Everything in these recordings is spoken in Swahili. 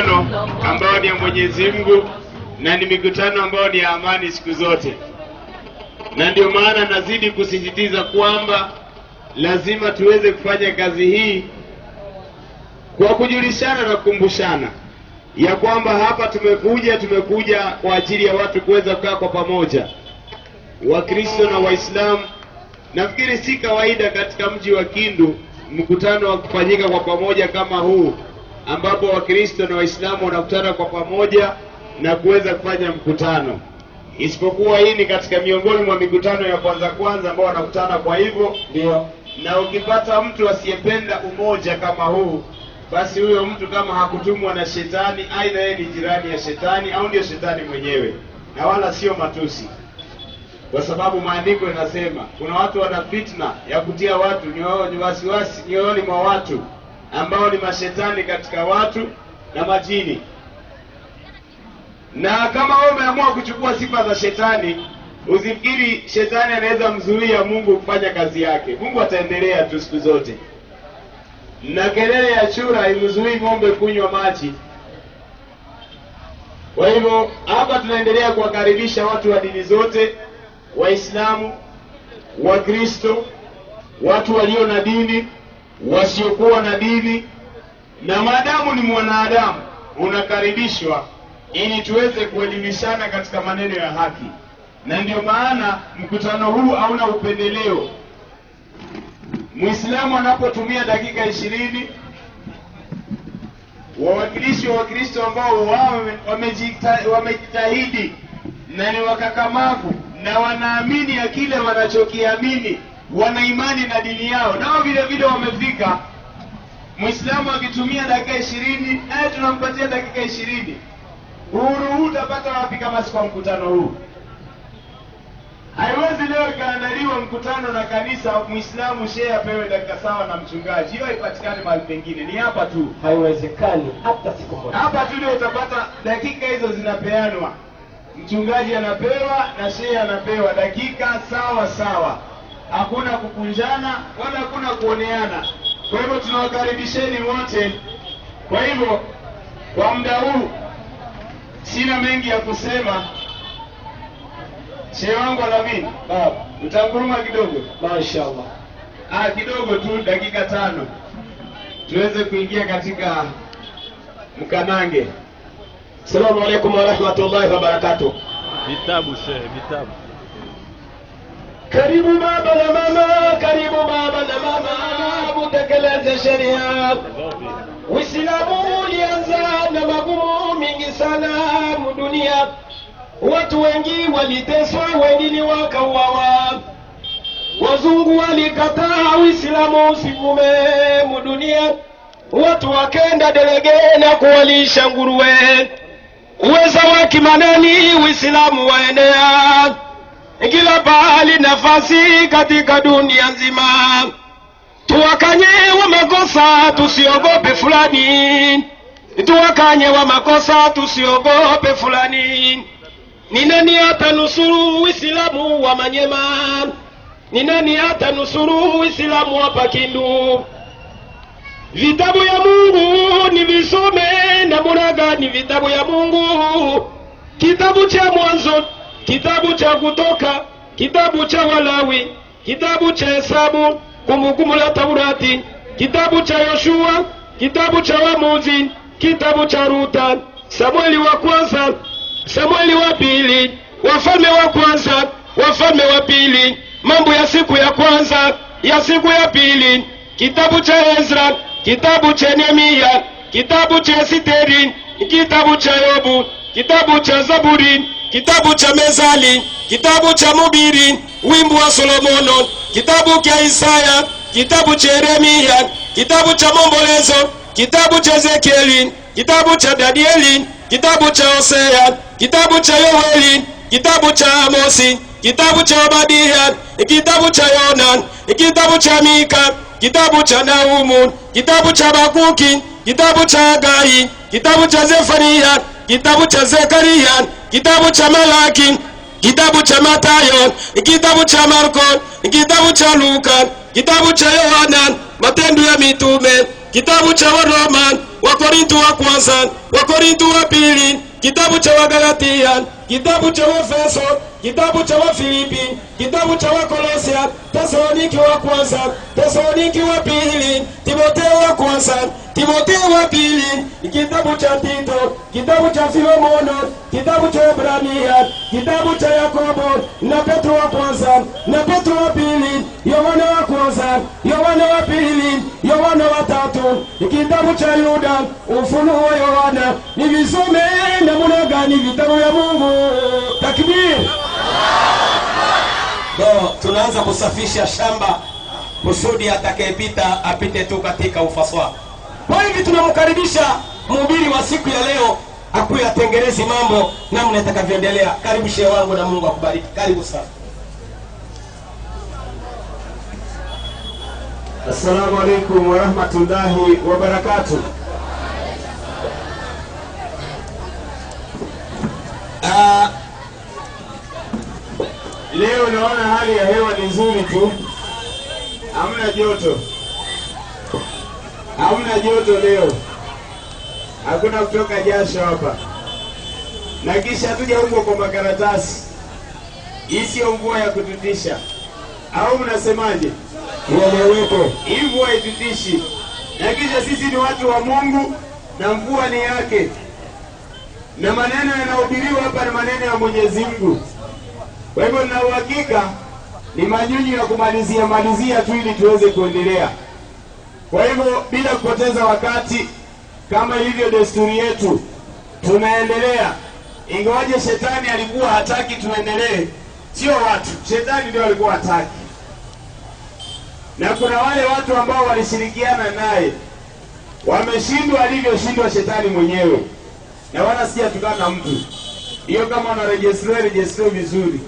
mikutano ambayo ni ya Mwenyezi Mungu na ni mikutano ambayo ni ya amani siku zote. Na ndio maana nazidi kusisitiza kwamba lazima tuweze kufanya kazi hii kwa kujulishana na kukumbushana ya kwamba hapa tumekuja kwa ajili ya watu kuweza kukaa kwa pamoja, Wakristo na Waislamu. Nafikiri si kawaida katika mji wa Kindu mkutano wa kufanyika kwa pamoja kama huu, ambapo Wakristo na Waislamu wanakutana kwa pamoja na kuweza kufanya mkutano. Isipokuwa hii ni katika miongoni mwa mikutano ya kwanza ambao wanakutana. Kwa hivyo ndio, na ukipata mtu asiyependa umoja kama huu, basi huyo mtu kama hakutumwa na shetani, aidha yeye ni jirani ya shetani au ndio shetani mwenyewe, na wala sio matusi. Kwa sababu maandiko yanasema kuna watu wana fitna ya kutia watu ni wasiwasi nyoyoni mwa watu, ambao ni mashetani katika watu na majini. Na kama wewe umeamua kuchukua sifa za shetani, usifikiri shetani anaweza mzuia Mungu kufanya kazi yake. Mungu ataendelea tu siku zote. Na kelele ya chura imzuii ng'ombe kunywa maji. Kwa hivyo hapa tunaendelea kuwakaribisha watu wa dini zote, Waislamu, Wakristo, watu walio na dini, wasiokuwa na dini, na maadamu ni mwanadamu unakaribishwa ili tuweze kuelimishana katika maneno ya haki. Na ndio maana mkutano huu hauna upendeleo. Muislamu anapotumia dakika 20, wawakilishi wa Wakristo ambao wao wamejitahidi na ni wakakamavu na wanaamini ya kile wanachokiamini, wana imani na dini yao, nao vile vile wamefika. Muislamu akitumia dakika 20, naye tunampatia dakika 20. Uhuru huu utapata wapi kama si kwa mkutano huu? Haiwezi leo ikaandaliwa mkutano na kanisa Muislamu shehe apewe dakika sawa na mchungaji. Hiyo haipatikani mahali pengine, ni hapa tu. Haiwezekani hata siku moja. Hapa tu ndio utapata dakika hizo zinapeanwa. Mchungaji anapewa na shehe anapewa dakika sawa sawa. Hakuna kukunjana wala hakuna kuoneana. Kwa hivyo tunawakaribisheni wote. Kwa hivyo kwa muda huu sina mengi ya kusema. Shehe wangu Alamin, utanguruma kidogo? Mashaallah. Kidogo tu, dakika 5. Tuweze kuingia katika mkanange. Assalamu alaykum wa rahmatullahi wa barakatuh. Vitabu shehe, vitabu. Karibu baba na mama, karibu baba na mama, mutekeleze sheria. Uislamu ulianza na magumu mingi sana dunia. Watu wengi waliteswa, wengine wakauawa. Wazungu walikataa Uislamu usivume dunia. Watu wakenda delege na kuwalisha nguruwe. Uweza wa kimanani Uislamu waenea kila pahali, nafasi katika dunia nzima. Tuwakanye wa makosa tusiogope fulani, tuwakanye wa makosa tusiogope fulani. Ni nani atanusuru Uislamu wa Manyema? Ni nani atanusuru Uislamu wa Kindu? Vitabu ya Mungu ni visome na muraga, ni vitabu ya Mungu. Kitabu cha Mwanzo, kitabu cha Kutoka, kitabu cha Walawi, kitabu cha Hesabu, Kumbukumbu la Taurati, kitabu cha Yoshua, kitabu cha Waamuzi, kitabu cha Ruta, Samueli wa kwanza, Samueli wa pili, Wafalme wa kwanza, Wafalme wa pili, Mambo ya siku ya kwanza, ya siku ya pili, kitabu cha Ezra, kitabu cha Nehemia, kitabu cha Esiteri, kitabu cha Yobu, kitabu cha Zaburi, kitabu cha Mezali, kitabu cha Mubiri, wimbo wa Solomono, kitabu cha Isaya, kitabu cha Yeremia, kitabu cha Maombolezo, kitabu cha Ezekieli, kitabu cha Danieli, kitabu cha Hosea, kitabu cha Yoeli, kitabu cha Amosi, kitabu cha Obadia, kitabu cha Yona, kitabu cha Mika, kitabu cha Naumu, kitabu cha Bakuki, kitabu cha Hagai, kitabu cha Zefania, kitabu cha Zekaria, kitabu cha Malaki, kitabu cha Matayo, kitabu cha Marko, kitabu cha Luka, kitabu cha Yohana, Matendo ya Mitume, kitabu cha Waroma, Wakorintho wa kwanza, Wakorintho wa pili, kitabu cha Wagalatia, kitabu cha Waefeso, kitabu cha Wafilipi, kitabu cha Wakolosia, Tesaloniki wa kwanza, Tesaloniki wa pili, Timotheo wa kwanza, Timotheo wa pili, kitabu cha Tito, kitabu cha Filemono, kitabu cha Ebrania, kitabu cha Yakobo, na Petro wa kwanza, na Petro wa pili, Yohana wa kwanza, Yohana wa pili, Yohana wa tatu, kitabu cha Yuda, Ufunuo wa Yohana. Ni visome namna gani vitabu vya Mungu? Takbir! Tunaanza kusafisha shamba kusudi atakayepita apite tu katika ufasaha. Kwa hivi tunamkaribisha mhubiri wa siku ya leo akuye atengeneze mambo namna itakavyoendelea. Karibu shehe wangu na Mungu akubariki. Karibu sana. Assalamu alaikum wa rahmatullahi wa barakatuh. Leo naona hali ya hewa ni nzuri tu. Hamna joto. Hamna joto leo. Hakuna kutoka jasho hapa. Na kisha tuja huko kwa makaratasi. Hii sio mvua ya kututisha. Au mnasemaje? Nielewepo. Hii mvua haitutishi. Na kisha sisi ni watu wa Mungu na mvua ni yake. Na maneno yanahubiriwa hapa ni maneno ya Mwenyezi Mungu. Kwa hivyo na uhakika ni manyunyu ya kumalizia tu ili tuweze kuendelea. Kwa hivyo bila kupoteza wakati, kama ilivyo desturi yetu, tunaendelea. Ingawaje shetani alikuwa hataki tuendelee, sio watu. Shetani ndio alikuwa hataki. Na kuna wale watu ambao walishirikiana naye. Wameshindwa alivyoshindwa shetani mwenyewe. Na wala sijatukana mtu. Hiyo kama unarejestre vizuri.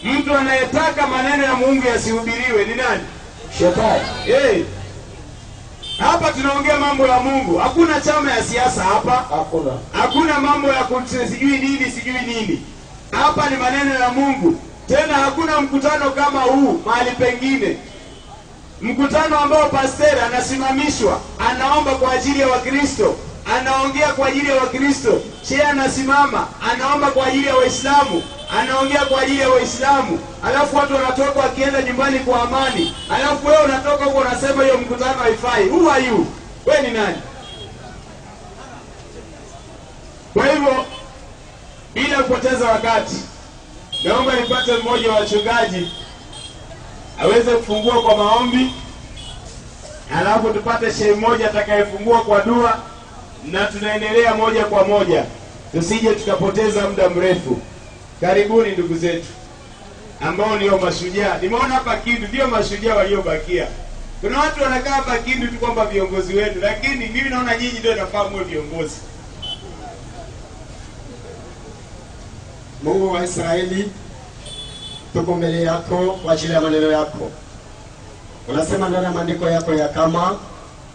Mtu anayetaka maneno ya Mungu yasihubiriwe ni nani? Shetani. Hapa tunaongea mambo ya Mungu. Hakuna chama ya siasa hapa. Hakuna. Hakuna mambo ya sijui nini. Hapa ni maneno ya Mungu. Tena hakuna mkutano kama huu mahali pengine. Mkutano ambao pastor anasimamishwa, anaomba kwa ajili ya Wakristo, anaongea kwa ajili ya Wakristo. Shehe anasimama, anaomba kwa ajili ya Waislamu, anaongea kwa ajili ya Waislamu. Alafu watu wanatoka wakienda nyumbani kwa amani. Alafu wewe unatoka huko unasema hiyo mkutano haifai. Who are you? Wewe ni nani? Kwa hivyo bila kupoteza wakati, naomba nipate mmoja wa wachungaji aweze kufungua kwa maombi. Alafu tupate shehe mmoja atakayefungua kwa dua, na tunaendelea moja kwa moja. Tusije tukapoteza muda mrefu. Karibuni ndugu zetu ambao ndio mashujaa. Nimeona hapa Kindu ndio mashujaa waliobakia. Kuna watu wanakaa hapa Kindu tu kwamba viongozi wetu, lakini mimi naona nyinyi ndio nafahamu viongozi. Mungu wa Israeli, tuko mbele yako kwa ajili ya maneno yako. Unasema ndani ya maandiko yako ya kama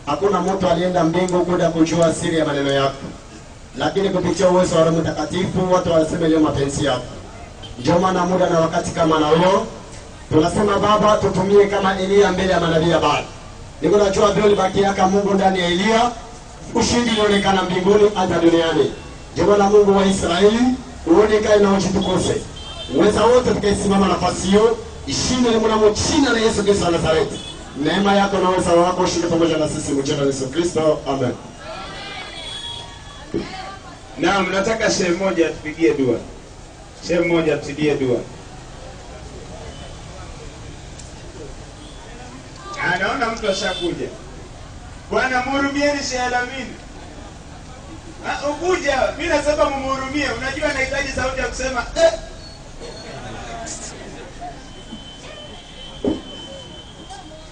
hakuna mtu alienda mbingu kuja kujua siri ya maneno yako, lakini kupitia uwezo wa Roho Mtakatifu watu wanasema leo mapenzi yako. Ndio maana muda na wakati kama na huo tunasema Baba, tutumie kama Elia mbele ya manabii Baali. Niko najua vile libaki kama Mungu ndani ya Elia, ushindi unaonekana mbinguni hata duniani. Ndio maana Mungu wa Israeli uonekane na ujitukose. Uweza wote tukasimama nafasi hiyo, ishinde mwanamo jina la Yesu Kristo wa Nazareti. Neema yako na uweza wako ushinde pamoja na sisi mjana Yesu Kristo. Amen. Naam, nataka shehe mmoja atupigie dua. Shehe mmoja atupigie dua. Anaona mtu ashakuja. Bwana mhurumieni Shehe Alamini. Ukuja, mimi nasema mhurumie. Unajua anahitaji sauti ya kusema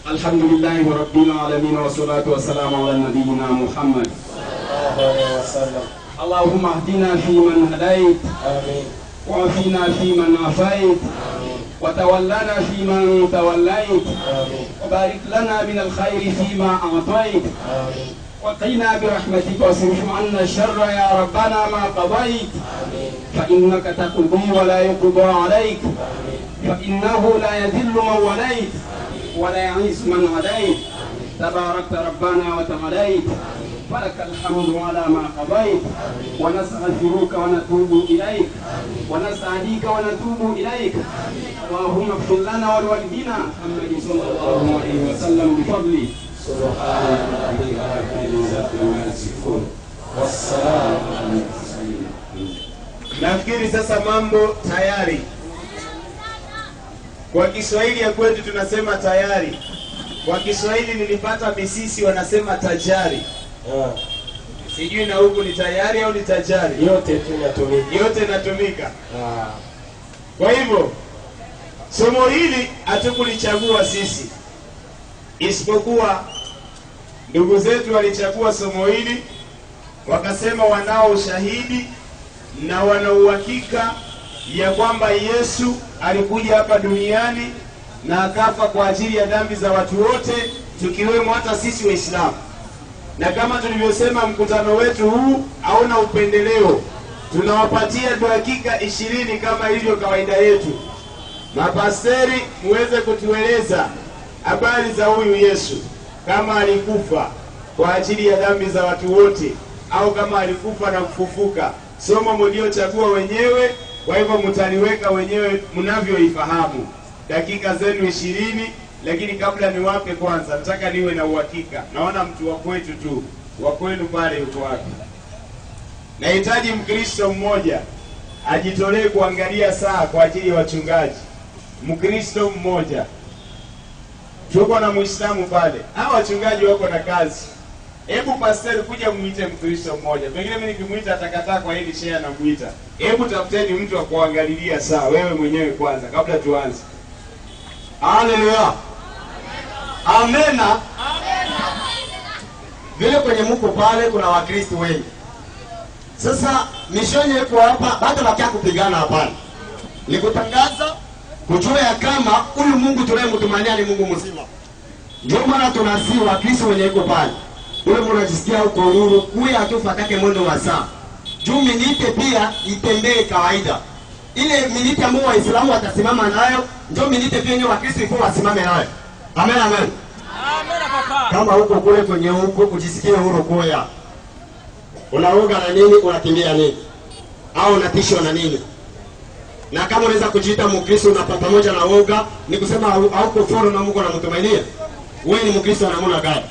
Alhamdulillahi rabbil alamin wa salatu wa salamu ala nabiyyina Muhammad sallallahu alaihi wasallam. Allahumma hdina fi man hadait. Amin. Wa afina fi man afait. Amin. Wa tawallana fi man tawallait. Amin. Wa barik lana min alkhair fi ma a'tait. Amin. Wa qina bi rahmatika wasrif 'anna sharra ya rabbana ma qadait. Amin. Fa innaka taqdi wa la yuqda 'alayk. Amin. Fa innahu la yadhillu man walayt ولا يعيس من عديت. تباركت ربنا وتعاليت فلك الحمد على ما قضيت ونستغفرك ونتوب إليك ونستهديك ونتوب إليك. اللهم اغفر لنا ولوالدينا محمد صلى الله عليه وسلم بفضله. سبحان ربك رب العزة عما يصفون والسلام على المرسلين. Nafikiri sasa mambo tayari. Kwa Kiswahili ya kwetu tunasema tayari. Kwa Kiswahili nilipata misisi wanasema tajari. Sijui na huku ni tayari au ni tajari. Yote tunatumika. Yote natumika. Kwa hivyo somo hili hatukulichagua sisi, isipokuwa ndugu zetu walichagua somo hili, wakasema wanao ushahidi na wana uhakika ya kwamba Yesu alikuja hapa duniani na akafa kwa ajili ya dhambi za watu wote, tukiwemo hata sisi Waislamu. Na kama tulivyosema, mkutano wetu huu hauna upendeleo. Tunawapatia dakika 20 kama ilivyo kawaida yetu. Mapasteri muweze kutueleza habari za huyu Yesu, kama alikufa kwa ajili ya dhambi za watu wote au kama alikufa na kufufuka. Somo mliochagua wenyewe, kwa hivyo mtaliweka wenyewe mnavyoifahamu. Dakika zenu 20, lakini kabla niwape kwanza, nataka niwe na uhakika. Naona mtu wa kwetu tu, wa kwenu pale yuko wapi? Nahitaji Mkristo mmoja ajitolee kuangalia saa kwa ajili ya wachungaji. Mkristo mmoja. Tuko na Muislamu pale. Hao wachungaji wako na kazi. Hebu pastor kuja muite Mkristo mmoja. Pengine mimi nikimuita atakataa, kwa hili share na muita. Hebu tafuteni mtu wa kuangalilia saa, wewe mwenyewe kwanza kabla tuanze. Haleluya. Amena. Vile kwenye mko pale kuna Wakristo wengi. Sasa mishoni yetu hapa bado bakia kupigana hapana. Ni kutangaza kujua ya kama huyu Mungu tunayemtumania ni Mungu mzima. Ndio maana tunasihi Wakristo wenye yuko pale. Ule mnajisikia uko huru, kuya atufatake mwendo wa saa. Juu minite pia itembee kawaida. Ile minite ambayo Waislamu watasimama nayo, ndio minite pia nyo Wakristo ifo wasimame nayo. Amen, amen. Amen papa. Kama huko kule kwenye huko kujisikia huru kuya. Unaoga na nini, unakimbia nini? Au unatishwa na nini? Na kama unaweza kujiita Mkristo na pamoja na woga, ni kusema hauko foro na Mungu anamtumainia. Wewe ni Mkristo na namna gani?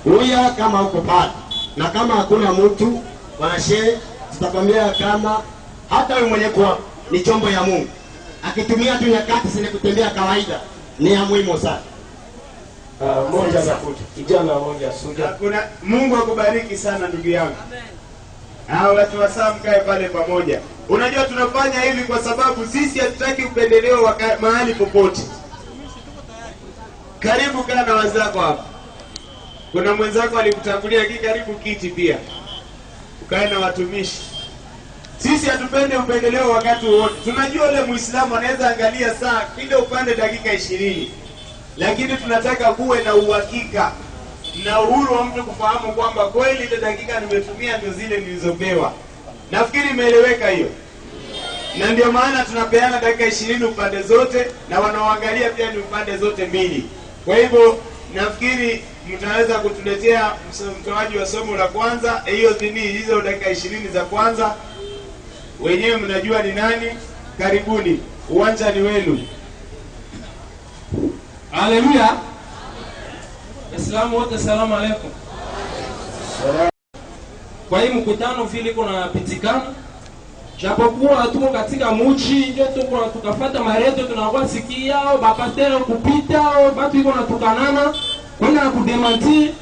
Uya kama uko pale. Na kama hakuna mtu, wanashe tutakwambia kama hata wewe mwenyewe kwa ni chombo ya Mungu. Akitumia tu nyakati zile kutembea kawaida, ni ya muhimu sana. Moja za kutu. Kijana mmoja suja. Kuna Mungu akubariki sana ndugu yangu. Hao watu wa saa mkae pale pamoja. Unajua tunafanya hivi kwa sababu sisi hatutaki upendeleo mahali popote. Karibu kaa na wenzako hapa. Kuna mwenzako alikutangulia karibu kiti pia. Ukae na watumishi. Sisi hatupende upendeleo wakati wote. Tunajua yule Muislamu anaweza angalia saa kile upande dakika 20. Lakini tunataka kuwe na uhakika na uhuru wa mtu kufahamu kwamba kweli ile dakika nimetumia ndio zile nilizopewa. Nafikiri imeeleweka hiyo. Na ndio maana tunapeana dakika 20 upande zote, na wanaoangalia pia ni upande zote mbili. Kwa hivyo nafikiri mtaweza kutuletea mtoaji wa somo la kwanza, hiyo dini hizo dakika 20 za kwanza. Wenyewe mnajua ni nani. Karibuni. Uwanja ni wenu. Haleluya. Waislamu wote salamu alaykum. Kwa hii mkutano vile kuna pitikana, japokuwa tuko katika mji, ndio tuko tukafuata mareto, tunakuwa sikia au bapatero kupita au watu iko natukanana kwenda na kudemanti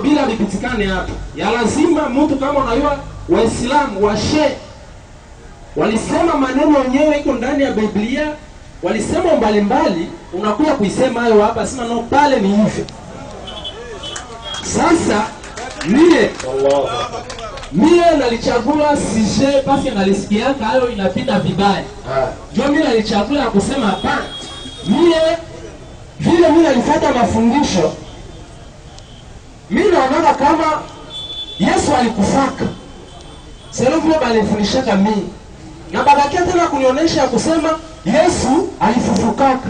bila vipitikane hapa. Ya lazima mtu kama unajua Waislamu washe walisema maneno yenyewe iko ndani ya Biblia, walisema mbalimbali, unakuja kuisema hayo hapa, sema no pale ni hivyo. Sasa mie nalichagua sije basi nalisikia hayo inapita vibaya. Ndio mimi nalichagua ya kusema hapana. Mimi nalifuata mafundisho. Mimi naona kama Yesu alikufaka. Sasa vile balifundishaka mimi. Na baadaye tena kunionyesha kusema Yesu alifufukaka.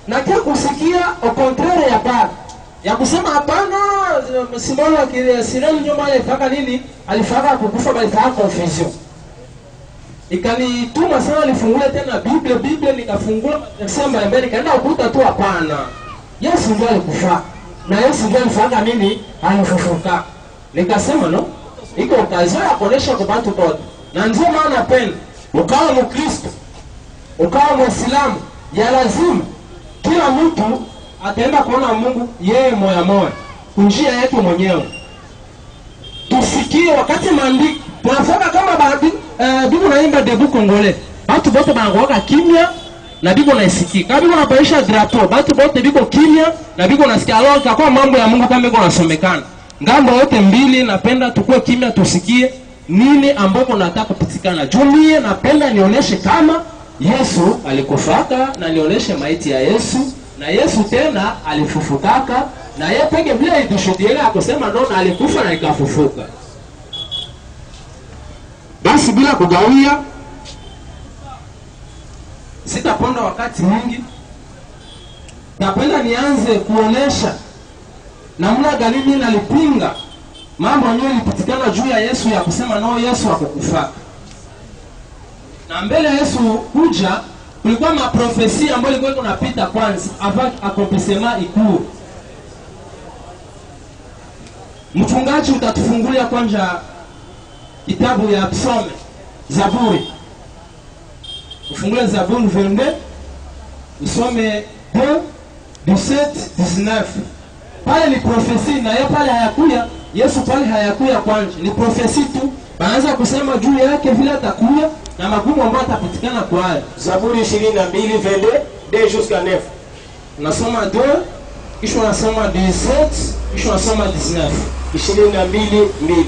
Na kia kusikia au contraire ya baba. ya kusema hapana, Simoni wa Kirene ndio maana alifaka nini? Alifaka kukufa bali faka confusion. Ikanituma sana nifungule tena Biblia nikafungua nasema mbele kaenda ukuta tu hapana. Yesu ndiye alikufa. Na Yesu ndiye alifaka nini? Alifufuka. Nikasema no, iko kazi ya kuonesha kwa watu wote. Na ndio maana penda ukawa Mkristo, ukawa Muislamu, ya lazima kila mtu ataenda kuona Mungu yeye moya moya njia yake mwenyewe. Tusikie wakati maandiko tunafaka kama baadhi Biblia naimba debu Kongole. Watu wote banakuwa kimya na Biblia naisikia. Kama Biblia napaisha drapo, watu wote biko kimya na Biblia nasikia. Alors kwa mambo ya Mungu kama Biblia nasomekana. Ngambo yote mbili napenda tukue kimya tusikie nini ambapo nataka kupitikana. Jumie napenda nionyeshe kama Yesu alikufaka na nionyeshe maiti ya Yesu na Yesu tena alifufukaka na yeye peke vile idushudiele akosema ndo na alikufa na ikafufuka. Basi bila kugawia sitaponda wakati mwingi. Napenda nianze kuonesha namna gani mimi nalipinga mambo yenyewe ilipitikana juu ya Yesu ya kusema no Yesu hakukufaka. Na mbele Yesu kuja kulikuwa maprofesia ambayo ilikuwa inapita kwanza avant accomplissement ikuu. Mchungaji utatufungulia kwanza kitabu ya Psalm, Zaburi. Ufungue Zaburi 22, usome 2:17-19. Pale ni profesi na yeye pale hayakuya, Yesu pale hayakuya kwanza. Ni profesi tu. Baanza kusema juu yake vile atakuya na magumu ambayo atapatikana kwa hayo. Zaburi 22 22 jusqu'à 9. Unasoma 2, kisha unasoma 17, kisha unasoma 19. 22:2.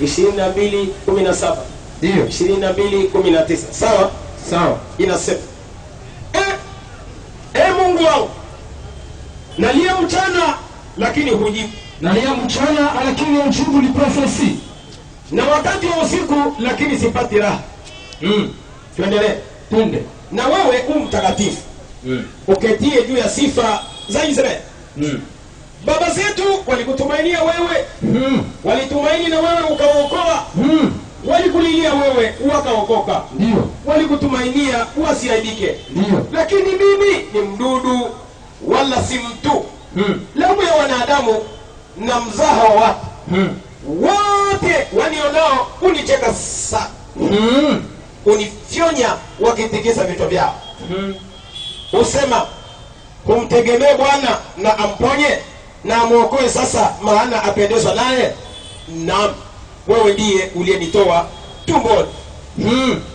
22:17. Ndio. 22:19. Sawa? Sawa. Inasema Mungu wangu, nalia mchana lakini hujibu. Nalia mchana lakini hujibu, ni profesi. Na wakati wa usiku lakini sipati raha. Tuendelee. Twende. Na wewe mtakatifu. Uketie juu ya sifa za Israeli. Baba zetu walikutumainia wewe. Walitumaini na wewe ukaokoa. Walikulilia wewe ukaokoka. Ndio. Walikutumainia wasiaibike. Ndio. Lakini mimi ni mdudu wala si mtu. Laumu ya wanadamu na mzaha wa watu. Wote wanionao unicheka sana. Unifyonya wakitikisa vichwa vyao. Usema kumtegemee Bwana na amponye na amuokoe sasa, maana apendezwa naye. Naam, wewe ndiye uliyenitoa tumboni.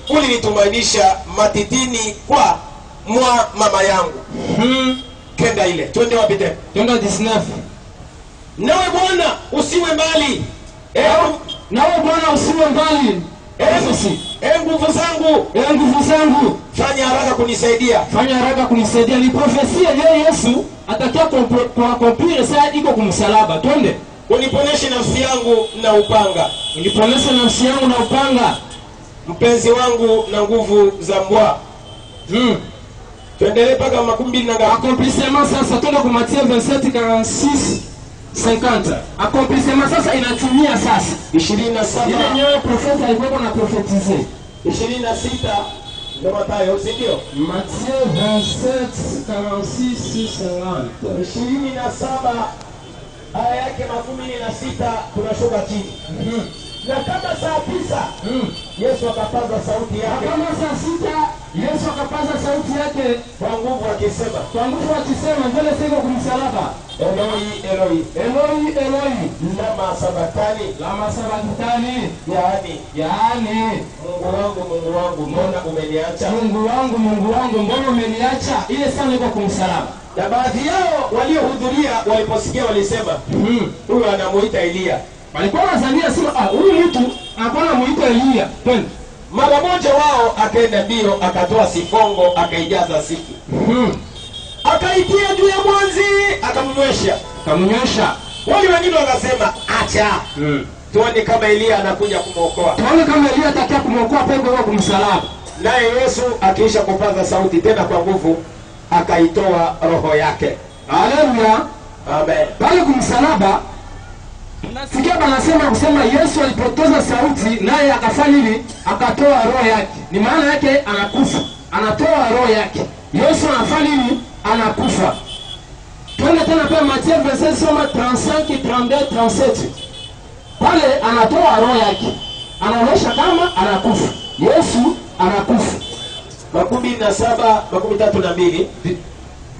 Ulinitumainisha matitini kwa mwa mama yangu. Kenda ile. Twende wapi tena? Twende 19. Nawe Bwana usiwe mbali. Nawe Bwana usiwe mbali. Nguvu zangu. Nguvu zangu. Fanya haraka kunisaidia. Fanya haraka kunisaidia. Ni profesia ya Yesu atakia kuakomplir saa iko kumsalaba. Twende. Uniponeshe nafsi yangu na upanga. Uniponeshe nafsi yangu na upanga. Mpenzi wangu na nguvu za mbwa. Tuendelee paka 20 na ngapi? Accomplissement sasa twende kwa Matthieu 27:46-50. Accomplissement sasa inatimia sasa. 27. Ile nyewe profeta alikuwa na profetize. 26 ndio Mathayo, si ndio? Matthieu 27:46-50. 27 aya yake 16 tunashuka chini. Na kama saa 9 Yesu akapaza sauti yake. Kama saa 6 Yesu akapaza sauti yake kwa nguvu akisema. Kwa nguvu akisema mbele siko kumsalaba. Eloi, Eloi, Eloi, Eloi, lama sabakani, lama sabakani. Yaani, Mungu wangu, mbona umeniacha? Mungu wangu, mbona umeniacha? Ile sana iko kumsalaba. Na baadhi yao waliohudhuria waliposikia walisema, huyu anamuita Elia. Walikuwa wanazania sema huyu mtu anakuwa muita Elia. Twende. Mara moja wao akaenda mbio akatoa sifongo akaijaza siku. Akaitia juu ya mwanzi akamnywesha. Wale wengine wakasema acha. Tuone kama Elia anakuja kumwokoa. Tuone kama Elia atakia kumwokoa peke kwa kumsalaba. Naye Yesu akiisha kupaza sauti tena kwa nguvu akaitoa roho yake. Haleluya. Amen. Pale kumsalaba sikia banasema kusema Yesu alipotoza sauti naye akafanya nini? Akatoa roho yake. Ni maana yake anakufa. Anatoa roho yake. Yesu anafanya nini? Anakufa. Twende tena pale Mathayo 27 soma 35, 32, 37. Pale anatoa roho yake. Anaonyesha kama anakufa. Yesu anakufa. 17, 32.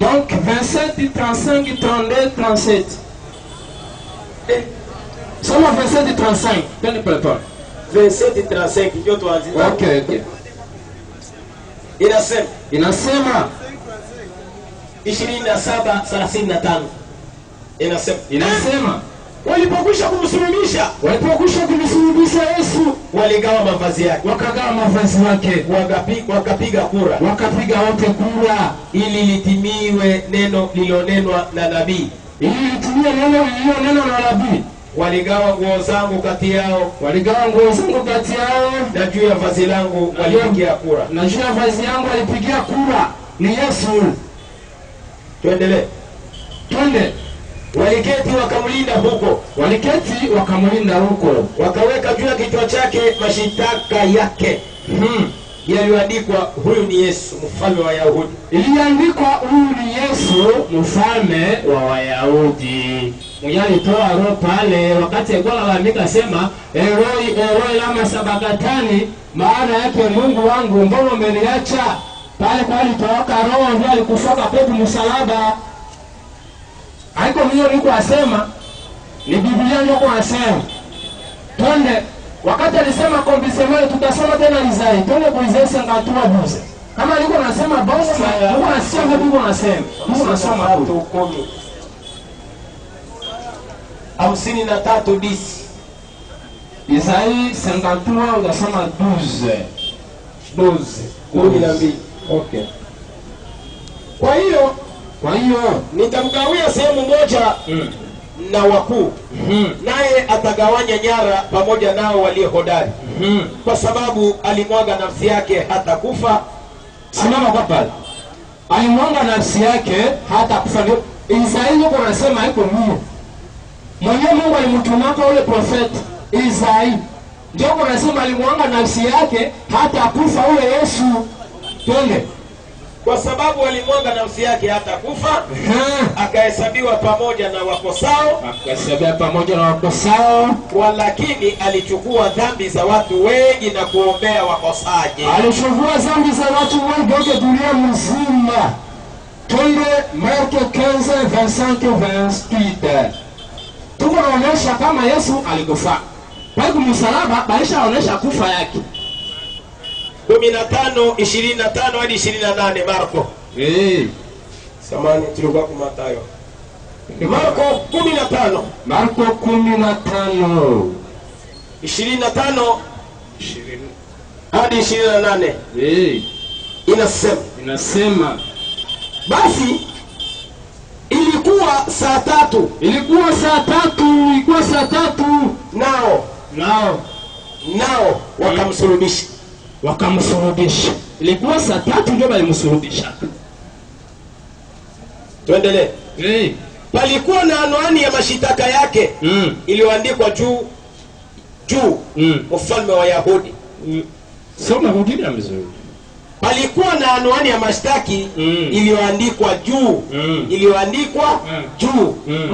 Donc 27, 35, 32, 37. Soma 27, 35. Twende pale pale. 27, 35 ndio tuanze. Okay. Inasema 27, 35. Inasema walipokwisha kumsulubisha Yesu, waligawa mavazi yake, wakagawa mavazi yake, wakapiga kura, wakapiga wote kura, ili litimiwe neno lilonenwa na nabii. Waligawa nguo zangu kati yao, na juu ya vazi langu walipigia kura. Ni Yesu. Twende. Waliketi wakamlinda huko, wakaweka juu ya kichwa chake mashitaka yake. Yaliandikwa, huyu ni Yesu mfalme wa Wayahudi. Iliandikwa, huyu ni Yesu mfalme wa Wayahudi. Mwenye toa roho pale wakati alikuwa analalamika sema Eloi lama sabakatani, maana yake Mungu wangu mbona umeniacha? Pale kwa alitoka roho ndio alikufoka pepo msalaba. Haiko mimi niko asema, ni Biblia ndio kwa asema. Twende wakati alisema kombisemele, tutasoma tena Isaya. Twende kwa Isaya 53:12. Kama niko nasema bongo, niko nasema Biblia nasema. Mungu nasoma tu 53 disi. Isaya 53 unasoma 12. Okay. Kwa hiyo nitamgawia sehemu moja na wakuu, naye atagawanya nyara pamoja nao walio hodari, kwa sababu alimwaga nafsi yake hata kufa. Simama kwa pale. Alimwaga nafsi yake hata kufa. Isaia yuko anasema haiko mimi. Mwenyewe Mungu alimtumaka ule profeti Isaia. Ndio anasema alimwaga nafsi yake hata kufa ule Yesu. Twende. Kwa sababu alimwaga nafsi yake hata kufa, akahesabiwa pamoja na wakosao, walakini alichukua dhambi za watu wengi na kuombea wakosaji. Alichukua dhambi za watu wengi dunia mzima. Twende Marko 15:25. Tuko naonyesha kama Yesu alikufa. Kwa msalaba alishaonyesha kufa yake. 15:25 hadi 28 Marko. Samani tulikuwa kwa Mathayo. Marko 15. 25 hadi 28. Inasema basi ilikuwa saa tatu nao wakamsulubisha. Ilikuwa saa 3 ndio walimsulubisha. Tuendelee. Palikuwa na anwani ya mashitaka yake iliyoandikwa juu mfalme wa Wayahudi. Soma hudini mzuri. Palikuwa na anwani ya mashtaki iliyoandikwa juu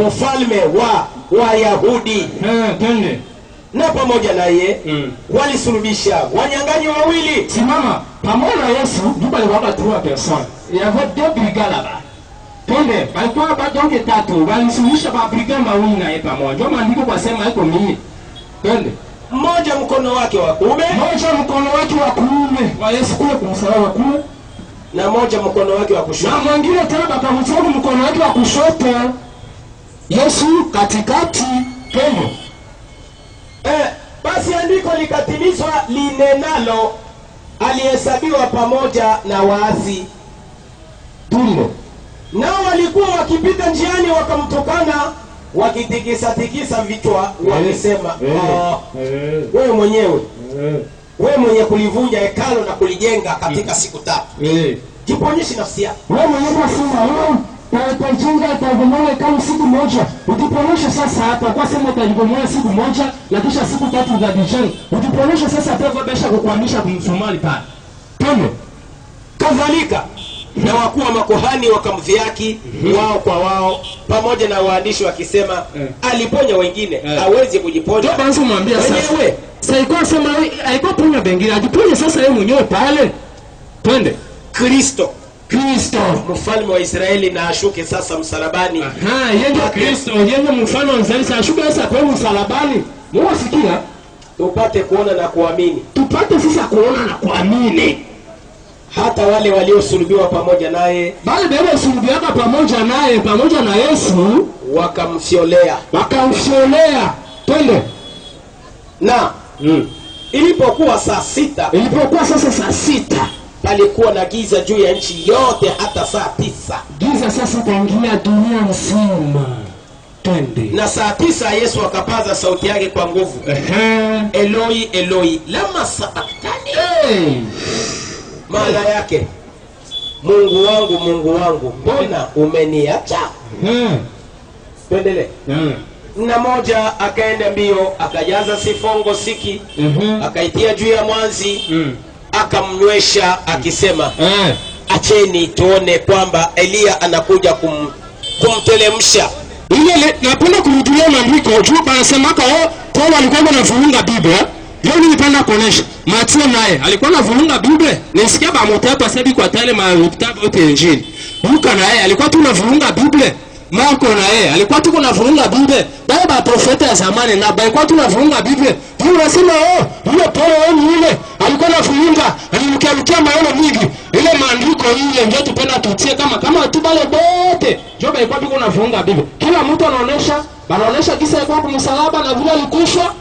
mfalme wa Wayahudi. Twende. Na pamoja na yeye walisulubisha wanyang'anyi wawili. Simama pamoja na Yesu ndio waliwapa 3 personnes. Il y avait 2 brigands là-bas. Twende, palikuwa badonge 3, walisulubisha ba brigands wawili na yeye pamoja. Ndio maandiko kwa sema hapo mimi. Twende. Mmoja mkono wake wa kuume wa Yesu kule kumsalaba kule, na mmoja mkono wake wa kushoto. Na mwingine tena bakamchukua mkono wake wa kushoto. Yesu katikati pemo. Basi andiko likatimizwa linenalo, alihesabiwa pamoja na waasi. Tumbo. Nao walikuwa wakipita njiani wakamtukana, wakitikisa vichwa wakisema, wewe mwenyewe wewe mwenye kulivunja hekalo na kulijenga katika siku 3, jiponyeshe nafsi yako. Wewe mwenyewe unasema Utajenga utabomoa kama siku moja. Ukiponesha sasa hapa kwa sema utabomoa siku moja na kisha siku 3 za dijen. Ukiponesha sasa hapo besha kukuhamisha kumsumali pale. Tano. Kadhalika na wakuu wa makuhani wakamdhihaki wao kwa wao pamoja na waandishi wakisema aliponya wengine hawezi kujiponya. Ndio basi mwambie sasa. Sasa iko sema haiko ponya wengine ajiponye sasa yeye mwenyewe pale. Twende. Kristo mfalme wa Israeli na ashuke sasa msalabani. Yeye Kristo, yeye mfalme wa Israeli ashuke sasa kwa msalabani. Mwasikia? Tupate kuona na kuamini. Tupate sasa kuona na kuamini. Hata wale waliosulubiwa pamoja naye, wale waliosulubiwa pamoja naye pamoja na Yesu wakamfyolea. Twende. Na ilipokuwa saa 6 palikuwa na giza juu ya nchi yote hata saa 9. Giza sasa kaingia dunia nzima. Twende. Na saa 9 Yesu akapaza sauti yake kwa nguvu. Eloi Eloi lama sabachthani. Maana yake Mungu wangu mbona umeniacha? Tuendelee. Na moja akaenda mbio akajaza sifongo siki akaitia juu ya mwanzi akamnywesha akisema acheni tuone kwamba Elia anakuja kumtelemsha. Ile napenda kurudia maandiko juu anasema kwa walikuwa wanafunga Biblia. Leo nilipenda kuonesha Mathayo naye alikuwa anafunga Biblia. Nisikia ba mtapo asebi kwa tale vitabu yote Injili. Luka naye alikuwa tu anafunga Biblia. Marko naye alikuwa tu anafunga Biblia. Bale ba profeta ya zamani na alikuwa tu anafunga Biblia. Ndio unasema yule Paulo yule alikuwa anafunga, alimkiamkia maneno mingi. Ile maandiko ile ndio tupenda tutie kama tu bale bote. Ndio alikuwa tu anafunga Biblia. Kila mtu anaonesha kisa kwa msalaba na vile alikufa.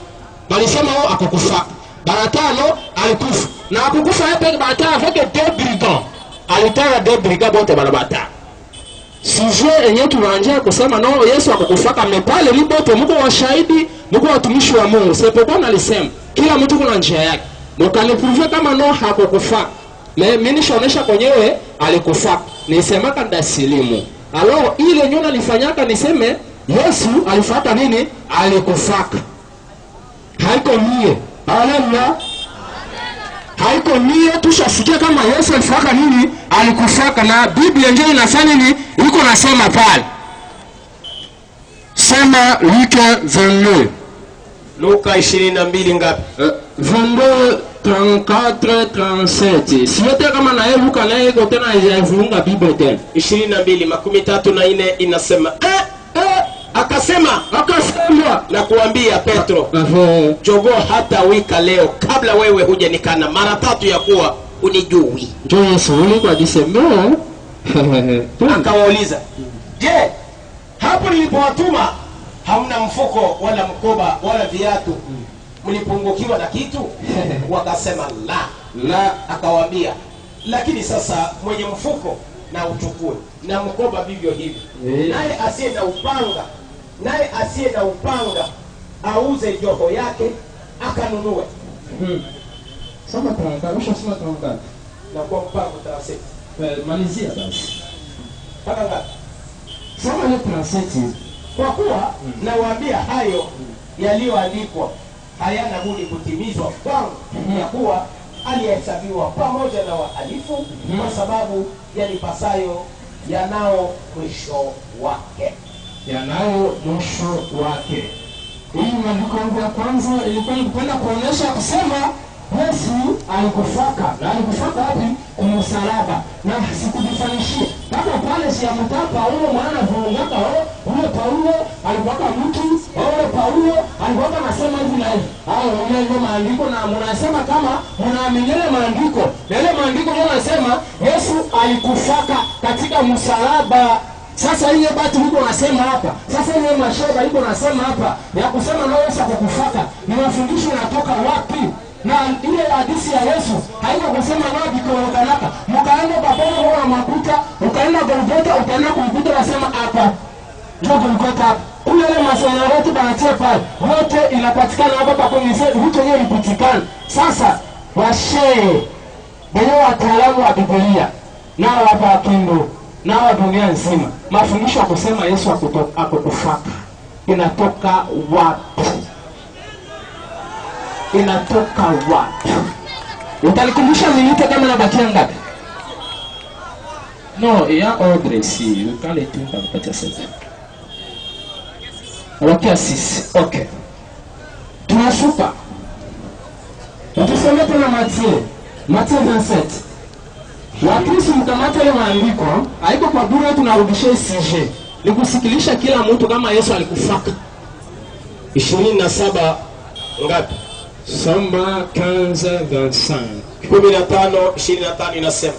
Balisema akakufa. Baratano alikufa. Na akukufa yeye baratano avec deux brigands. Alitana deux brigands bote barabata. Sije enyewe tunaanza kusema no Yesu akakufa kama pale libote mko washahidi, mko watumishi wa Mungu. Sepokuwa alisema kila mtu kuna njia yake. Mkaniprovia kama no hakukufa. Mimi nishaonesha kwenyewe alikufa. Nisema kanda silimu. Alo ile nyona alifanyaka niseme Yesu alifuata nini? Alikufaka. Haiko mie. Haleluya. Haiko mie tushasikia kama Yesu alifaka nini? Alikufaka na Biblia ndio inafanya nini? Iko nasema pale. Sema Luka 22. Luka 22 ngapi? 22 34 37. Siyote kama na yeye Luka naye iko tena yafunga Biblia tena. 22:34 inasema akasema na kuambia Petro jogoo hata wika leo kabla wewe hujanikana mara 3 ya kuwa unijui. Ndio Yesu alikuwa akisema. Akawauliza, je, hapo nilipowatuma hamna mfuko wala mkoba wala viatu, mlipungukiwa na kitu? Wakasema la. Akawaambia, lakini sasa mwenye mfuko na uchukue na mkoba vivyo hivyo. Naye asiye na upanga auze joho yake akanunue. Soma tunaanza Na kwa mpango taraseti. Malizia basi. Paka ngapi? Soma ile taraseti. Kwa kuwa nawaambia hayo yaliyoandikwa hayana budi kutimizwa kwangu, ya kuwa alihesabiwa pamoja na wahalifu kwa sababu yalipasayo yanao mwisho wake. Hii maandiko ya kwanza ilikuwa kwenda kuonesha kusema Yesu alikufaka. Na alikufaka wapi? Kumsalaba. Na sikujifanishia. Kama pale si amtapa huyo maana vuongaka huyo Paulo alikuwa mtu, Paulo alikuwa anasema hivi na hivi. Ndio maandiko na mnasema kama mnaamini maandiko. Na ile maandiko ndio yanasema Yesu alikufaka katika msalaba. Sasa hiyo batu huko nasema hapa. Sasa hiyo mashaba huko nasema hapa. Ya kusema na Yesu akakufaka. Ni mafundisho yanatoka wapi? Na ile hadithi ya Yesu haiko kusema na bikokanaka. Mkaenda babona wala makuta, ukaenda Golgotha, ukaenda kumkuta nasema hapa. Ndio Golgotha. Ile masomo yote banatia pale. Wote inapatikana hapa kwa kanisa, vitu hiyo vipatikana. Sasa washe. Ndio wataalamu wa Biblia. Na hapa Kindu. na dunia nzima. Mafundisho ya kusema Yesu akutufaka inatoka wapi? Inatoka wapi? Utalikumbusha minute kama nabakia ngapi? No, ya ordre si ukale tu utapatia sasa. Wakia sisi. Okay. Tunashuka. Tusome tena Mathayo 27. Wakristo mkamata ile maandiko, haiko kwa bure tunarudishia CG. Ni kusikilisha kila mtu kama Yesu alikufaka. 27 ngapi? Samba 15:25. 15:25 inasema.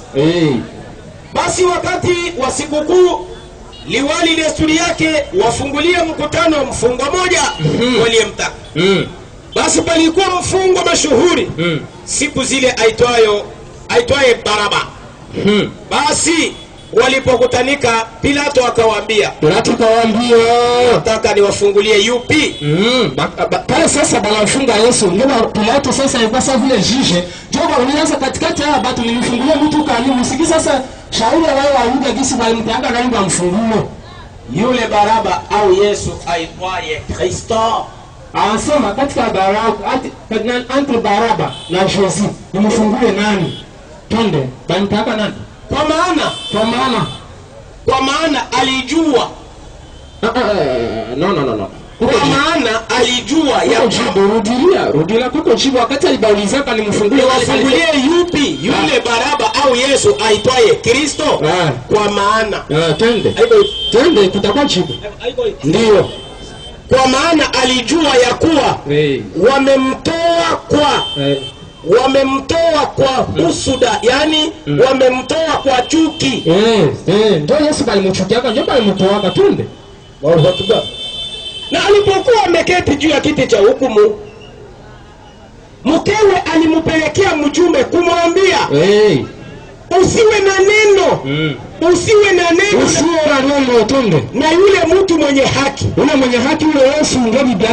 Basi wakati wa sikukuu liwali desturi yake wafungulie mkutano mfungwa moja waliyemtaka. Basi palikuwa mfungwa mashuhuri siku zile aitwaye Baraba. Basi walipokutanika Pilato akawaambia, nataka niwafungulie yupi? Pale sasa banafunga Yesu. Ndio Pilato sasa alikuwa sasa vile jije. Joba ulianza katikati ya watu nilifungulia mtu kani msiki sasa shauri wao waunga gisi walimtaka nani bamfungulie. Yule Baraba au Yesu aitwaye Kristo. Anasema katika Baraba entre Baraba na Yesu nimfungulie nani? Twende. Bamtaka nani? Kwa maana alijua. No. Kwa maana alijua ya rudia kuko jibu wakati alibaulizaka nimfungulie yupi? Yule Baraba au Yesu aitwaye Kristo? Kwa maana twende tutakuwa jibu. Ndio. Kwa maana alijua ya kuwa wamemtoa kwa husuda, yani wamemtoa kwa chuki. Ndio Yesu alimchukiaka, ndio alimtoa tunde. Na alipokuwa ameketi juu ya kiti cha hukumu, mkewe alimpelekea mjumbe kumwambia, usiwe na neno tunde. Na yule mtu mwenye haki, yule Yesu ndio Biblia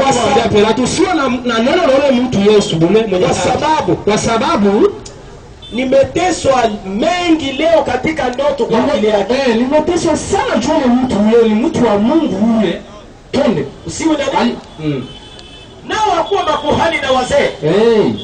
Pilato, usiwe na neno la yule mtu Yesu mwenye kwa sababu nimeteswa mengi leo katika ndoto kwa ajili yake. Nimeteswa sana juu ya mtu yule, ni mtu wa Mungu yule. Twende. Usiwe na neno. Nao wakuwa makuhani na wazee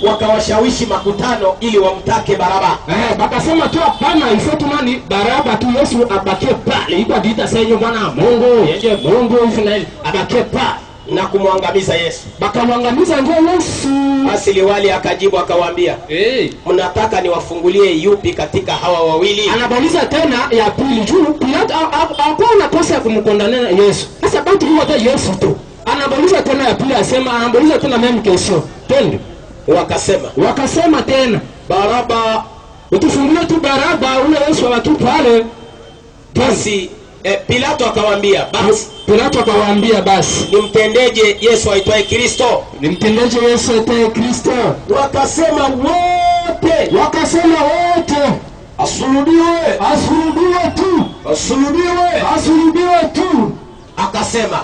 wakawashawishi makutano ili wamtake Baraba. Bakasema tu hapana, ifotu nani Baraba tu, Yesu abakie pale. Iko diita sasa bwana Mungu, yeye Mungu Israeli abakie pale na kumwangamiza Yesu. Bakamwangamiza ndio Yesu. Basi liwali akajibu akawaambia, mnataka niwafungulie yupi katika hawa wawili? Anabauliza tena ya pili juu Pilato hakuwa na kosa ya kumkondana Yesu. Sasa bado huwa hata Yesu tu. Anabauliza tena ya pili, anabauliza tena mimi kesho. Twende. Wakasema tena Baraba, utufungulie tu Baraba, ule Yesu watu pale. Basi Pilato akawaambia basi nimtendeje Yesu aitwaye Kristo? Wakasema wote asulubiwe tu. Akasema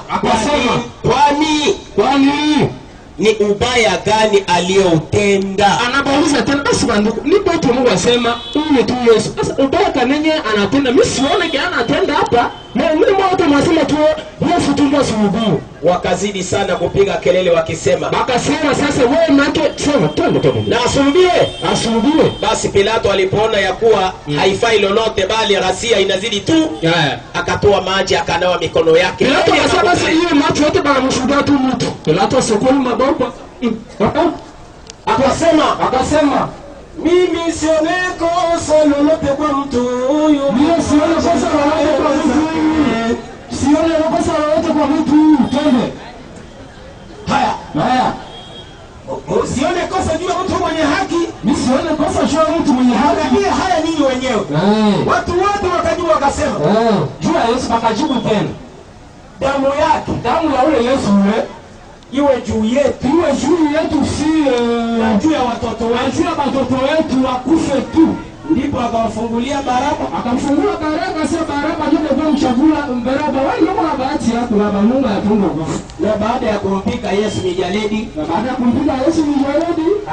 kwani ni ubaya gani aliyoutenda? Anabauliza tena basi banduku, nipo tu Mungu asema ule tu Yesu. Sasa ubaya kanenye anatenda, mimi sione kile anatenda hapa. Na mimi wote mwasema tu Yesu tu ndio sulubiwe. Wakazidi sana kupiga kelele wakisema, bakasema sasa wewe mnake sema twende na asulubiwe. Basi Pilato alipoona ya kuwa haifai lolote bali ghasia inazidi tu, akatoa maji akanawa mikono yake. Pilato akasema basi hiyo maji yote banamshuhudia tu mtu. Pilato sokoni maboko. Akasema mimi sione kosa lolote kwa mtu huyu. Twende. Haya. Sione kosa juu ya mtu mwenye haki. Mimi sione kosa juu ya mtu mwenye haki. Haya nini wenyewe? Watu wote wakajua wakasema. Juu ya Yesu wakajibu tena. Damu ya ule Yesu iwe juu yetu na juu ya watoto wetu wakufe tu. Ndipo akawafungulia Baraba. Akamfungua Baraba, sio Baraba ndio kwa mchagula Baraba. Wao ndio kwa bahati yako Baba Mungu atunga kwa. Na baada ya kumpiga Yesu mijeledi,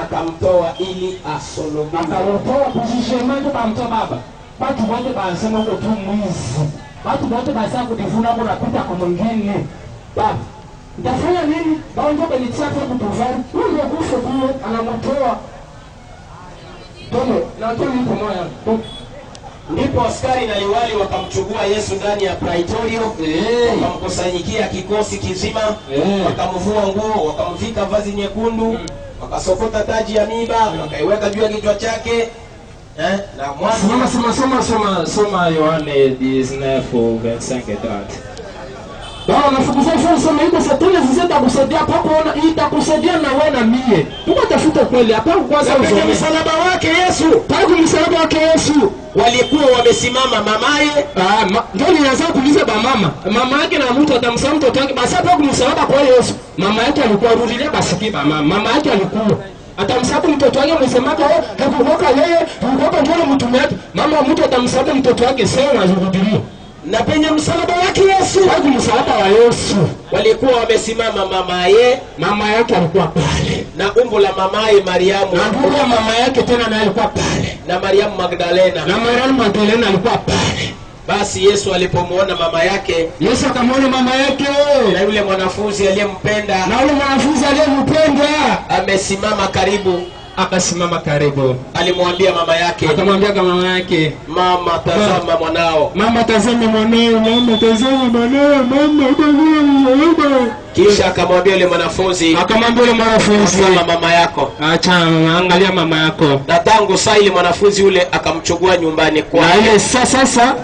akamtoa ili asulubiwe. Akamtoa kujishemanga kwa mtoa Baba. watu wote wanasema uko tu mwizi. Watu wote wanasema kujivuna hapo na kupita kwa mwingine. Baba, nitafanya nini? Baonjo kanitia kwa kutovani. Huyo ndio kufa kule anamtoa. Tomo, na tomo ipo moyo. Ndipo askari na liwali wakamchukua Yesu ndani ya praetorio, wakamkusanyikia kikosi kizima, wakamvua nguo, wakamvika vazi nyekundu, wakasokota taji ya miba, wakaiweka juu ya kichwa chake. Na mwanzo Soma Yohane 19:25-30. Bwana nafukuza sema hizo satani zitakusaidia hapo, itakusaidia na wewe na mie. Tukatafuta kweli hapa kwanza kwenye msalaba wake Yesu. Tangu msalaba wake Yesu walikuwa wamesimama mamaye. Ndio nilianza kuuliza mama yake na mtu atamsema mtoto wake basi hapo kumsalaba kwa Yesu. Mama yake alikuwa rudilia basi kiba mama yake alikuwa atamsabu mtoto wake msemaga hakuoka yeye hakuoka ndio mtume wake. Mama mtu atamsabu mtoto wake sawa ajurudilia. Na penye msalaba wake Yesu, tangu msalaba wa Yesu walikuwa wamesimama mamaye, mama yake alikuwa pale, na umbo la mamaye Mariamu, na umbo la mama yake tena naye alikuwa pale, na Mariamu Magdalena, na Mariamu Magdalena alikuwa pale. Basi Yesu alipomuona mama yake, Yesu akamwona mama yake na yule mwanafunzi aliyempenda, amesimama karibu, akasimama karibu. Alimwambia mama yake, akamwambia mama yake, mama tazama mwanao, mama tazama mwanao, mama tazama mwanao, mama tazama. Kisha akamwambia yule mwanafunzi, tazama mama yako, acha angalia mama yako. Na tangu saa ile mwanafunzi yule akamchukua nyumbani kwake. Na ile sasa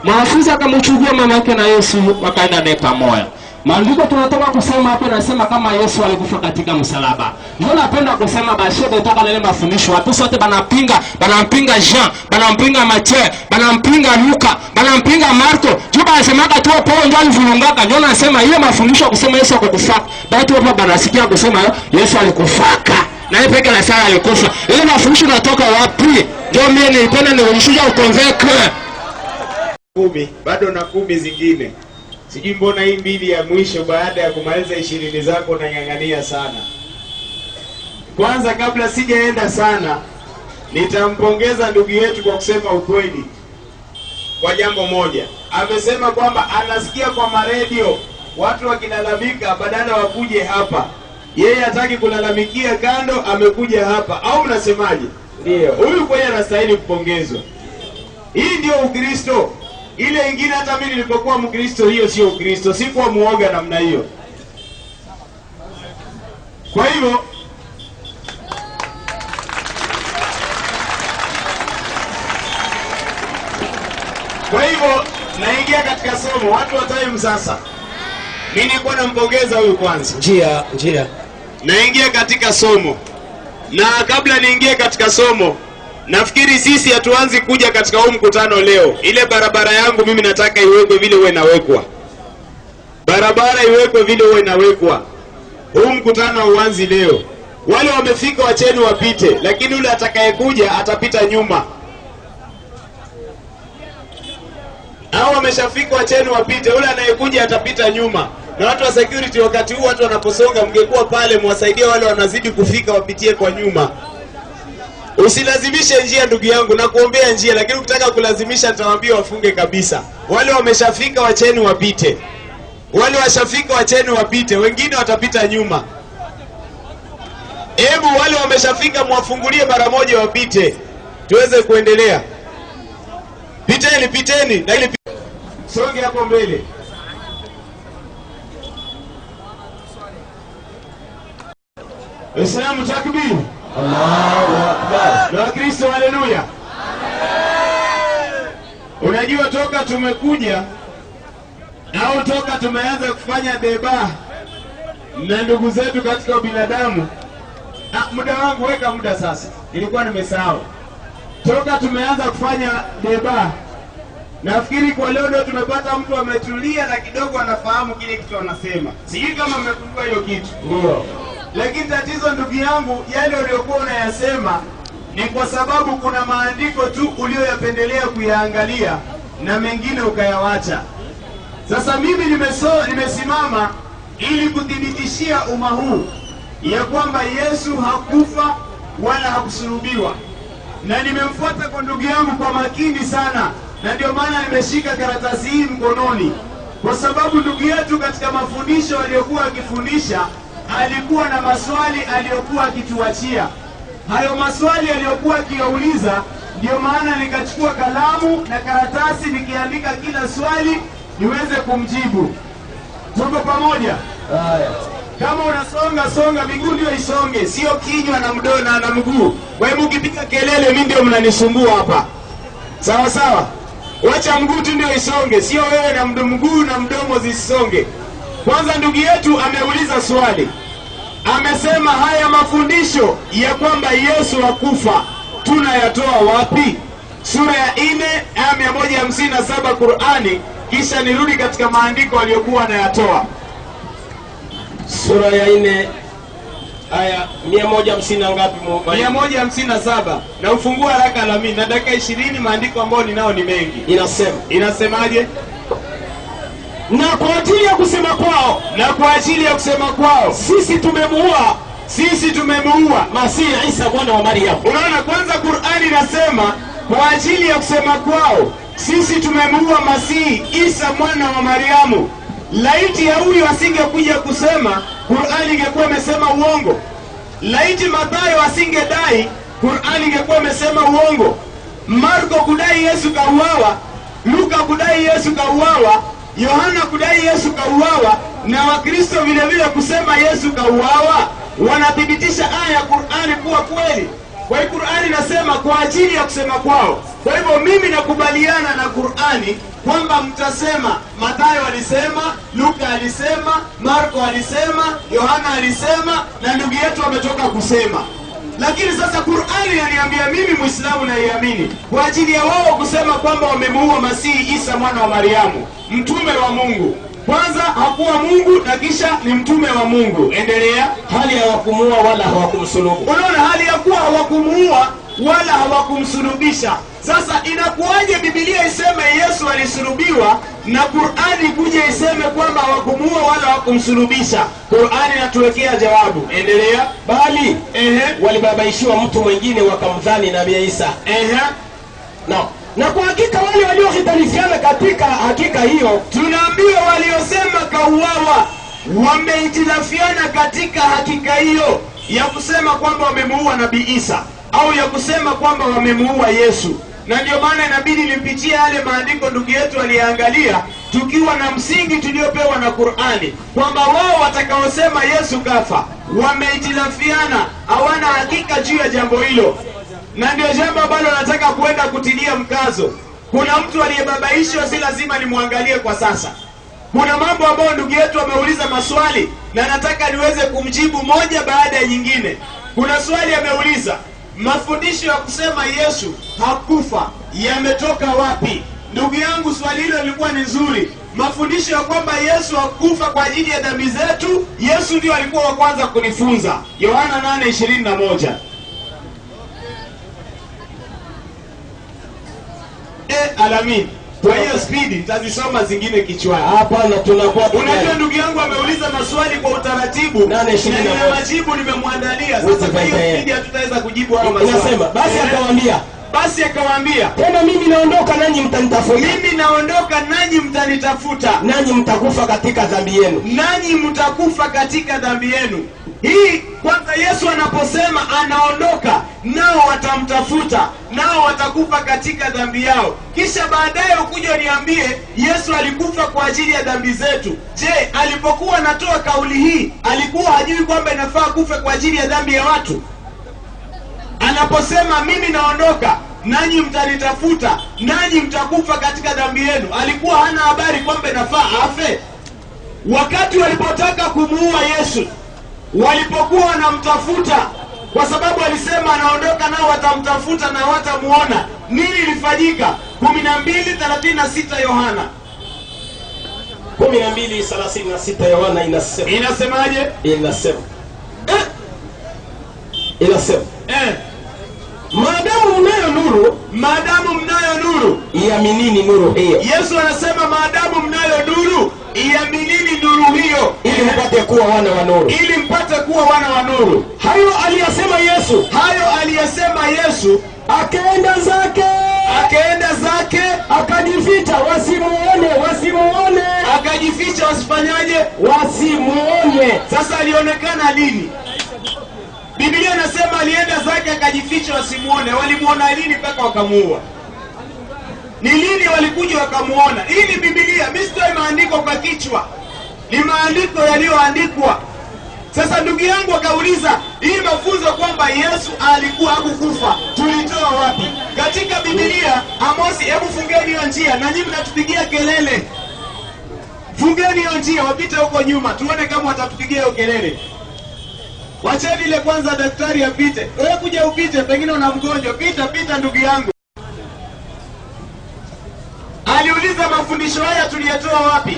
mwanafunzi akamchukua mama yake na Yesu wakaenda naye pamoja. Maandiko tunatoka kusema hapo nasema kama Yesu alikufa katika msalaba. Ndio napenda kusema basi kutoka ile mafundisho. Watu wote banampinga Jean, banampinga Mathieu, banampinga Luka, banampinga Marko. Juba anasemaga tu hapo ndio alivulungaka. Ndio nasema ile mafundisho kusema Yesu alikufa. Watu hapo banasikia kusema Yesu alikufaka. Na yeye peke yake alikufa. Ile mafundisho natoka wapi? Ndio mimi nilipenda nionyeshe ukonveke. 10 bado na 10 zingine. Sijui mbona hii 2 ya mwisho baada ya kumaliza 20 zako unang'ang'ania sana. Kwanza kabla sijaenda sana, nitampongeza ndugu yetu kwa kusema ukweli kwa jambo moja. Amesema kwamba anasikia kwa maredio watu wakilalamika badala wakuje hapa. Yeye hataki kulalamikia kando, amekuja hapa. Au mnasemaje? Ndio. Huyu kweli anastahili kupongezwa. Hii ndio Ukristo. Ile ingine hata mimi nilipokuwa Mkristo hiyo sio Ukristo, sikuwa muoga namna hiyo. Kwa hivyo naingia katika somo. Watu wa time sasa. Mimi nilikuwa nampongeza huyu kwanza. Njia. Naingia katika somo. Na kabla niingie katika somo, nafikiri sisi hatuanzi kuja katika huu mkutano leo. Ile barabara yangu mimi nataka iwekwe vile uwe inawekwa. Barabara iwekwe vile uwe inawekwa. Huu mkutano hauanzi leo. Wale wamefika wacheni wapite, lakini yule atakayekuja atapita nyuma. Hao wameshafika wacheni wapite, yule anayekuja atapita nyuma. Na watu wa security wakati huu watu wanaposonga mngekuwa pale mwasaidie wale wanazidi kufika wapitie kwa nyuma. Usilazimishe njia ndugu yangu, na kuombea njia, lakini ukitaka kulazimisha nitawaambia wafunge kabisa. Wale wameshafika wacheni wapite. Wale washafika wacheni wapite, wengine watapita nyuma. Hebu wale wameshafika mwafungulie mara moja wapite. Tuweze kuendelea. Piteni, na ile songe hapo mbele. Islamu takbir. Allahu Akbar. Na Kristo haleluya. Unajua toka tumekuja au toka tumeanza kufanya deba na ndugu zetu katika binadamu. Muda wangu weka muda sasa. Nilikuwa nimesahau. Toka tumeanza kufanya deba, nafikiri kwa leo ndio tumepata mtu ametulia na kidogo anafahamu kile kitu anasema. Sijui kama mmegundua hiyo kitu. Ndio. Lakini tatizo ndugu yangu, yale uliyokuwa unayasema ni kwa sababu kuna maandiko tu uliyoyapendelea kuyaangalia na mengine ukayawacha. Sasa mimi nimesimama ili kuthibitishia umma huu ya kwamba Yesu hakufa wala hakusulubiwa. na nimemfuata kwa ndugu yangu kwa makini sana, na ndio maana nimeshika karatasi hii mkononi, kwa sababu ndugu yetu katika mafundisho aliyokuwa akifundisha alikuwa na maswali aliyokuwa akituachia. Hayo maswali aliyokuwa akiyauliza, ndio maana nikachukua kalamu na karatasi nikiandika kila swali niweze kumjibu. Tuko pamoja? Kama unasonga songa, miguu ndio isonge, sio kinywa na mdomo na mguu. Kwa hiyo ukipiga kelele mimi ndio mnanisumbua hapa. Sawa sawa? Wacha mguu tu ndio isonge, sio wewe na mguu na mdomo zisonge. Kwanza ndugu yetu ameuliza swali. Amesema haya mafundisho ya kwamba Yesu hakufa tunayatoa wapi? Sura ya 4 aya 157 Qur'ani, kisha nirudi katika maandiko aliyokuwa anayatoa. Sura ya 4 aya 150 ngapi? 157. Na ufungua haraka Alamin, na dakika 20, maandiko ambayo ninao ni mengi. Inasemaje? Na kwa ajili ya kusema kwao, sisi tumemuua Masihi Isa mwana wa Maryam. Unaona, kwanza Qur'ani inasema kwa ajili ya kusema kwao sisi tumemuua Masihi Isa mwana wa Mariamu. Laiti ya huyu asingekuja kusema, Qur'ani ingekuwa imesema uongo. Laiti Mathayo asingedai, Qur'ani ingekuwa imesema uongo. Marko kudai Yesu kauawa, Luka kudai Yesu kauawa, Yohana kudai Yesu kauawa, na Wakristo vile vile kusema Yesu kauawa, wanathibitisha aya ya Qur'ani kuwa kweli. Kwa hiyo Qur'ani inasema kwa ajili ya kusema kwao. Kwa hivyo mimi nakubaliana na Qur'ani kwamba mtasema Mathayo alisema, Luka alisema, Marko alisema, Yohana alisema, na ndugu yetu ametoka kusema. Lakini sasa Qur'ani inaniambia mimi Muislamu naiamini kwa ajili ya wao kusema kwamba wamemuua Masihi Isa mwana wa Mariamu, mtume wa Mungu. Kwanza hakuwa Mungu na kisha ni mtume wa Mungu. Endelea. Hali hawakumuua wala hawakumsulubu. Unaona, hali ya kuwa hawakumuua wala hawakumsulubisha. Sasa inakuwaje Biblia iseme Yesu alisulubiwa na Qur'ani kuja iseme kwamba hawakumuua wala hawakumsulubisha? Qur'ani inatuwekea jawabu. Endelea. Bali walibabaishiwa mtu mwingine wakamdhani Nabii Isa. No. Na kwa hakika wale waliohitalifiana katika hakika hiyo, tunaambiwa waliosema kauawa wamehitilafiana katika hakika hiyo ya kusema kwamba wamemuua Nabii Isa au ya kusema kwamba wamemuua Yesu. Na ndio maana inabidi nipitie yale maandiko ndugu yetu aliangalia, tukiwa na msingi tuliopewa na Qur'ani kwamba wao watakaosema Yesu kafa wamehitilafiana, hawana hakika juu ya jambo hilo. Na ndio jambo ambalo nataka kuenda kutilia mkazo. Kuna mtu aliyebabaishwa, si lazima nimwangalie kwa sasa. Kuna mambo ambayo ndugu yetu ameuliza maswali na nataka niweze kumjibu moja baada ya nyingine. Kuna swali ameuliza, mafundisho ya kusema Yesu hakufa yametoka wapi? Ndugu yangu, swali hilo lilikuwa ni nzuri. Mafundisho ya kwamba Yesu hakufa kwa ajili ya dhambi zetu, Yesu ndio alikuwa wa kwanza kunifunza. Yohana 8:21. Alamin. Kwa hiyo speed nitazisoma zingine kichwani. Hapana, tunakuwa unajua ndugu yangu ameuliza maswali kwa utaratibu. 8:21. Na majibu nimemwandalia. Sasa kwa hiyo speed hatutaweza kujibu hayo maswali. Inasema basi akawaambia tena, mimi naondoka nanyi mtanitafuta. Nanyi mtakufa katika dhambi yenu. Hii kwanza, Yesu anaposema anaondoka, nao watamtafuta, nao watakufa katika dhambi yao. Kisha baadaye ukuja niambie Yesu alikufa kwa ajili ya dhambi zetu. Je, alipokuwa anatoa kauli hii alikuwa hajui kwamba inafaa kufa kwa ajili ya dhambi ya watu? Anaposema mimi naondoka, nanyi mtanitafuta, nanyi mtakufa katika dhambi yenu, alikuwa hana habari kwamba inafaa afe? Wakati walipotaka kumuua Yesu, walipokuwa wanamtafuta, kwa sababu alisema anaondoka nao watamtafuta na watamuona, nini ilifanyika? 12:36 Yohana. 12:36 Yohana inasema. Inasemaje? Inasema maadamu mnayo nuru, iaminini nuru hiyo. Yesu anasema maadamu mnayo nuru, iaminini nuru hiyo, ili mpate kuwa wana wa nuru. ili mpate kuwa wana wa nuru. Hayo aliyasema Yesu. Hayo aliyasema Yesu. Akaenda zake, akajificha wasimuone, akajificha wasifanyaje? Wasimuone. Sasa alionekana lini? Biblia inasema alienda zake akajificha wasimuone. Walimuona lini mpaka wakamuua? Ni lini walikuja wakamuona? Hii ni Biblia, mimi sitoi maandiko kwa kichwa, ni maandiko yaliyoandikwa. Sasa ndugu yangu akauliza, hii mafunzo kwamba Yesu alikuwa hakukufa tulitoa wapi? Katika Biblia, Amosi, hebu fungeni hiyo njia, na nyinyi mnatupigia kelele. Fungeni hiyo njia, wapite huko nyuma, tuone kama watatupigia hiyo kelele. Wacheni ile kwanza daktari apite. Wewe kuja upite, pengine una mgonjwa. Pita ndugu yangu. Aliuliza mafundisho haya tuliyatoa wapi?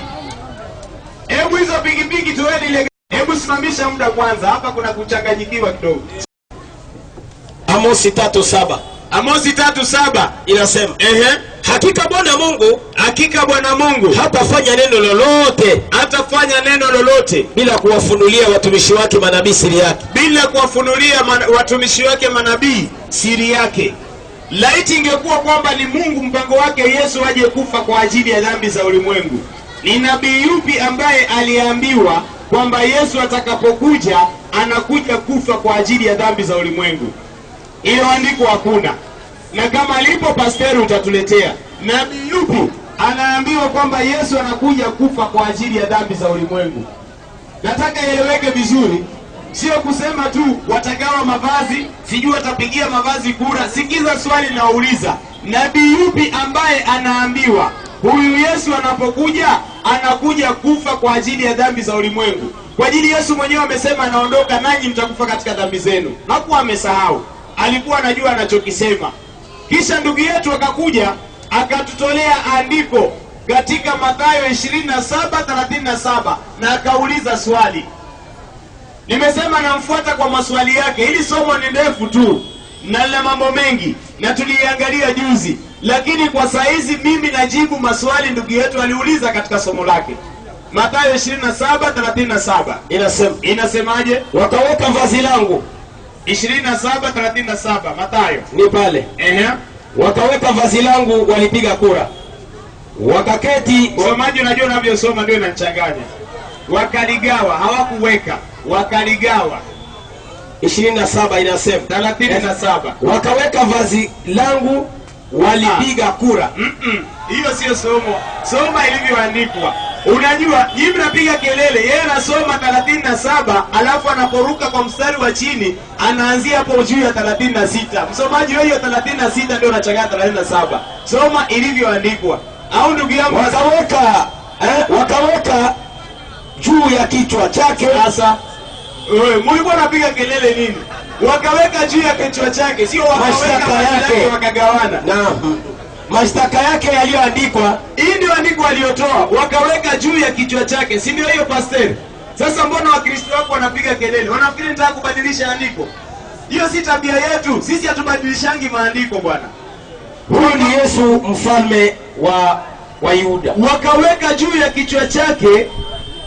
Hebu hizo pikipiki tuweni ile. Hebu simamisha muda kwanza, hapa kuna kuchanganyikiwa kidogo. Amosi 3:7. Amosi 3:7 inasema, hakika Bwana Mungu hatafanya neno lolote bila kuwafunulia watumishi wake manabii siri yake. Watumishi wake manabii siri yake. Laiti ingekuwa kwamba ni Mungu mpango wake Yesu aje kufa kwa ajili ya dhambi za ulimwengu, ni nabii yupi ambaye aliambiwa kwamba Yesu atakapokuja anakuja kufa kwa ajili ya dhambi za ulimwengu? Hilo andiko hakuna. Na kama alipo pasteri utatuletea. Nabii yupi anaambiwa kwamba Yesu anakuja kufa kwa ajili ya dhambi za ulimwengu? Nataka ieleweke vizuri, sio kusema tu watagawa mavazi, sijui watapigia mavazi kura. Sikiza swali nauliza, nabii yupi ambaye anaambiwa huyu Yesu anapokuja anakuja kufa kwa ajili ya dhambi za ulimwengu? Kwa ajili Yesu mwenyewe amesema anaondoka nanyi mtakufa katika dhambi zenu. Hakuwa amesahau, alikuwa anajua anachokisema. Kisha ndugu yetu akakuja akatutolea andiko katika Mathayo 27:37 na akauliza swali. Nimesema namfuata kwa maswali yake. Hili somo ni ndefu tu na lina mambo mengi na tuliangalia juzi, lakini kwa saizi mimi najibu maswali ndugu yetu aliuliza katika somo lake. Mathayo 27:37 inasemaje? Wakaweka vazi langu. 27:37 Mathayo ni pale. Wakaweka vazi langu, walipiga kura, wakaketi. Somaji, unajua unavyosoma ndio inachanganya. Wakaligawa, hawakuweka, wakaligawa. 27 inasema 37 wakaweka vazi langu, walipiga kura. Hiyo sio somo. Soma ilivyoandikwa. Unajua nyinyi mnapiga kelele, yeye anasoma 37 alafu anaporuka kwa mstari wa chini anaanzia hapo juu ya 36. Msomaji wewe, hiyo 36 ndio unachanganya 37. Soma ilivyoandikwa. Au ndugu yangu, wakaweka juu ya kichwa chake. Sasa wewe mlikuwa unapiga kelele nini? Wakaweka juu ya kichwa chake, sio wakaweka yake wakagawana. Naam. Mashtaka yake yaliyoandikwa. Hii ndio andiko aliyotoa, wakaweka juu ya kichwa chake, si ndio hiyo pasteri? Sasa mbona Wakristo wako wanapiga kelele? Wanafikiri nitaka kubadilisha andiko? Hiyo si tabia yetu. Sisi hatubadilishangi maandiko bwana. Huyu ni Yesu mfalme wa Yuda. Wakaweka juu ya kichwa chake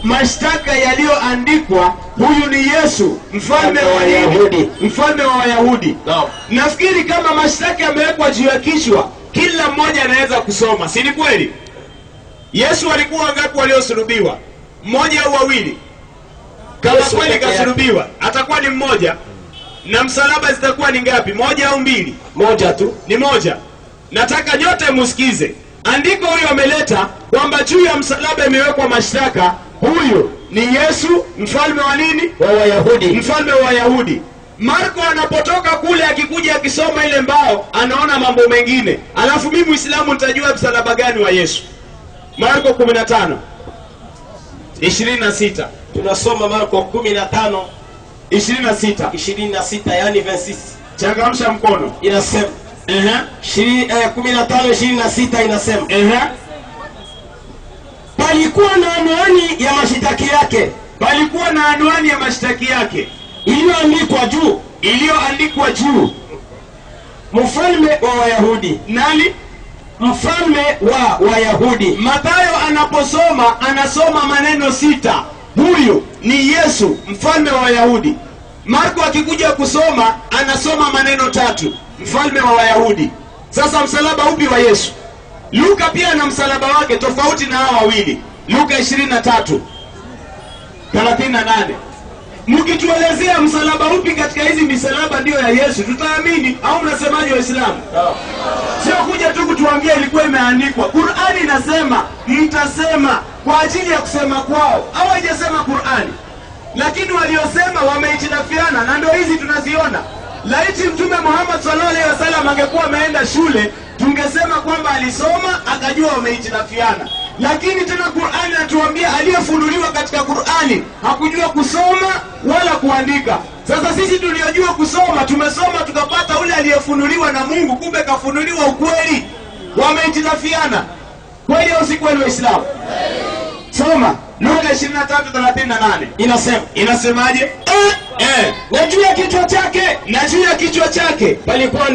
mashtaka yaliyoandikwa, huyu ni Yesu mfalme wa Wayahudi, mfalme wa Wayahudi. No. Nafikiri kama mashtaka yamewekwa juu ya kichwa, kila mmoja anaweza kusoma, si ni kweli? Yesu alikuwa wangapi waliosulubiwa? Mmoja au wawili? Kama kweli kasulubiwa, atakuwa ni mmoja. Na msalaba zitakuwa ni ngapi? Moja au mbili? Moja tu. Ni moja. Nataka nyote musikize. Andiko huyo ameleta kwamba juu ya msalaba imewekwa mashtaka. Huyu ni Yesu mfalme wa nini? Wa Wayahudi. Mfalme wa Wayahudi. Marko anapotoka kule akikuja akisoma ile mbao anaona mambo mengine. Alafu mimi Muislamu nitajua msalaba gani wa Yesu? Marko 15:26. Tunasoma Marko 15:26, yani 26. Changamsha mkono. Inasema 15:26 inasema palikuwa na anwani ya mashtaki yake. Palikuwa na anwani ya mashtaki yake iliyoandikwa juu, mfalme wa Wayahudi. Nani? mfalme wa Wayahudi. Mathayo anaposoma anasoma maneno 6, huyu ni Yesu mfalme wa Wayahudi. Marko akikuja kusoma anasoma maneno 3, mfalme wa Wayahudi. Sasa msalaba upi wa Yesu? Luka pia ana msalaba wake tofauti na hao wawili. Luka 23:38. Mkituelezea msalaba upi katika hizi misalaba ndio ya Yesu, tutaamini. Au mnasemaje Waislamu? Sio kuja tu kutuambia ilikuwa imeandikwa. Qur'ani inasema mtasema kwa ajili ya kusema kwao. Au haijasema Qur'ani. Lakini waliosema wameitinafiana, na ndio hizi tunaziona. Laiti Mtume Muhammad sallallahu alaihi wasallam angekuwa ameenda shule, tungesema kwamba alisoma akajua wameitinafiana. Lakini tena Qur'ani inatuambia aliyefunuliwa katika Qur'ani hakujua kusoma wala kuandika. Sasa sisi tuliojua kusoma tumesoma tukapata ule aliyefunuliwa na Mungu, kumbe kafunuliwa ukweli. Wameitinafiana. Kweli au si kweli Waislamu? Soma Luka 23:38. Inasemaje? Na juu ya kichwa chake palikuwa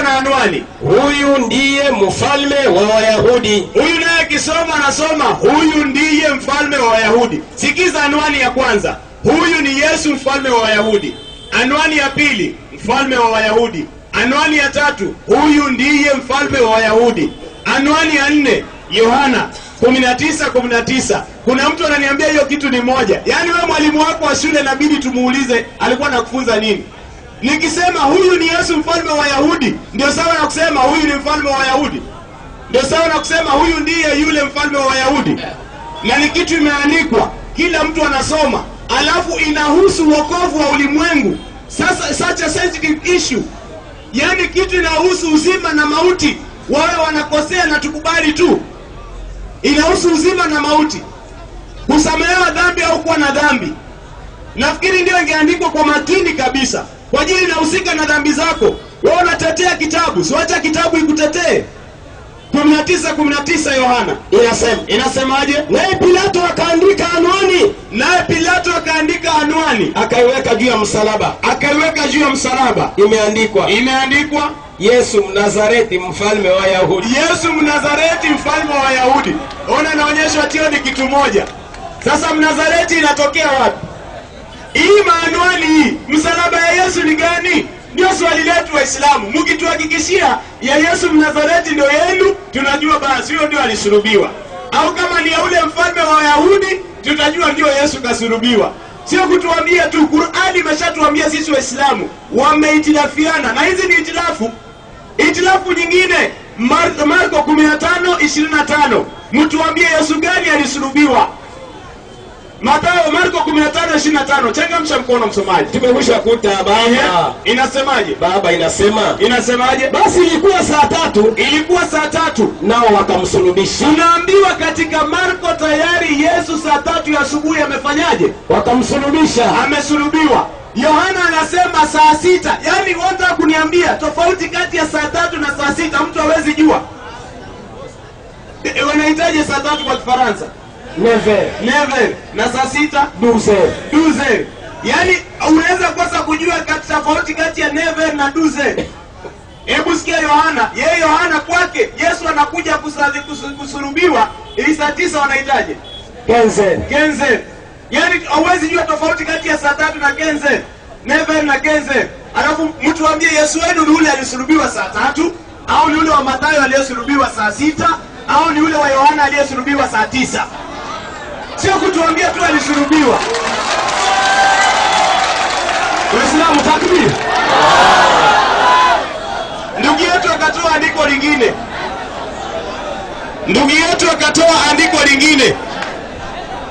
na anwani. Huyu ndiye mfalme wa Wayahudi. Huyu naye akisoma anasoma huyu ndiye mfalme wa Wayahudi. Sikiza anwani ya kwanza, huyu ni Yesu mfalme wa Wayahudi. Anwani ya pili, mfalme wa Wayahudi. Anwani ya tatu, huyu ndiye mfalme wa Wayahudi. Anwani ya 4, Yohana 19:19. Kuna mtu ananiambia hiyo kitu ni moja. Yaani wewe mwalimu wako wa shule inabidi tumuulize alikuwa anakufunza nini. Nikisema huyu ni Yesu mfalme wa Wayahudi, ndio sawa na kusema huyu ni mfalme wa Wayahudi? Ndio sawa na kusema huyu ndiye yule mfalme wa Wayahudi? Na ni kitu imeandikwa, kila mtu anasoma, alafu inahusu wokovu wa ulimwengu. Sasa such a sensitive issue. Yaani kitu inahusu uzima na mauti. Wao wanakosea na tukubali tu. Inahusu uzima na mauti, kusamehewa dhambi au kuwa na dhambi. Nafikiri ndio ingeandikwa kwa makini kabisa, kwa ajili inahusika na dhambi zako. Wewe unatetea kitabu, siacha kitabu ikutetee. 19:19 Yohana inasemaje? Naye Pilato akaandika anwani, akaiweka juu ya msalaba. Imeandikwa Yesu Mnazareti mfalme wa Wayahudi. Yesu Mnazareti mfalme wa Wayahudi. Ona, inaonyesha tio ni kitu moja. Sasa Mnazareti inatokea wapi? Hii maanwani hii, msalaba ya Yesu ni gani? Ndio swali letu Waislamu. Mkituhakikishia ya Yesu Mnazareti ndio yenu, tunajua basi huyo ndio alisulubiwa. Au kama ni ya ule mfalme wa Wayahudi, tutajua ndio Yesu kasulubiwa. Sio kutuambia tu. Qur'ani imeshatuambia sisi Waislamu wameitilafiana, na hizi ni itilafu. Itilafu nyingine, Marko 15:25. Mtuambie Yesu gani alisulubiwa? Marko 15:25. Changamsha mkono msomaji. Tumekwisha kuta baba. Inasemaje? Baba inasemaje? Basi ilikuwa saa 3 nao wakamsulubisha. Tunaambiwa katika Marko tayari Yesu saa 3 ya asubuhi amefanyaje? Wakamsulubisha. Amesulubiwa. Yohana anasema saa 6. Yaani wanataka kuniambia tofauti kati ya saa 3 na saa 6 mtu hawezi jua. Wanahitaji saa 3 kwa Kifaransa? Never. Na saa 6? 12. Yaani unaweza kosa kujua tofauti kati ya never na 12. Hebu sikia Yohana. Yeye Yohana kwake Yesu anakuja kusulubiwa, ili saa 9 wanahitaji 15. Yaani hauwezi jua tofauti kati ya saa 3 na 15. Never na 15. Alafu mtu ambie Yesu wenu ni ule alisulubiwa saa 3, au ni ule wa Mathayo aliyesulubiwa saa 6, au ni ule wa Yohana aliyesulubiwa saa 9. Sio kutuambia tu alisulubiwa. Waislamu takbir. Ndugu yetu akatoa andiko lingine.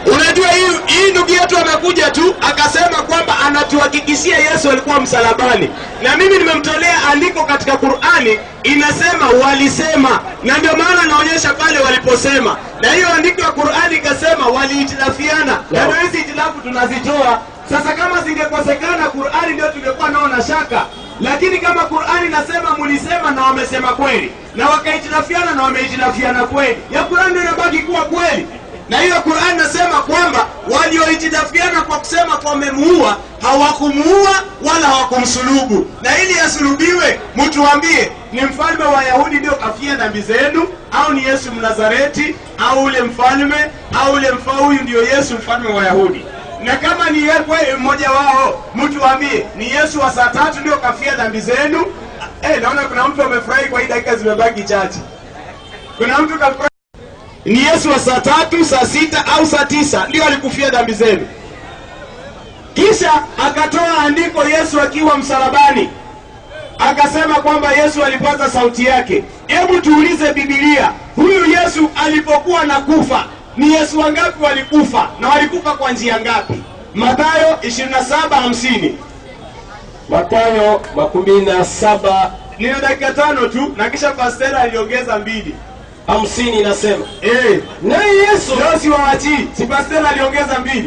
Unajua hii ndugu yetu amekuja tu akasema kwamba anatuhakikishia Yesu alikuwa msalabani. Na mimi nimemtolea andiko katika Qur'ani inasema walisema, na ndio maana naonyesha pale waliposema. Na hiyo andiko ya Qur'ani ikasema waliitilafiana. Na ndio hizi itilafu tunazitoa. Sasa kama zingekosekana Qur'ani ndio tungekuwa naona shaka. Lakini kama Qur'ani nasema mulisema na wamesema kweli, na wakaitilafiana na wameitilafiana kweli, ya Qur'ani ndio inabaki kuwa kweli. Na hiyo Qur'an nasema kwamba waliohitilafiana kwa kusema kwa wamemuua, hawakumuua wala hawakumsulubu. Na ili asulubiwe, mtuambie ni mfalme wa Wayahudi ndio kafia dhambi zenu, au ni Yesu Mnazareti, au ule mfalme, au ule huyu ndio Yesu mfalme wa Wayahudi? Na kama ni yeye mmoja wao, mtuambie ni Yesu wa saa 3 ndio kafia dhambi zenu. Naona kuna mtu amefurahi kwa hii dakika zimebaki chache. Kuna mtu kafurahi ni Yesu wa saa 3, saa 6 au saa 9 ndio alikufia dhambi zenu. Kisha akatoa andiko Yesu akiwa msalabani, akasema kwamba Yesu alipaza sauti yake. Hebu tuulize Biblia, huyu Yesu alipokuwa nakufa, ni Yesu wangapi walikufa na walikufa kwa njia ngapi? Mathayo 27:50. Mathayo 27 Ni dakika 5 tu, na kisha pastor aliongeza 2. 50 inasema naye Yesu leo siwaachi, si pastor aliongeza 2.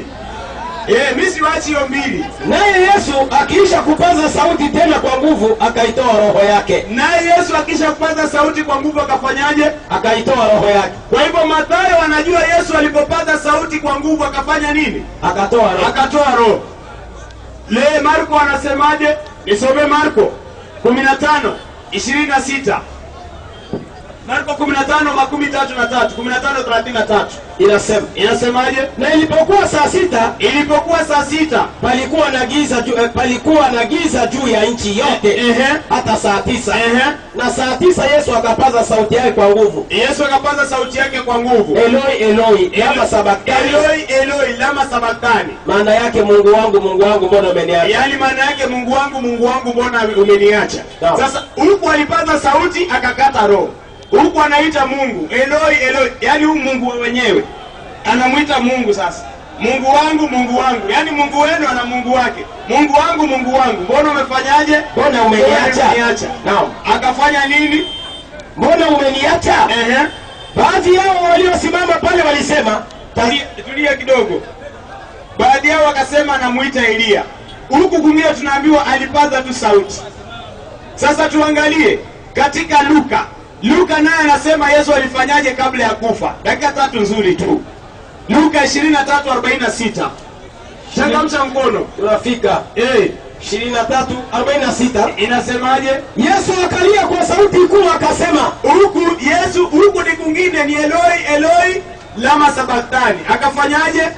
Mimi siwaachi hiyo 2. Naye Yesu akiisha kupaza sauti tena kwa nguvu, akaitoa roho yake. Naye Yesu akiisha kupaza sauti kwa nguvu akafanyaje? Akaitoa roho yake. Kwa hivyo Mathayo anajua Yesu alipopaza sauti kwa nguvu akafanya nini? Akatoa roho. Akatoa roho. Le Marko anasemaje? Nisome Marko 15:26. Marko 15:33, 15:33. Inasemaje? Na ilipokuwa saa 6, palikuwa na giza juu ya nchi yote, hata saa 9. Na saa 9 Yesu akapaza sauti yake kwa nguvu. Eloi, Eloi, lama sabakthani. Eloi, Eloi, lama sabakthani. Maana yake Mungu wangu, Mungu wangu, mbona umeniacha? Yaani maana yake Mungu wangu, Mungu wangu, mbona umeniacha? Sasa huku alipaza sauti akakata roho. Huku anaita Mungu Eloi, Eloi, yani huyu Mungu wenyewe anamuita Mungu. Sasa Mungu wangu, Mungu wangu, yani Mungu wenu ana Mungu wake. Mungu wangu, Mungu wangu, mbona umefanyaje? Mbona umeniacha? Naam. Akafanya nini? Mbona umeniacha? Baadhi yao waliosimama pale walisema, tulia kidogo. Baadhi yao wakasema anamuita Elia. Huku kumia tunaambiwa alipaza tu sauti. Sasa tuangalie katika Luka naye anasema Yesu alifanyaje kabla ya kufa. Dakika 3 nzuri tu. Luka 23:46. Changamsha mkono. Tunafika. 23:46. Inasemaje? Yesu akalia kwa sauti kuu akasema, huku ni kungine ni Eloi, Eloi, lama sabakthani. Akafanyaje?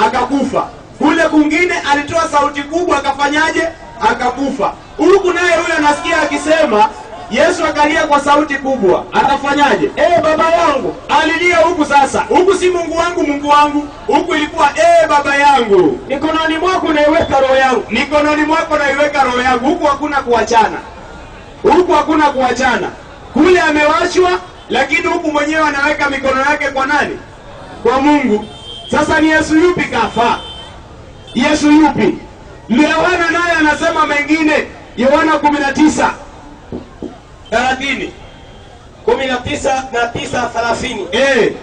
Akakufa. Kule kungine alitoa sauti kubwa akafanyaje? Akakufa. Huku naye huyo anasikia akisema Yesu akalia kwa sauti kubwa. Atafanyaje? Baba yangu. Alilia huku sasa. Huku si Mungu wangu, Mungu wangu. Huku ilikuwa baba yangu. Mikononi mwako naiweka roho yangu. Mikononi mwako naiweka roho yangu. Huku hakuna kuachana. Huku hakuna kuachana. Kule amewachwa, lakini huku mwenyewe anaweka mikono yake kwa nani? Kwa Mungu. Sasa ni Yesu yupi kafa? Yesu yupi? Yohana naye anasema mengine. Yohana 19:30. 19:9:30.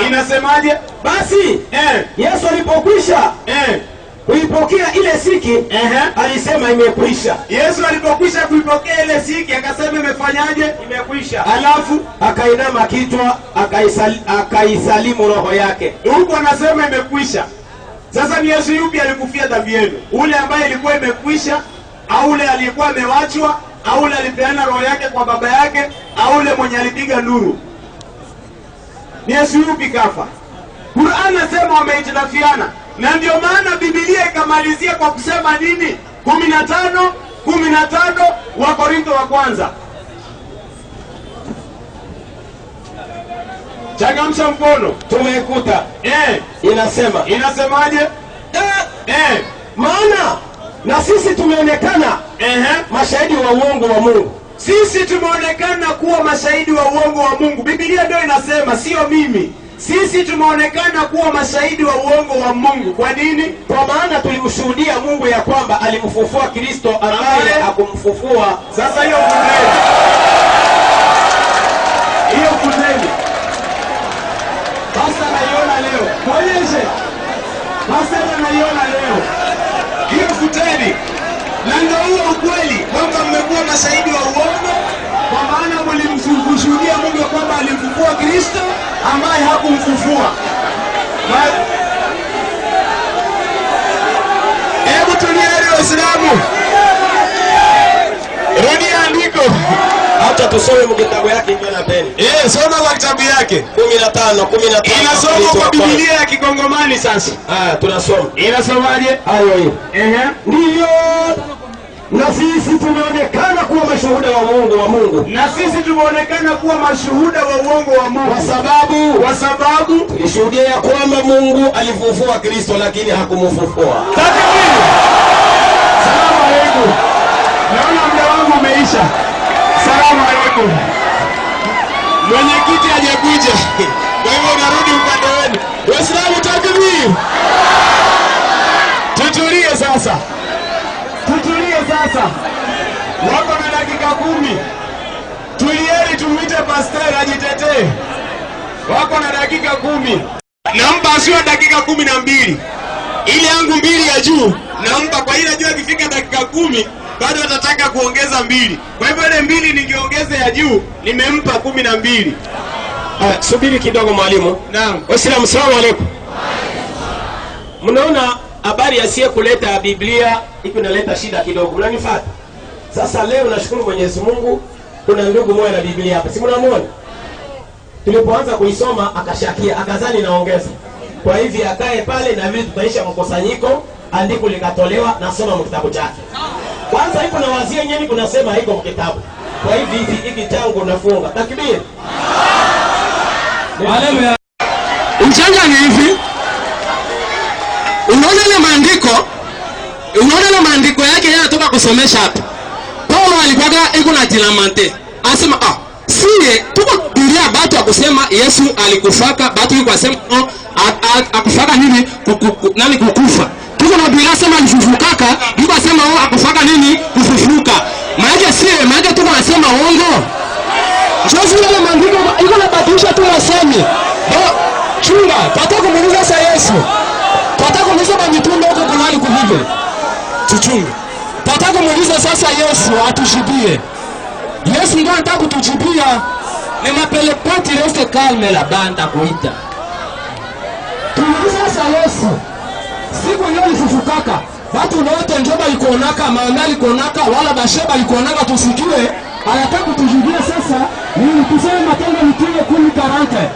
Inasemaje? Basi Yesu alipokwisha kuipokea ile siki, alisema imekwisha. Yesu alipokwisha kuipokea ile siki akasema imefanyaje? Imekwisha. Alafu akainama kichwa akaisalimu roho yake. Huko anasema imekwisha. Sasa ni Yesu yupi alikufia dhambi yenu? Ule ambaye ilikuwa imekwisha, au ule aliyekuwa amewachwa, au ule alipeana roho yake kwa baba yake, au ule mwenye alipiga nduru? Ni Yesu yupi kafa? Qur'an nasema wamehitilafiana. Na ndio maana Biblia ikamalizia kwa kusema nini? 15 wa Korintho wa kwanza. Changamsha mkono. Tumekuta. Inasemaje? Maana na sisi tumeonekana mashahidi wa uongo wa Mungu. Sisi tumeonekana kuwa mashahidi wa uongo wa Mungu. Biblia ndio inasema, sio mimi. Sisi tumeonekana kuwa mashahidi wa uongo wa Mungu. Kwa nini? Kwa maana tulimshuhudia Mungu ya kwamba alimfufua Kristo ambaye hakumfufua. Sasa hiyo kuzeni. Basta naiona leo. Mwonyeshe. Basta naiona leo. Hiyo futeni. Na ndio huo ukweli kwamba mmekuwa mashahidi wa uongo, kwa maana mlimshuhudia Mungu kwamba alimfufua Kristo ambaye hakumfufua. Hebu tulieni Waislamu. Rudia andiko. Hata tusome mkitabu yake ndio napeni. Soma kwa kitabu yake. 15. Inasoma kwa Biblia ya Kikongomani sasa. Tunasoma. Inasomaje? Hayo hiyo. Ndivyo na sisi tumeonekana kuwa mashuhuda wa Mungu. Na sisi tumeonekana kuwa mashuhuda wa uongo wa Mungu. Kwa sababu tulishuhudia ya kwamba Mungu alifufua Kristo lakini hakumfufua. Takbir. Salamu alaykum. Naona muda wangu umeisha. Salamu alaykum. Mwenyekiti hajakuja. Kwa hivyo narudi upande wenu. Waislamu takbir. Tutulie sasa. Wako na dakika 10. Tulieni tumuite pastor ajitetee. Wako na dakika 10. Nampa sio dakika 12. Ile yangu 2 ya juu nampa, kwa ile najua ikifika dakika 10 bado atataka kuongeza 2. Kwa hivyo ile 2 ningeongeza ya juu, nimempa 12. Subiri kidogo mwalimu. Naam. Waislamu, salamu alaykum. Mnaona habari ya kuleta Biblia iko inaleta shida kidogo. Unanifuata? Sasa leo nashukuru Mwenyezi Mungu kuna ndugu mmoja na Biblia hapa. Si mnamuona? Tulipoanza kuisoma akashakia, akazani naongeza. Kwa hivyo akae pale na vile tutaisha mkusanyiko, andiko likatolewa na soma mkitabu chake. Kwanza iko na wazia yenyewe kunasema haiko mkitabu. Kwa hivyo hiki changu nafunga. Takbir. Haleluya. Mchanga ni hivi. Unaona ile maandiko yake yeye anatoka kusomesha hapa. Paulo alikuwa iko na dilamante. Anasema sie tuko Biblia batu akusema Yesu alikufaka, batu yuko asema akufaka nini nani kukufa. Tuko na Biblia sema alifufukaka, yuko asema akufaka nini kufufuka. Maana tuko nasema uongo. Jozi ile maandiko iko na badilisha tu masemi. Chunga, pataka kumuuliza sasa Yesu. Pataka kumuuliza mitume huko kunani kuvive. Tuchunge. Pataka kumuuliza sasa Yesu atujibie. Yesu ndio anataka kutujibia. Ne m'appelle pas, tu restes calme la banda kuita. Tumuuliza sasa Yesu. Siku hiyo ilifufukaka. Watu wote njoba ikoonaka, maana ikoonaka, wala basheba ikoonaka tusikie. Anataka kutujibia sasa. Ni tuseme Matendo Mitume 10:40.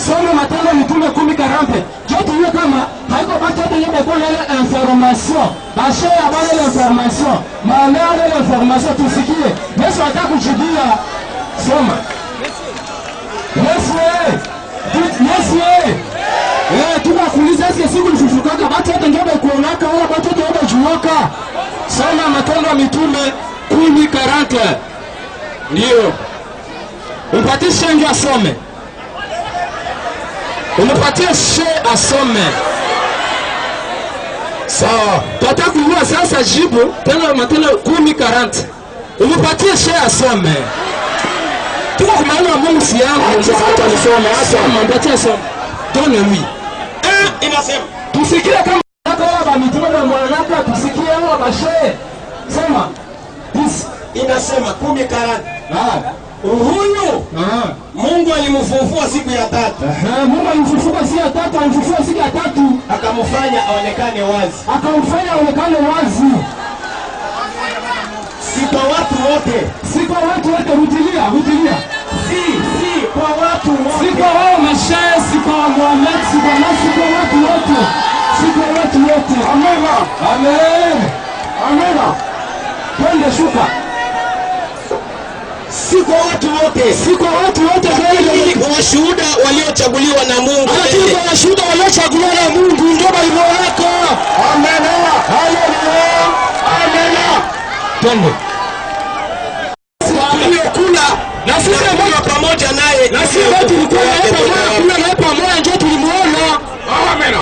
Soma Matendo Mitume 10:40. Jote hiyo kama haiko batu yote yebe kwa ile information. Bashe ya bale ile information. Maana ile information tusikie. Yesu anataka kujibia. Soma. Yesu tunakuuliza siku nifufukaka batu yote ndio kuonaka wala batu yote ndio juoka. Soma Matendo Mitume 10:40. Ndio. Umpatie shengi asome. Umpatie she asome. Sawa. Tutaka kujua sasa jibu tena Matendo 10:40. Umpatie she asome. Tuko kwa maana Mungu si yangu ndio hata nisome hata mpatie asome. Donne lui. Inasema tusikie kama baba mitume na mwanaka tusikie hao bashe. Sema. Inasema 10:40. Huyu Mungu alimfufua siku ya 3. Mungu alimfufua siku ya 3, alimfufua siku ya 3 akamfanya aonekane wazi. Akamfanya aonekane wazi. Si kwa watu wote. Si kwa watu wote, rudilia. Si kwa watu wote. Si kwa wao mashaye, si kwa Muhammad, si kwa nasi, si kwa watu wote. Si kwa watu wote. Amen. Twende shuka. Si kwa watu wote, ili kwa washuhuda waliochaguliwa na Mungu. Ili kwa washuhuda waliochaguliwa na Mungu ndio Biblia yako. Amen. Haleluya. Amen. Twende. Tuliokula na sisi ambao pamoja naye, na sisi wote tulikuwa naye pamoja ndio tulimuona. Amen.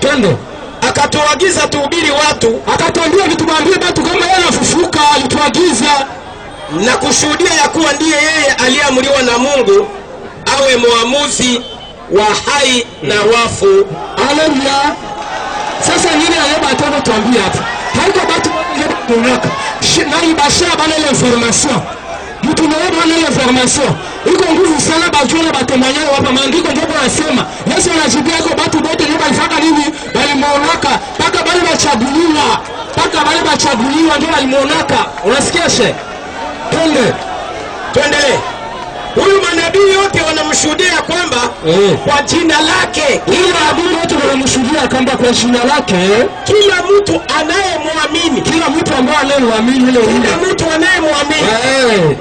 Twende. Akatuagiza tuhubiri watu, akatuambia vitumwambie watu kama yeye anafufuka, alituagiza na kushuhudia ya kuwa ndiye yeye aliyeamriwa na Mungu awe muamuzi wa hai na wafu. Haleluya. Sasa nini anataka tuambie hapa? Haiko watu wanataka na ibasha bana ile information. Mtu mmoja ana ile information. iko nguvu sana bajua batemanyana hapa maandiko ndio yanasema Yesu anajibia kwa watu wote ndio walifaka nini walimuonaka paka bali bachaguliwa ndio walimuonaka. Unasikia she? Tuendelee. Huyu manabii yote wanamshuhudia kwamba kwa jina lake, kila nabii wote wanamshuhudia kwamba kwa jina lake, kila mtu anayemwamini, kila mtu ambaye anayemwamini ile kila mtu anayemwamini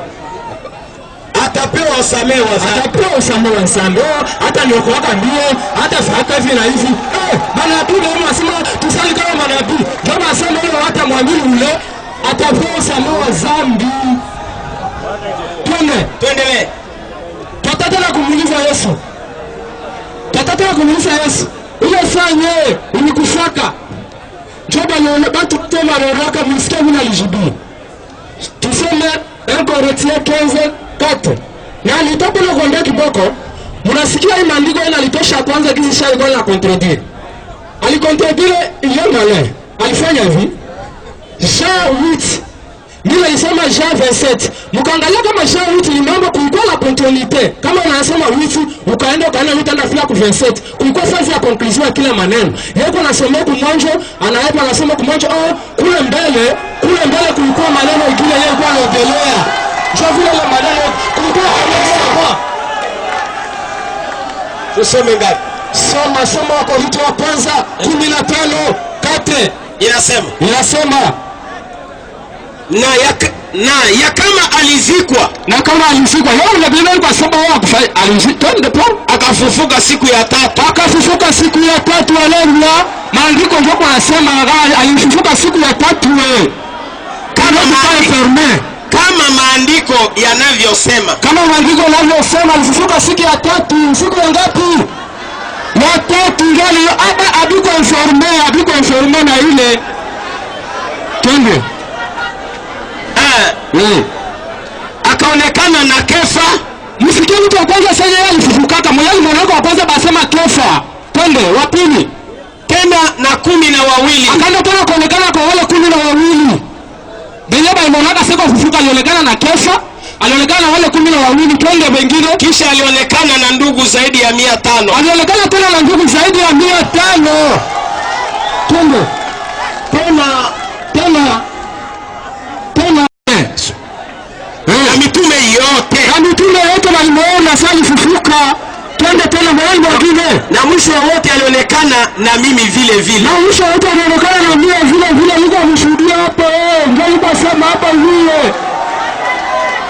atapewa usamehe wa dhambi. Hata niokoka mbio, hata faka hivi na hivi. Manabii ndio wanasema tusali kama manabii. Ndio wanasema wale hata mwamini ule atapewa usamehe wa dhambi. Tuendelee. Tutataka kumuuliza Yesu. Ile fanye unikufaka. Joba ni watu kutema roho msikia mimi alijibu. Tuseme Corinthiens 15:4. Na nitapenda kuongea kiboko. Mnasikia hii maandiko ile alitosha kwanza kisha alikuwa na contredire. Alicontredire ile male. Alifanya hivi. Jean 8. Bila isema Jean 27. Mkaangalia kama Jean 8 ni mambo kulikuwa la continuité. Kama unasema 8 ukaenda utaenda fika ku 27. Kulikuwa fasi ya conclusion ya kila maneno. Yeye anasoma kwa mwanzo, anasema kwa mwanzo kule mbele kulikuwa maneno ingine yeye alikuwa anaongelea. Ndio vile ile maneno kulikuwa hapo. Tusome ngapi? Soma wa Korinto wa kwanza 15:4. Inasema na kama alizikwa yeye ndio kwa sababu alizikwa akafufuka siku ya tatu. Haleluya. Maandiko ndio yanasema alifufuka siku ya tatu kama maandiko yanavyosema. Alifufuka siku ya tatu. Siku ya ngapi? Ya tatu. Ndio abiko informe na ile twende. Akaonekana na Kefa. Msikie mtu wa kwanza sasa yeye alifufuka. Mmoja mwanako wa kwanza basema Kefa. Twende wa pili. Tena na 12. Akaenda tena kuonekana kwa wale 12. Bila baimwanaka siko kufufuka alionekana na Kefa. Alionekana na wale 12. Twende wengine. Kisha alionekana na ndugu zaidi ya 500. Alionekana tena na ndugu zaidi ya 500. Twende. Tena na mitume yote walimuona sasa alifufuka. Twende tena mahali mwingine. Na mwisho wote alionekana na mimi vile vile. Na mwisho wote alionekana na mimi vile vile. Yuko amshuhudia hapo. Ndio yuko sema hapa vile.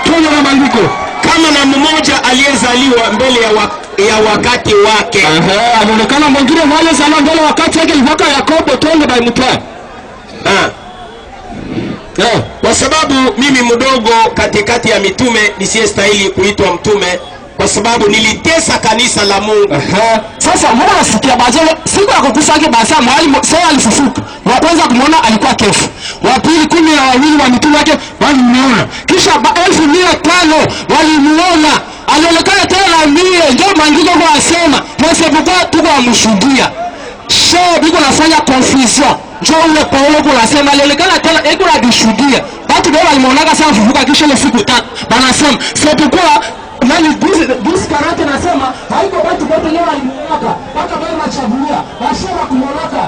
Twende na maandiko. Kama na mmoja aliyezaliwa mbele ya wakati wake. Alionekana mwingine wale sana mbele wakati wake ilivyoka Yakobo. Twende by mtaa. Kwa sababu mimi mdogo katikati ya mitume nisiyestahili kuitwa mtume, kwa sababu nilitesa kanisa la Mungu. Sasa mbona nasikia baje siku ya kukusanya basa mwalimu sasa alifufuka. Wa kwanza kumuona alikuwa Kefa. Wa pili 12 wa mitume wake walimuona. Kisha 1500 walimuona. Alionekana tena na mie ndio maandiko yanasema. Tunasema tuko amshuhudia. Sio biko nafanya confusion. Njoo Paulo kunasema alionekana tena eko la dishuhudia. Watu ndio walimuona sana kufufuka kisha ile siku tatu. Wanasema c'est pourquoi nani 12:40 nasema haiko watu wote leo walimuona mpaka bado wachagulia. Washaka kumuona.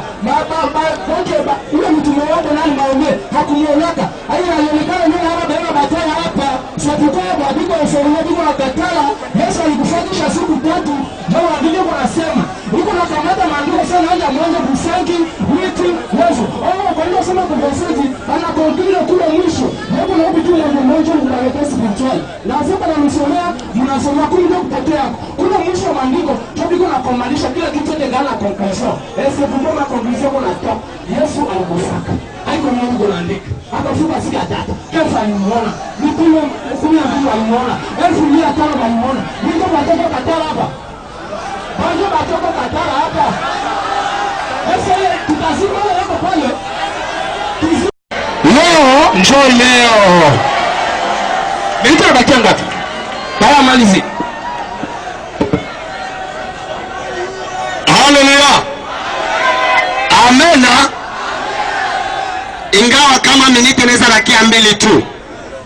Ule mtu mmoja nani maombe hakumuona. Hayo alionekana nini hapa bado bataya hapa. C'est pourquoi biko usomo biko wakatala. Yesu alikufanyisha siku tatu. Ndio wengine wanasema iko na kamata maandiko sana haja mwanzo kusangi wiki wezo. Kwa hiyo sema kwa mfano ana conclude kule mwisho. Hapo na huko tu mmoja unaleta spiritual. Na sasa na msomea mnasoma kule ndio kupotea. Kule mwisho maandiko tupiko na kumalisha kila kitu ndio ngana conclusion. Est-ce que pour conclusion kuna top. Yesu alikufaka. Haiko na huko naandika. Akafuka siku ya tatu. Kefa alimuona. Mitume 12 alimuona. 1500 alimuona. Ndio watoto katala hapa. Banjo batoko katala hapa. Ese tutazima leo pale. Leo. Ndio bakia ngapi? Baya malizi. Haleluya. Amena. Ingawa kama miniti naweza rakia 2 tu.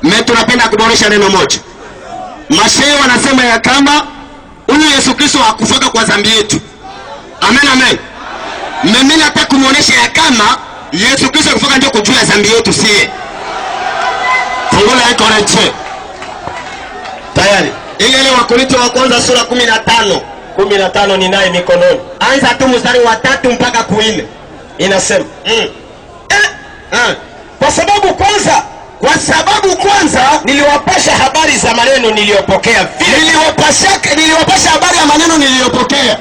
Mimi tunapenda kuboresha neno moja. mashehe wanasema ya kama huyu Yesu Kristo hakufaka kwa dhambi yetu. Amen, amen. Mimi nataka kumuonesha ya kama Yesu Kristo hakufaka ndio kujua dhambi yetu sie. Fungula iko reche. Tayari. Ile Wakorintho wa kwanza sura 15 ni naye mikononi. Anza tu mstari wa 3 mpaka 4. Inasema kwa sababu kwanza niliwapasha habari za maneno niliyopokea vile niliwapasha habari ya maneno niliyopokea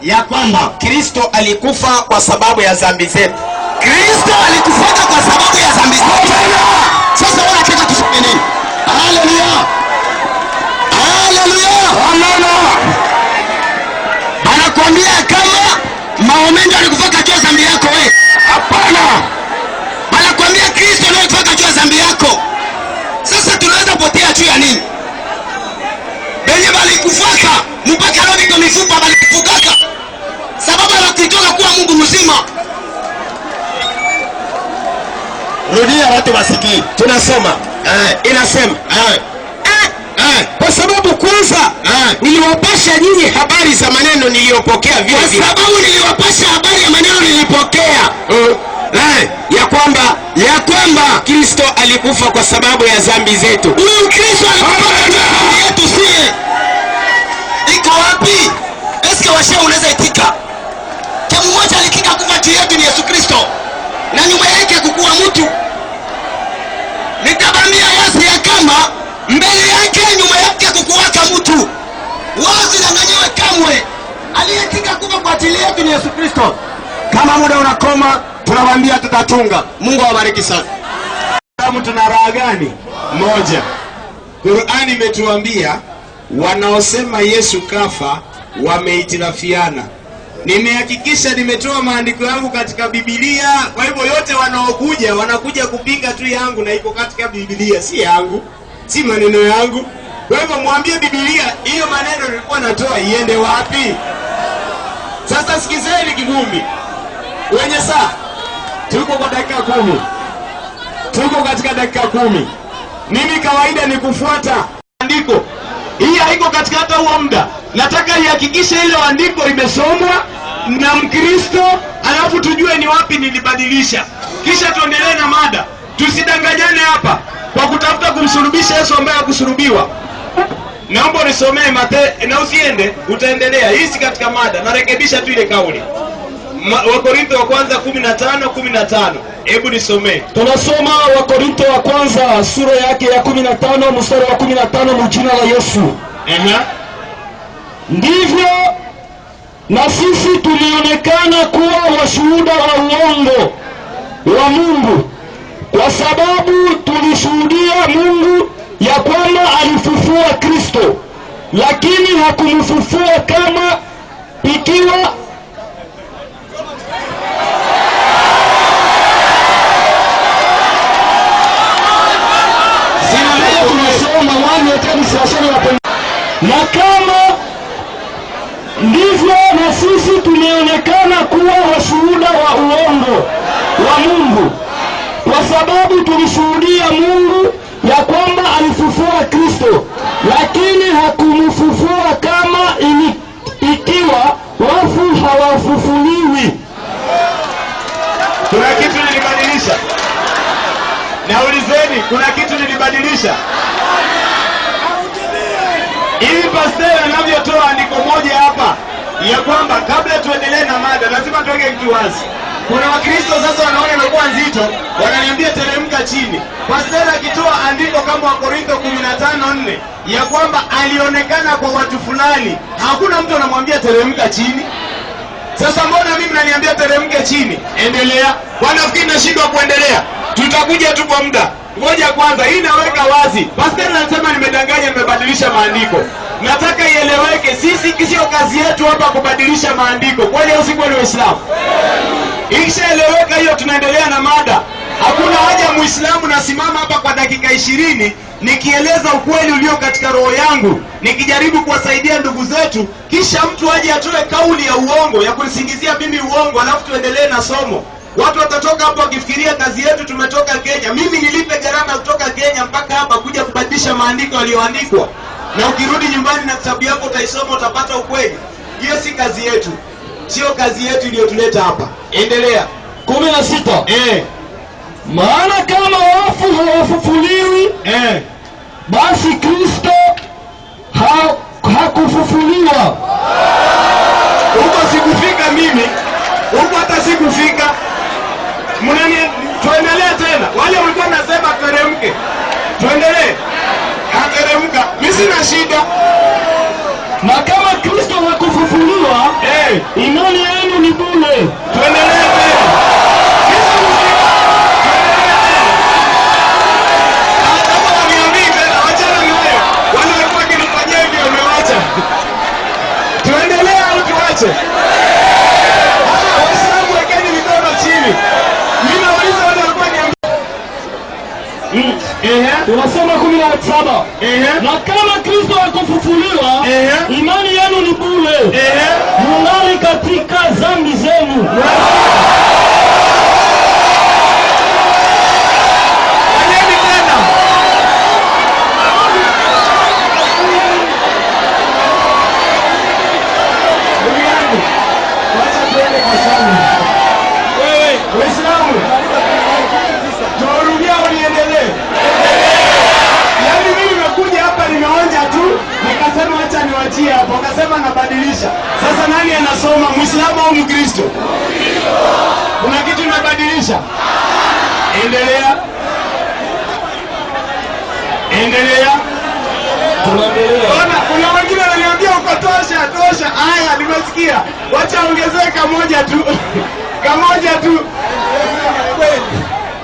ya kwamba Kristo alikufa kwa sababu ya dhambi zetu. Kristo alikufaka kwa sababu ya dhambi zetu. Sasa wewe unataka tuseme nini? Haleluya. Haleluya. Amina. Anakuambia kama Maomendo alikufaka kwa dhambi yako wewe. Hapana. Anakuambia Kristo ndiye alikufaka kwa dhambi yako. Sasa tunaweza potea juu ya nini? Benye balikufaka mpaka leo niko mifupa balikufukaka. Sababu anakuitoka kuwa Mungu mzima. Rudia watu wasikie. Tunasoma. Inasema. Kwa sababu kwanza niliwapasha nyinyi habari za maneno niliyopokea vile vile. Kwa sababu niliwapasha habari ya maneno nilipokea. Ya kwamba Kristo alikufa kwa sababu ya dhambi zetu. Huyu Kristo alikufa kwa dhambi yetu sie. Iko wapi? Eske washe unaweza itika? Kama mmoja alikika kufa juu yetu ni Yesu Kristo. Na nyuma yake kukua mtu. Nitabambia wazi ya kama mbele yake nyuma yake kukuwaka mtu. Wazi na nanyewe kamwe. Aliyetika kufa kwa ajili yetu ni Yesu Kristo. Kama muda unakoma, tunawaambia tutatunga. Mungu awabariki sana. Kama tuna raha gani? Moja. Qur'ani imetuambia wanaosema Yesu kafa wameitirafiana. Nimehakikisha nimetoa maandiko yangu katika Biblia. Kwa hivyo yote wanakuja kupinga tu yangu na iko katika Biblia, si yangu, si maneno yangu. Kwa hivyo mwambie Biblia hiyo maneno nilikuwa natoa iende wapi? Sasa sikizeni kivumbi. Wenye saa tuko kwa dakika 10. Tuko katika dakika 10. Mimi kawaida ni kufuata andiko. Hii haiko katika hata huo muda. Nataka ihakikishe ile andiko limesomwa na Mkristo, alafu tujue ni wapi nilibadilisha. Kisha tuendelee na mada. Tusidanganyane hapa kwa kutafuta kumsulubisha Yesu ambaye hakusulubiwa. Naomba nisomee na usiende, utaendelea. Hii si katika mada. Narekebisha tu ile kauli. Wakorintho wa kwanza 15:15. Hebu nisomee. Tunasoma Wakorintho wa kwanza sura yake ya 15 mstari wa 15 mjina la Yesu. Ndivyo na sisi tulionekana kuwa washuhuda wa uongo wa Mungu, kwa sababu tulishuhudia Mungu ya kwamba alifufua Kristo, lakini hakumfufua kama ikiwa na kama ndivyo na sisi tumeonekana kuwa washuhuda wa uongo wa Mungu, kwa sababu tulishuhudia Mungu ya kwamba alifufua Kristo, lakini hakumfufua kama ikiwa wafu hawafufuliwi. Kuna kitu nilibadilisha. Naulizeni, kuna kitu nilibadilisha? Ili pastor anavyotoa andiko moja hapa ya kwamba kabla tuendelee na mada lazima tuweke kitu wazi. Kuna Wakristo sasa wanaona imekuwa nzito, wananiambia teremka chini. Pastor akitoa andiko kama Wakorintho 15:4 ya kwamba alionekana kwa watu fulani, hakuna mtu anamwambia teremka chini. Sasa mbona mimi mnaniambia teremke chini? Endelea. Wanafikiri nashindwa kuendelea. Tutakuja tu kwa muda. Ngoja kwanza, hii naweka wazi. Pastor anasema nimedanganya, nimebadilisha maandiko. Nataka ieleweke, sisi sio kazi yetu hapa kubadilisha maandiko. Kweli au si kweli Waislamu? Ikishaeleweka hiyo, tunaendelea na mada. Hakuna haja Muislamu nasimama hapa kwa dakika 20 nikieleza ukweli ulio katika roho yangu, nikijaribu kuwasaidia ndugu zetu, kisha mtu aje atoe kauli ya uongo ya kunisingizia mimi uongo, alafu tuendelee na somo. Watu watatoka hapo wakifikiria kazi yetu tumetoka Kenya. Mimi nilipe gharama kutoka Kenya mpaka hapa kuja kubadilisha maandiko yaliyoandikwa. na ukirudi nyumbani na kitabu yako utaisoma, utapata ukweli. Hiyo si kazi yetu, sio kazi yetu iliyotuleta hapa. Endelea. 16. Maana kama wafu hawafufuliwi, basi Kristo hakufufuliwa. Huko sikufika mimi, huko hata sikufika. Tuendelee tena. Wale walikuwa nasema teremke. Tuendelee. Ateremka. Mimi sina shida. Na kama Kristo hakufufuliwa, imani yenu ni bure. Tuendelee tena. Tuendelee au tuache? Waislamu wekeni mikono chini. Mimi nauliza wale walikuwa tunasema 17. Na kama Kristo hakufufuliwa, imani yenu ni bure. Mungali katika dhambi zenu. Fanyeni tena. Wacha tuende kwa sana. Wewe, Waislamu. Turudia uniendelee. Yaani mimi nimekuja hapa nimeonja tu, nikasema acha niwachie hapo. Akasema nabadilisha. Sasa nani anasoma, Muislamu au Mkristo? Mkristo. Kuna kitu nabadilisha? Endelea. Endelea. Ona, kuna wengine wananiambia uko tosha. Haya, nimesikia. Wacha ongezee kamoja tu. Kamoja tu.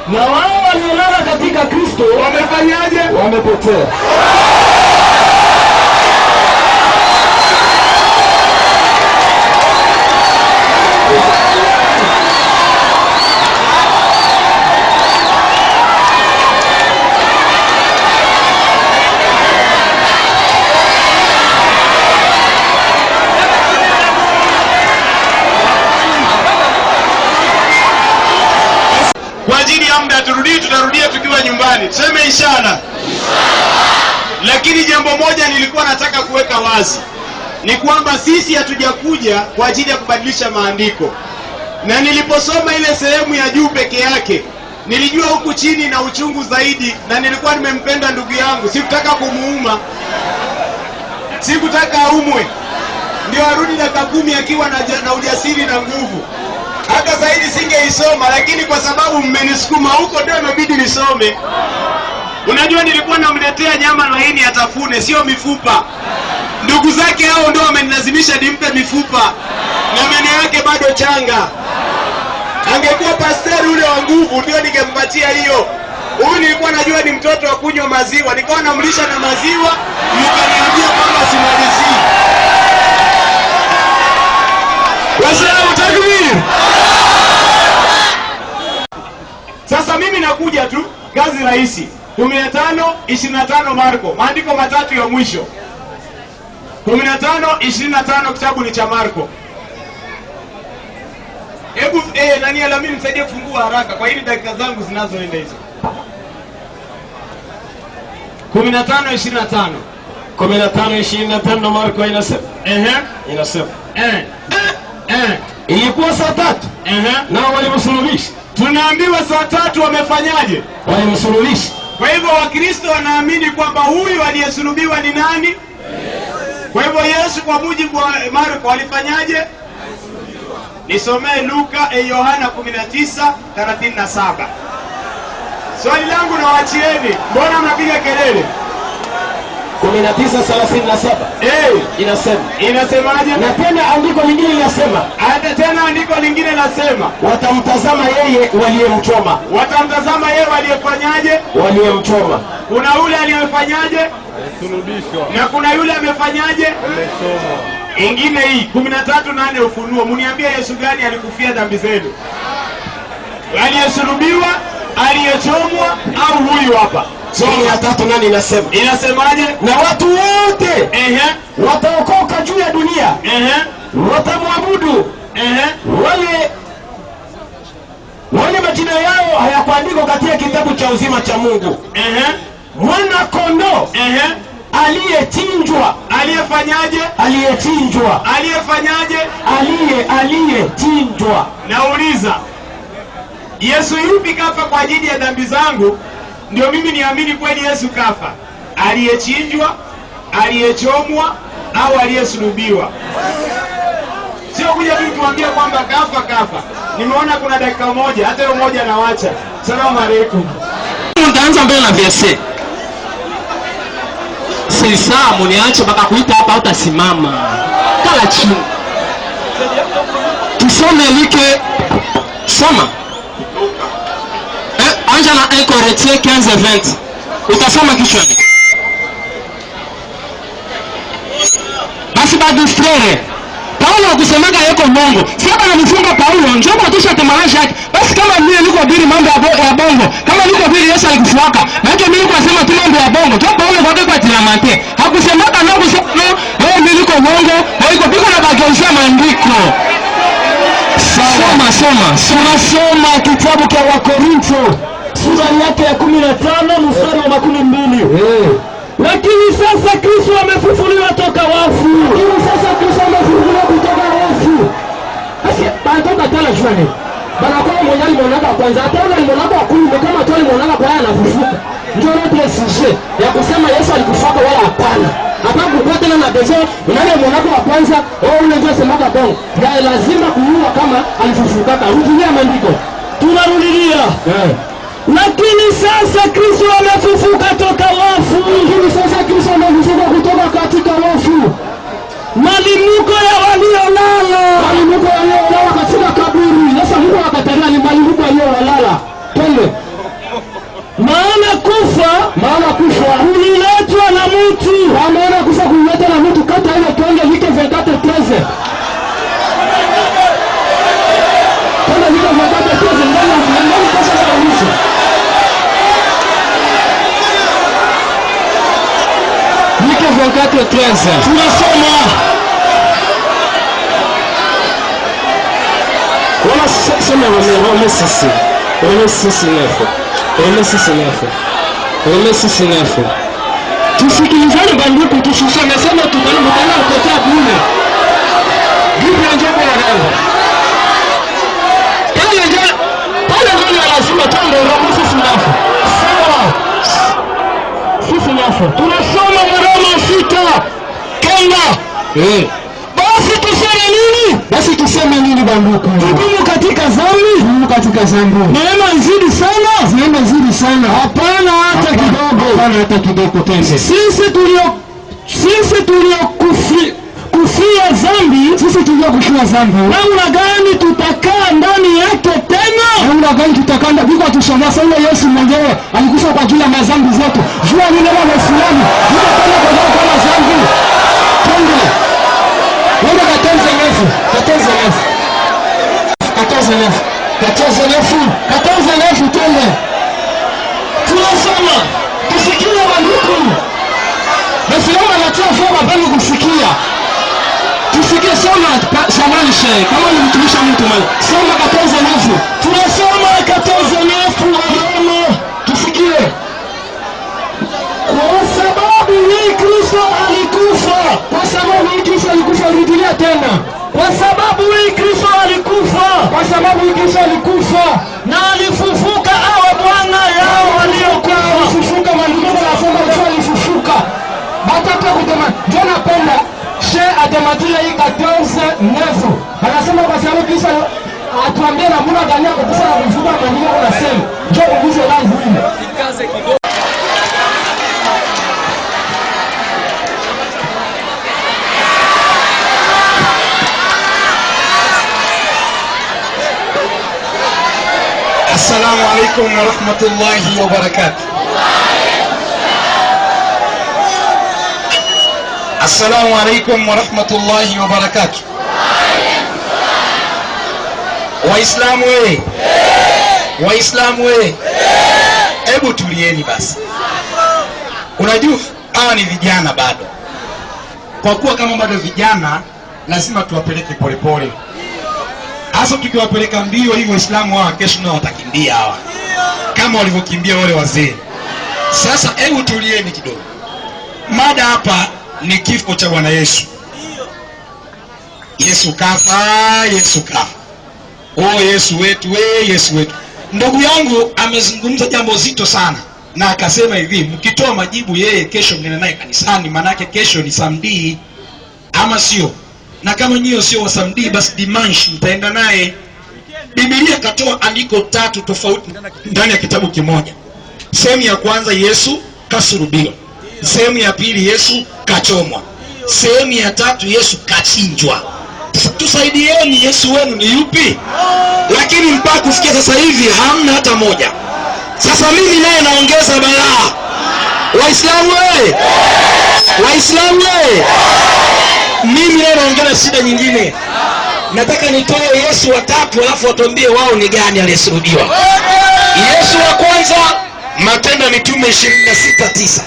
Na wao waliolala katika Kristo Wamefanyaje? wamepotea. Kwa ajili ya muda tutarudia tukiwa nyumbani. Tuseme inshallah. Lakini jambo moja nilikuwa nataka kuweka wazi, ni kwamba sisi hatujakuja kwa ajili ya kubadilisha maandiko. Na niliposoma ile sehemu ya juu peke yake, nilijua huku chini na uchungu zaidi, na nilikuwa nimempenda ndugu yangu. Sikutaka kumuuma. Sikutaka aumwe. Ndio arudi dakika 10 akiwa na ujasiri na nguvu. Hata zaidi singeisoma, lakini kwa sababu mmenisukuma huko ndio imebidi nisome. Unajua nilikuwa namletea nyama laini atafune, sio mifupa. Ndugu zake hao ndio wamenilazimisha nimpe mifupa. Na meno yake bado changa. Angekuwa pasteri ule wa nguvu ndio ningempatia hiyo. Huyu nilikuwa najua ni mtoto wa kunywa maziwa. Nilikuwa namlisha na maziwa, mkaniambia kwamba simalizi. Waislamu takbir. Sasa mimi nakuja tu, kazi rahisi. 15:25 Marko, maandiko matatu ya mwisho. 15:25 kitabu ni cha Marko. Hebu nani alamini nisaidie kufungua haraka kwa hili dakika zangu zinazoenda hizo. 15:25. 15:25 Marko inasema. Inasema. Ilikuwa saa 3. Nao walimsulubisha. Tunaambiwa saa 3 wamefanyaje? Walimsulubisha. Kwa hivyo Wakristo wanaamini kwamba huyu aliyesulubiwa ni nani? Kwa hivyo Yesu kwa mujibu wa Marko alifanyaje? Nisomee Yohana 19:37. Swali langu na waachieni, mbona mnapiga kelele? 19:37. Inasemaje? Na tena andiko lingine linasema, hata tena andiko lingine linasema, watamtazama yeye waliyemchoma. Watamtazama yeye waliyefanyaje? Waliyemchoma. Kuna yule aliyefanyaje? Amesulubishwa. Na kuna yule amefanyaje? Amechomwa. Ingine hii 13:8 Ufunuo. Mniambie Yesu gani alikufia dhambi zenu? Aliyesulubiwa, aliyechomwa au huyu hapa? Somo ya 3:8 inasema. Inasemaje? Na watu wote wataokoka juu ya dunia. Watamwabudu. Wale majina yao hayakuandikwa katika kitabu cha uzima cha Mungu. Mwana kondoo aliyechinjwa. Aliyefanyaje? Aliyechinjwa. Aliyefanyaje? Aliyechinjwa. Nauliza, Yesu yupi kafa kwa ajili ya dhambi zangu ndio mimi niamini kweli Yesu kafa? Aliyechinjwa, aliyechomwa au aliyesulubiwa? Sio kuja tu tuambie kwamba kafa. Nimeona kuna dakika moja, hata hiyo moja nawacha. Salamu alaykum. Nitaanza mbele na verse. Sasa muniache baka kuita hapa utasimama. Kala chini. Tusome like soma. Anja na 1 Corinthiens 15:20. Utasoma kichwani. Basi bado frere. Paulo akusemaga yeko Mungu. Sasa anamfunga Paulo, njoo kutusha temaraje yake. Basi kama mimi niko hubiri mambo ya bongo, kama niko hubiri Yesu alikufuaka, na hiyo mimi niko nasema tu mambo ya bongo. Toa Paulo kwa tilamante. Hakusemaga na kusema no, mimi niko bongo, haiko biko na bageuza maandiko. Soma kitabu cha Wakorintho sura yake ya 15 mstari wa 12. Lakini sasa Kristo amefufuliwa toka wafu. Basi banatoka tala shwani. Banakuwa mmoja alimonaka kwanza, hata yule alimonaka kumi kama tu alimonaka kwa yeye anafufuka. Ndio ndio sisi ya kusema Yesu alikufuka wala hapana. Hapa kulikuwa tena na bezo, nani alimonaka wa kwanza, ule ndio semaka bongo. Na lazima kujua kama alifufuka. Rudia maandiko. Tunarudia. Lakini sasa Kristo amefufuka toka wafu. Kutoka katika wafu. Malimuko ya waliolala. Katika kaburi. Sasa Mungu akataria ni malimuko ya waliolala. Twende. Maana kufa uliletwa na mtu. Maana kufa kuliletwa na mtu. Kata ile twende like 24:13. Twende like 24:13 ndani pesa za mwisho. Like 24:13. Tunasoma. Wala sema wame sisi. Wame sisi nefu. Tusikilizane banduku, tusiseme sema tutanukana kutoka bure. Bibi njoo ya leo. Pale ndio lazima tuende roho sisi nefu. Sawa. Sisi nefu. Tunasoma Waroma 6:10. Basi tuseme nini banduku? Tudumu katika dhambi. Neema izidi sana. Hapana hata kidogo. Sisi tuliokufia dhambi. Namna gani tutakaa ndani yake tena? Biko tusoma sana Yesu mwenyewe alikufa kwa ajili ya madhambi zetu. Jua ni neno la Islamu. Biko tena kwa dhambi. Twende. Wanda 14:9 twende. Tunasoma. Tusikie banduku. Basi leo anatia foma bali kusikia. Tusikie soma samani shehe. Kama ni mtumisha mtu mali. Soma 14:9. Tunasoma 14:9 Waroma. Tusikie. Kwa sababu hii Kristo alikufa. Rudilia tena. Kwa sababu hii Kristo alikufa. Na alifufuka awe Bwana yao waliokufa. Alifufuka maandiko yanasema alifufuka. Bataka kutema. Ndio napenda Adematia hii 14:9. Anasema kwa sababu Kristo atuambia na Mungu ndani yako kufa na kufufuka maandiko yanasema. Ndio nguzo langu hili. Ikaze kidogo. Assalamu alaikum wa rahmatullahi wa barakatuh. Assalamu alaikum wa rahmatullahi wa barakatuh. Waislamu we. Hebu tulieni basi. Unajua hawa ni vijana bado. Kwa kuwa kama bado vijana lazima tuwapeleke polepole. Hasa tukiwapeleka mbio hivyo Waislamu hawa kesho nao watakimbia hawa. Kama walivyokimbia wale wazee. Sasa hebu tulieni kidogo. mada hapa ni kifo cha Bwana Yesu. Yesu kafa, Yesu kafa. Oh Yesu wetu, Yesu wetu. Ndugu yangu amezungumza jambo zito sana na akasema hivi, mkitoa majibu yeye kesho mnene naye kanisani, manake kesho ni Sunday ama sio? Na kama nyinyi sio wa Sunday basi dimanche mtaenda naye. Biblia katoa andiko 3 tofauti ndani ya kitabu kimoja. Sehemu ya kwanza Yesu kasulubiwa. Sehemu ya pili Yesu kachomwa. Sehemu ya 3 Yesu kachinjwa. Tusaidieni, Yesu wenu ni yupi? Lakini mpaka kufikia sasa hivi hamna hata moja. Sasa mimi naye naongeza balaa. Waislamu wewe! Waislamu wewe! Mimi naye naongeza shida nyingine. Nataka nitoe Yesu watatu alafu watuambie wao ni gani aliyesulubiwa. Yesu wa kwanza, Matendo ya Mitume 26:9.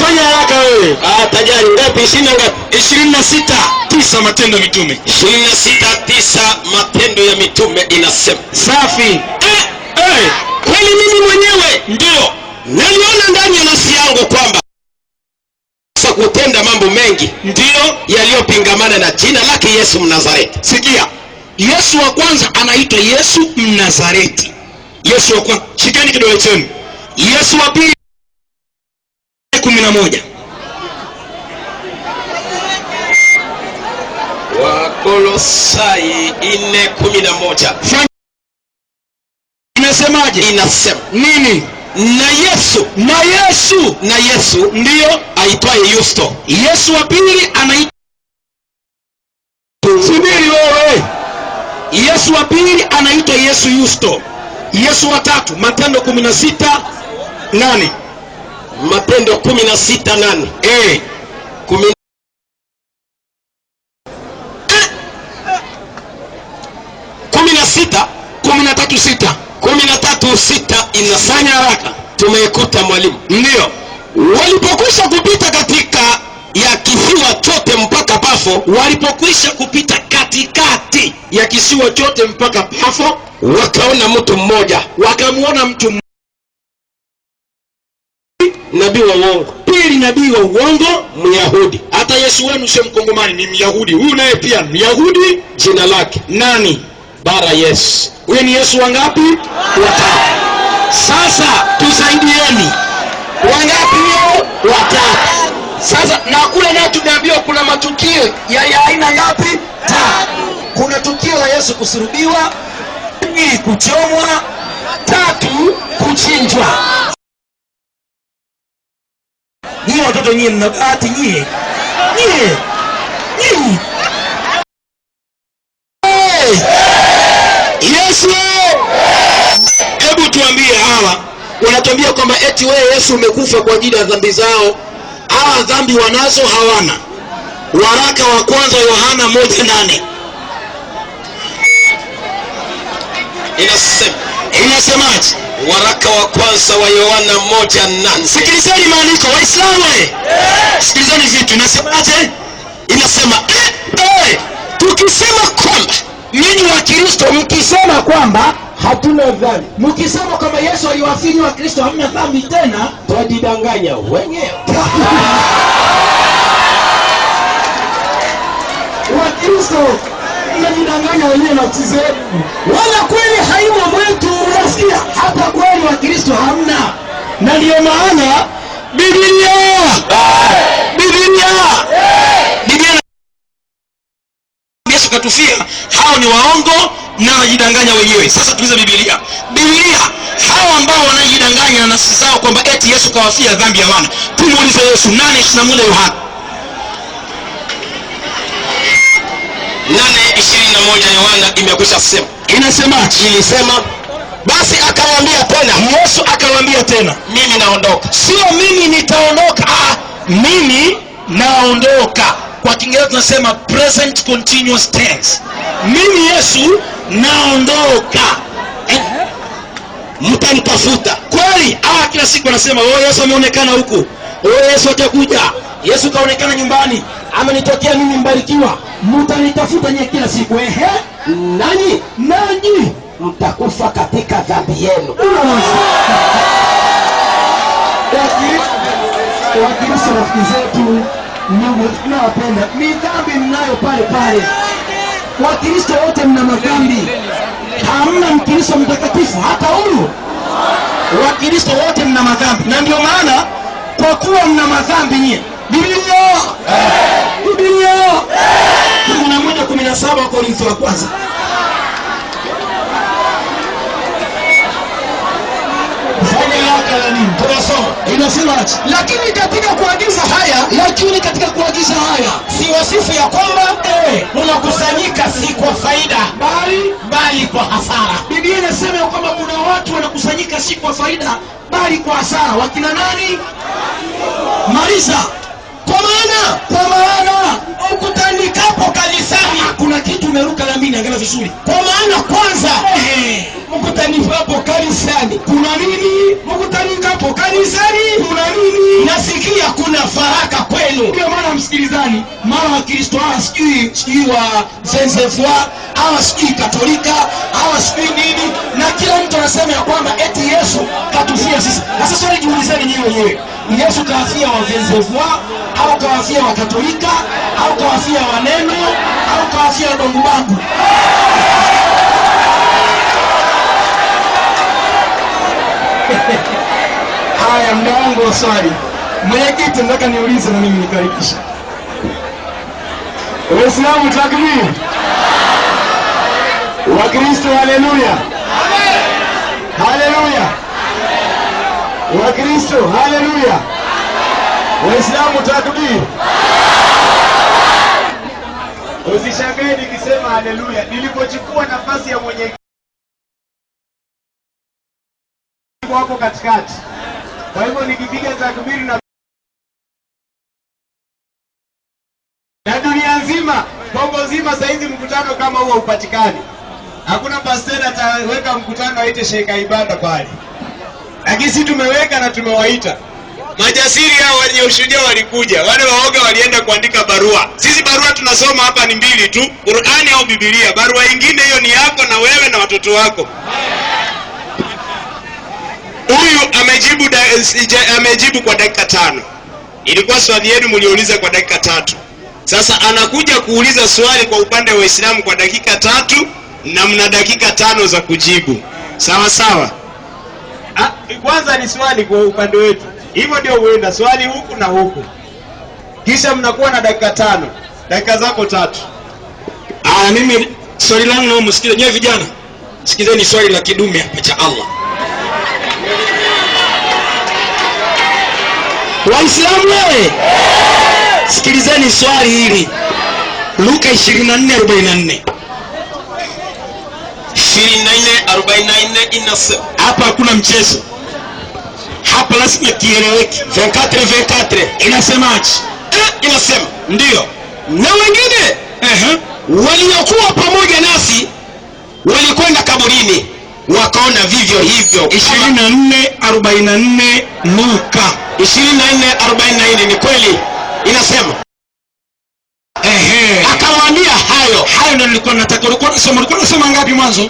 Fanya haraka wewe. Tajari ngapi? 20 ngapi? 26:9 Matendo ya Mitume. 26:9 Matendo ya Mitume inasema. Safi. Kweli mimi mwenyewe ndio naliona ndani ya nafsi yangu kwamba sasa kutenda mambo mengi ndio yaliyopingamana na jina lake Yesu Mnazareti. Sikia. Yesu wa kwanza anaitwa Yesu Mnazareti. Yesu wa kwanza, shikeni kidole chenu. Yesu wa pili 11. Wakolosai 4:11. Inasemaje? Inasema nini? Na Yesu ndio aitwaye Yusto. Yesu wa pili anaitwa, subiri wewe. Yesu wa pili anaitwa Yesu Yusto. Yesu wa tatu Matendo 16:8. Matendo 16:8. 13:6 inafanya haraka. Tumeikuta mwalimu. Ndio. Walipokwisha kupita katika ya kisiwa chote mpaka Pafo, walipokwisha kupita katikati ya kisiwa chote mpaka Pafo, wakaona mtu mmoja, wakamuona mtu nabii wa uongo. Pili, nabii wa uongo, Myahudi. Hata Yesu wenu sio Mkongomani, ni Myahudi. Huyu naye pia ni Myahudi. Jina lake nani? Bara Yesu. Huyo ni Yesu wangapi? Watatu. Sasa tusaidieni. Wangapi hiyo? Watatu. Sasa na kule naye tumeambiwa kuna matukio ya aina ngapi? 3. Kuna tukio la Yesu kusulubiwa, 2 kuchomwa, 3 kuchinjwa. Nyie watoto nyie mna bahati nyie. Yesu! Hebu tuambie hawa wanatuambia kwamba eti wewe Yesu umekufa kwa ajili ya dhambi zao. Hawa dhambi wanazo hawana? Waraka wa kwanza Yohana 1:8. Inasemaje? Waraka wa kwanza wa Yohana 1:8. Sikilizeni maandiko Waislamu. Sikilizeni vitu inasemaje? Inasema tukisema kwamba ninyi wa Kristo mkisema kwamba hatuna dhambi, mkisema kwamba Yesu aliwafia wa Kristo hamna dhambi tena, twajidanganya wenyewe. Wa Kristo mnajidanganya wenyewe nafsi zenu. Wala kweli haimo mwetu. Unasikia? Hata kweli wa Kristo hamna. Na ndio maana Biblia Yesu katufia, hao ni waongo na wanajidanganya wenyewe. Sasa tuulize Biblia, hao ambao wanajidanganya na nafsi zao kwamba eti Yesu kawafia dhambi hawana, tumuulize Yesu 8:21 Yohana. 8:21 Yohana imekwisha sema. Inasemaje? Ilisema basi akamwambia tena, Yesu akamwambia tena, mimi naondoka. Sio mimi nitaondoka, mimi naondoka. Kwa Kiingereza tunasema present continuous tense. Mimi Yesu naondoka. Mtanitafuta. Kweli? Kila siku wanasema Yesu ameonekana huku. Yesu atakuja. Yesu kaonekana nyumbani. Amenitokea mimi mbarikiwa. Mtanitafuta nyie kila siku. Nanyi mtakufa katika dhambi yenu. Wakristo rafiki zetu, ndugu tunawapenda, ni dhambi mnayo pale pale. Wakristo wote mna madhambi, hamna Mkristo mtakatifu hata huyu. Wakristo wote mna madhambi, na ndio maana kwa kuwa mna madhambi nyie, Biblia 11:17 Korintho wa kwanza. Inasema lakini katika kuagiza haya Si wasifu ya kwamba unakusanyika si kwa faida bali kwa hasara. Biblia inasema kwamba kuna watu wanakusanyika si kwa faida bali kwa hasara. Wakina nani? Maliza. Kwa maana Ukutanikapo kanisani, kuna kitu umeruka na mimi, angalia vizuri. kwa maana kwanza mkutanikapo kanisani Kuna nini? Mkutanikapo kanisani kuna nini? nasikia kuna faraka kwenu. Ndio maana msikilizani, mara Wakristo hawa sijui wa Zenzevoa hawa sijui Katolika hawa sijui nini, na kila mtu anasema ya kwamba eti Yesu katufia sisi. Sasa swali jiulizeni nyinyi wenyewe, Yesu kawafia wa Zenzevoa au kawafia wa Katolika au kawafia wa Neno au kawafia wa Bangu? Haya, muda wangu wa swali. Mwenyekiti, nataka niulize na mimi nikaribisha. Waislamu takbir. Wakristo haleluya. Haleluya. Wakristo haleluya. Waislamu takbir. Usishangae nikisema haleluya. Nilipochukua nafasi ya mwenyekiti hapo katikati, kwa hivyo nikipiga takbiri na dunia nzima, Kongo nzima saizi mkutano kama huo upatikani. Hakuna pastor ataweka mkutano aite Sheikh Ibada pale, lakini sisi tumeweka na tumewaita majasiri hao wenye ushuhuda. Walikuja wale waoga, walienda kuandika barua. Sisi barua tunasoma hapa ni mbili tu, Qur'ani au Biblia. Barua nyingine hiyo ni yako na wewe na watoto wako. Huyu amejibu kwa dakika 5. Ilikuwa swali yenu mliouliza kwa dakika 3. Sasa anakuja kuuliza swali kwa upande wa Uislamu kwa dakika 3 na mna dakika 5 za kujibu. Sawa sawa? Kwanza ni swali kwa upande wetu. Hivyo ndio huenda swali huku na huku. Kisha mnakuwa na dakika 5. Dakika zako 3. Mimi swali langu na msikize nyewe vijana. Sikizeni swali la kidume hapa cha Allah. Waislamu wewe, sikilizeni swali hili. Luka 24:44. 24:44 inasema, hapa hakuna mchezo. Hapa lazima kieleweke. 24 Inasemaje? inasema Ndio. na wengine waliokuwa pamoja nasi walikwenda kaburini wakaona vivyo hivyo. 24:44 Luka 24:44 ni kweli inasema. Akawaambia hayo ndio nilikuwa nataka. Ulikuwa unasoma ngapi mwanzo?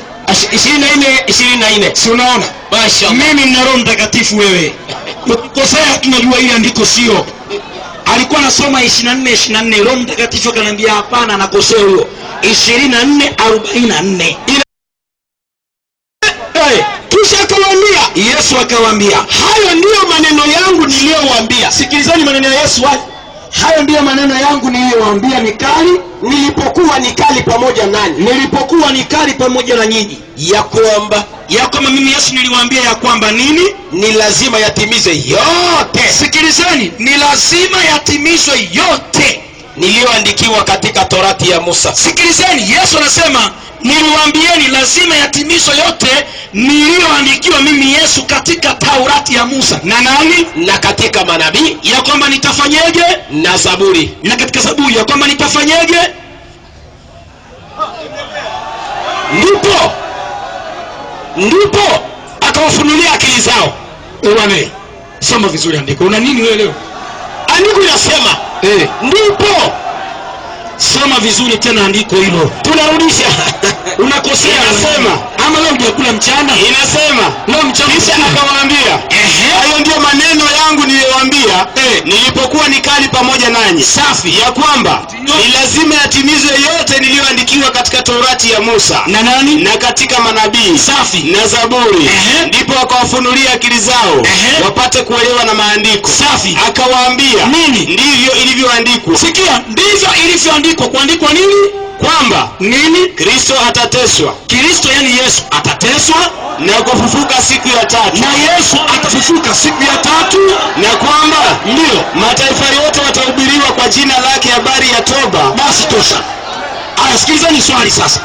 24. Si unaona? Mashallah. Mimi nina Roho Mtakatifu, wewe ukikosea tunajua ile andiko sio. Alikuwa anasoma 24. Roho Mtakatifu akaniambia hapana, anakosea huyo. 24:44. Kisha akawaambia, Yesu akawaambia, hayo ndiyo maneno yangu niliyowaambia. Sikilizeni maneno ya Yesu haya. Hayo ndiyo maneno yangu niliyowaambia nilipokuwa nikali pamoja nanyi. Nilipokuwa nikali pamoja na nyinyi. Ya kwamba mimi Yesu niliwaambia ya kwamba nini? Ni lazima yatimize yote. Sikilizeni, ni lazima yatimizwe yote niliyoandikiwa katika Torati ya Musa. Sikilizeni, Yesu anasema niliwaambieni lazima yatimizwe yote niliyoandikiwa mimi Yesu katika Taurati ya Musa na nani? Na katika manabii, ya kwamba nitafanyeje? Na Zaburi, na katika Zaburi ya kwamba nitafanyeje? Ndipo akawafunulia akili zao. Uone, soma vizuri andiko. Una nini wewe leo? Andiko linasema ndipo. Soma vizuri tena andiko hilo. Tunarudisha. Unakosea. Nasema Ama leo hujakula mchana? Inasema Leo mchana. Kisha akawaambia, hayo ndio maneno yangu niliyowaambia nilipokuwa nikali pamoja nanyi. Safi. Ya kwamba ni lazima yatimizwe yote niliyoandikiwa katika Torati ya Musa na nani? Na katika manabii. Safi. Na Zaburi. Ndipo akawafunulia akili zao wapate kuelewa na maandiko. Safi. Akawaambia, nini? Ndivyo ilivyoandikwa. Sikia, ndivyo ilivyoandikwa. Kuandikwa nini? Kwamba nini? Kristo atateswa. Kristo yani Yesu atateswa na kufufuka siku ya tatu. Na Yesu atafufuka siku ya tatu. Na kwamba ndio mataifa yote watahubiriwa kwa jina lake habari ya toba. Basi tosha. Aya, sikilizeni swali sasa.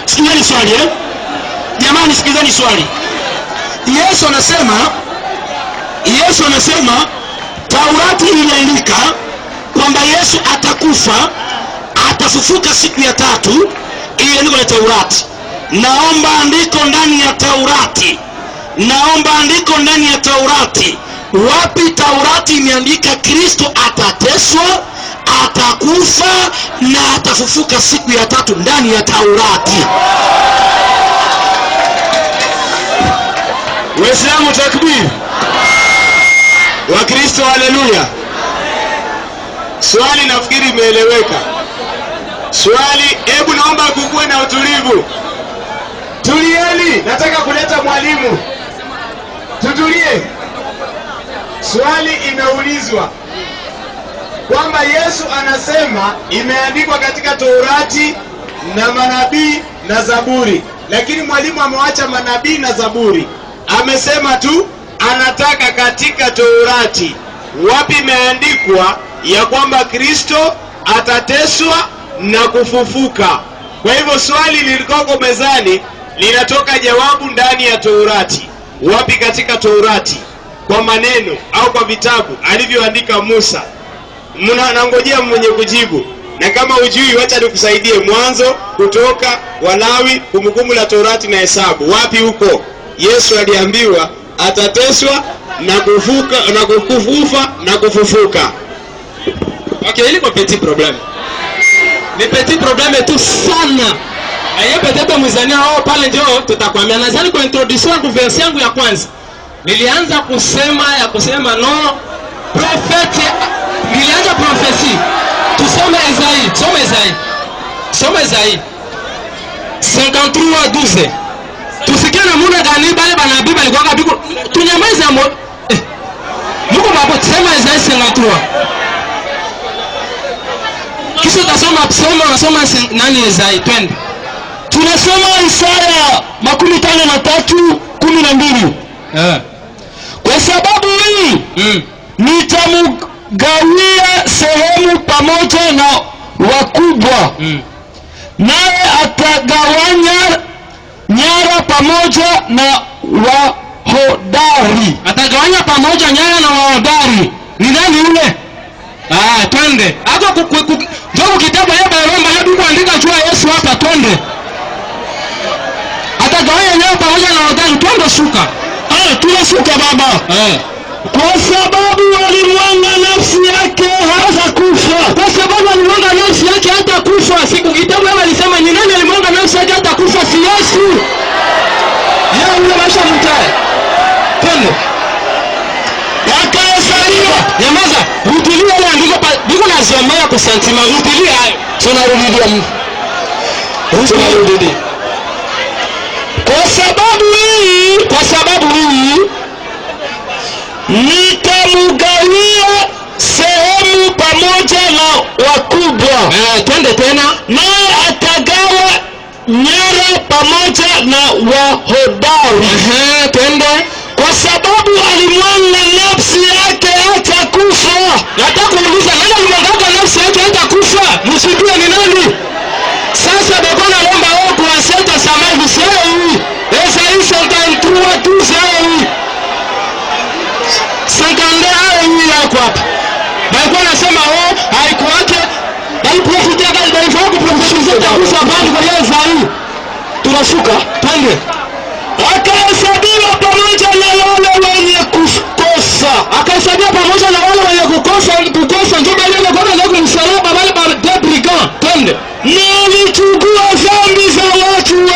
Sikilizeni swali Jamani, sikilizeni swali. Yesu anasema Taurati inaandika kwamba Yesu atakufa, atafufuka siku ya tatu. Ile andiko la Taurati. Naomba andiko ndani ya Taurati. Wapi Taurati imeandika Kristo atateswa, atakufa na atafufuka siku ya tatu ndani ya Taurati? Waislamu takbir. Wakristo haleluya. Swali nafikiri imeeleweka. Swali, hebu naomba kukuwe na utulivu. Tulieni, nataka kuleta mwalimu. Tutulie. Swali imeulizwa kwamba Yesu anasema imeandikwa katika Torati na manabii na Zaburi, lakini mwalimu amewacha manabii na Zaburi. Amesema tu anataka katika Torati wapi imeandikwa ya kwamba Kristo atateswa na kufufuka. Kwa hivyo swali lilikoko mezani linatoka jawabu ndani ya Torati. Wapi katika Torati kwa maneno au kwa vitabu alivyoandika Musa? Nangojea mwenye kujibu. Na kama hujui, wacha nikusaidie. Mwanzo, Kutoka, Walawi, Kumbukumbu la Torati na Hesabu. Wapi huko Yesu aliambiwa atateswa na kufufuka na kufufuka? Okay, ili kwa petit problème. Ni petit problème tu sana. Aye peut-être mzania wao pale ndio tutakwambia. Nadhani kwa introduction kwa verse yangu ya kwanza nilianza kusema no prophète. Nilianza prophecy. Tusome Isaïe 53:12. Tusikie na muna gani bale bana Biblia ilikuwa biko tunyamaza Mungu baba, tuseme Isaïe 53. Kisha tunasoma nani Isaïe? Twende. Tunasoma Isaya 53:12. Kwa sababu hii nitamgawia sehemu pamoja na wakubwa, naye atagawanya nyara pamoja na wahodari. Atagawanya pamoja nyara na wahodari. Ni nani yule? Twende. Hapo ndio kitabu ya Baroma hadi kuandika juu ya Yesu hapa. Twende. Atagawanya nyara pamoja na wahodari. Twende, shuka. Tunashuka baba. Kwa sababu alimwanga nafsi yake hata kufa. Kwa sababu alimwanga nafsi yake hata kufa. Siku kitabu hapa alisema ni nani alimwanga nafsi yake hata kufa? Si Yesu. Yeye yule maisha mtae. Twende. Akahesabiwa. Nyamaza. Rudilia ile andiko biko na zomea kwa santima. Rudilia hayo. Tunarudia Mungu. Tunarudia. Kwa sababu hii nitamgawia sehemu pamoja na wakubwa. Twende tena. Naye atagawa nyara pamoja na wahodari. Twende. Kwa sababu alimwanga nafsi yake hata kufa. Nataka kuuliza, nani alimwanga nafsi yake hata kufa? Msijue ni nani? Sasa beko naomba wao kuwaseta samaki sasa hivi. Isaïe 53:12 hivi. 51 hivi yako hapa. Beko nasema haikuwake. Bali profita gani bali kuprofetiza kufa bali kwa Isaïe. Tunashuka, twende. Akahesabiwa pamoja na wale wenye kukosa. Akahesabiwa pamoja na wale wenye kukosa ndio bali ile kwa ndio kumsalaba wale ba brigand. Twende. Na alichukua dhambi za watu wote.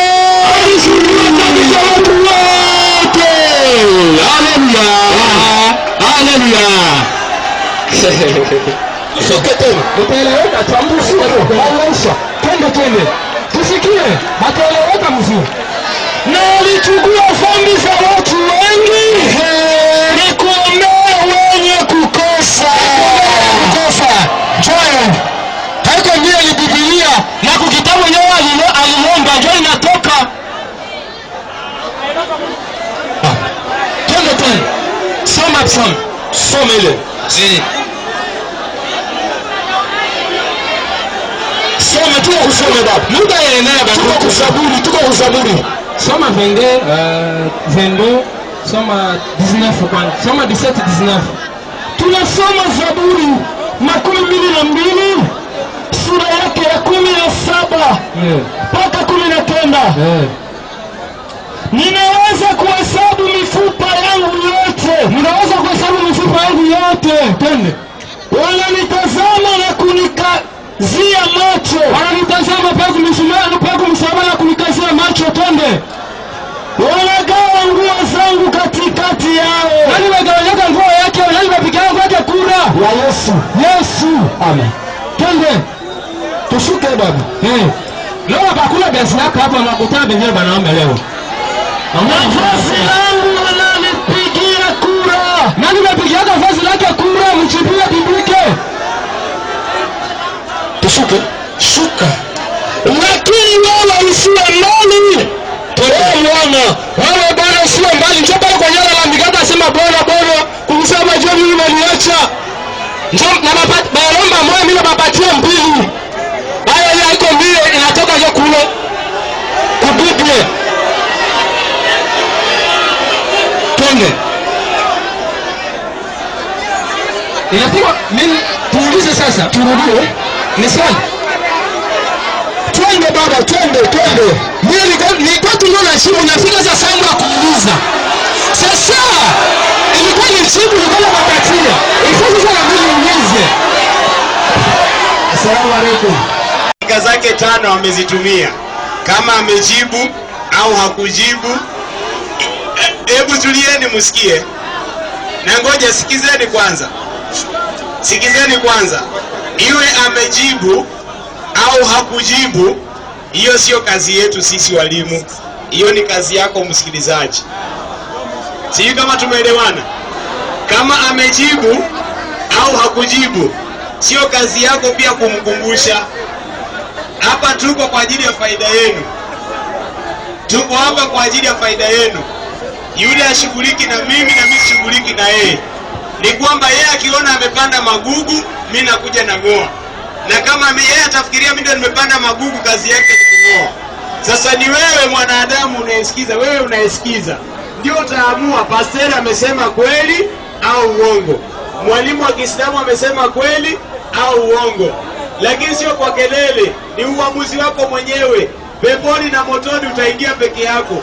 Soke tena. Utaeleweka chambusi maisha. Twende. Tusikie. Bataeleweka mzuri. Na alichukua dhambi za watu wengi. Ni kuombea wenye kukosa. Joel. Haiko ndio ni Biblia. Na kukitabu yeye aliomba ndio inatoka. Twende. Soma ile. Soma tu kusoma baba. Muda yanaendelea baba. Tuko kusaburi. Soma 22, soma 19 kwanza. Soma 17-19. Tunasoma Zaburi 22 sura yake ya 17 mpaka 19. Ninaweza kuhesabu mifupa yangu yote. Twende. Wananitazama na kunikazia macho. Wananitazama pako msamaha na kunikazia macho. Twende. Wanagawa nguo zangu katikati yao. Nani wagawanyaka nguo yake? Nani wapigia nguo yake kura? Ya Yesu. Amen. Twende. Tushuke baba. Leo hakuna biashara yako hapa unakutana benyewe banaomba leo. Vazi langu wananipigia kura. Nani wapigia vazi lake kura? Mchipia biblike. Tushuke. Shuka. Lakini wala usiwe mbali. Wewe bwana usiwe mbali. Njoo pale kwa nyara la miganda sema bora kumsema njoo mimi maliacha. Njoo na balomba moja mimi napatia mbili. Haya iko mbili inatoka hiyo kule. Kubiblia. Twende. Inapigwa mimi tuulize sasa. Turudie. Ni swali. Twende baba, twende. Mimi nilikuwa tunaona simu nafika sasa yangu ya kuuliza. Sasa ilikuwa ni simu nilikuwa napatia. Ilikuwa sasa na mimi niulize. Asalamu alaykum. Dakika zake 5 amezitumia. Kama amejibu au hakujibu, hebu tulieni msikie. Na ngoja sikizeni kwanza. Iwe amejibu au hakujibu, hiyo sio kazi yetu sisi walimu. Hiyo ni kazi yako msikilizaji. Sijui kama tumeelewana. Kama amejibu au hakujibu, sio kazi yako pia kumkumbusha. Hapa tuko kwa ajili ya faida yenu. Yule ashughuliki na mimi na mimi shughuliki na yeye. Ni kwamba yeye akiona amepanda magugu, mimi nakuja na ngoa. Na kama yeye atafikiria mimi ndio nimepanda magugu, kazi yake ni kungoa. Sasa ni wewe mwanadamu unayesikiza. Ndio utaamua pastor amesema kweli au uongo. Mwalimu wa Kiislamu amesema kweli au uongo. Lakini sio kwa kelele, ni uamuzi wako mwenyewe. Peponi na motoni utaingia peke yako.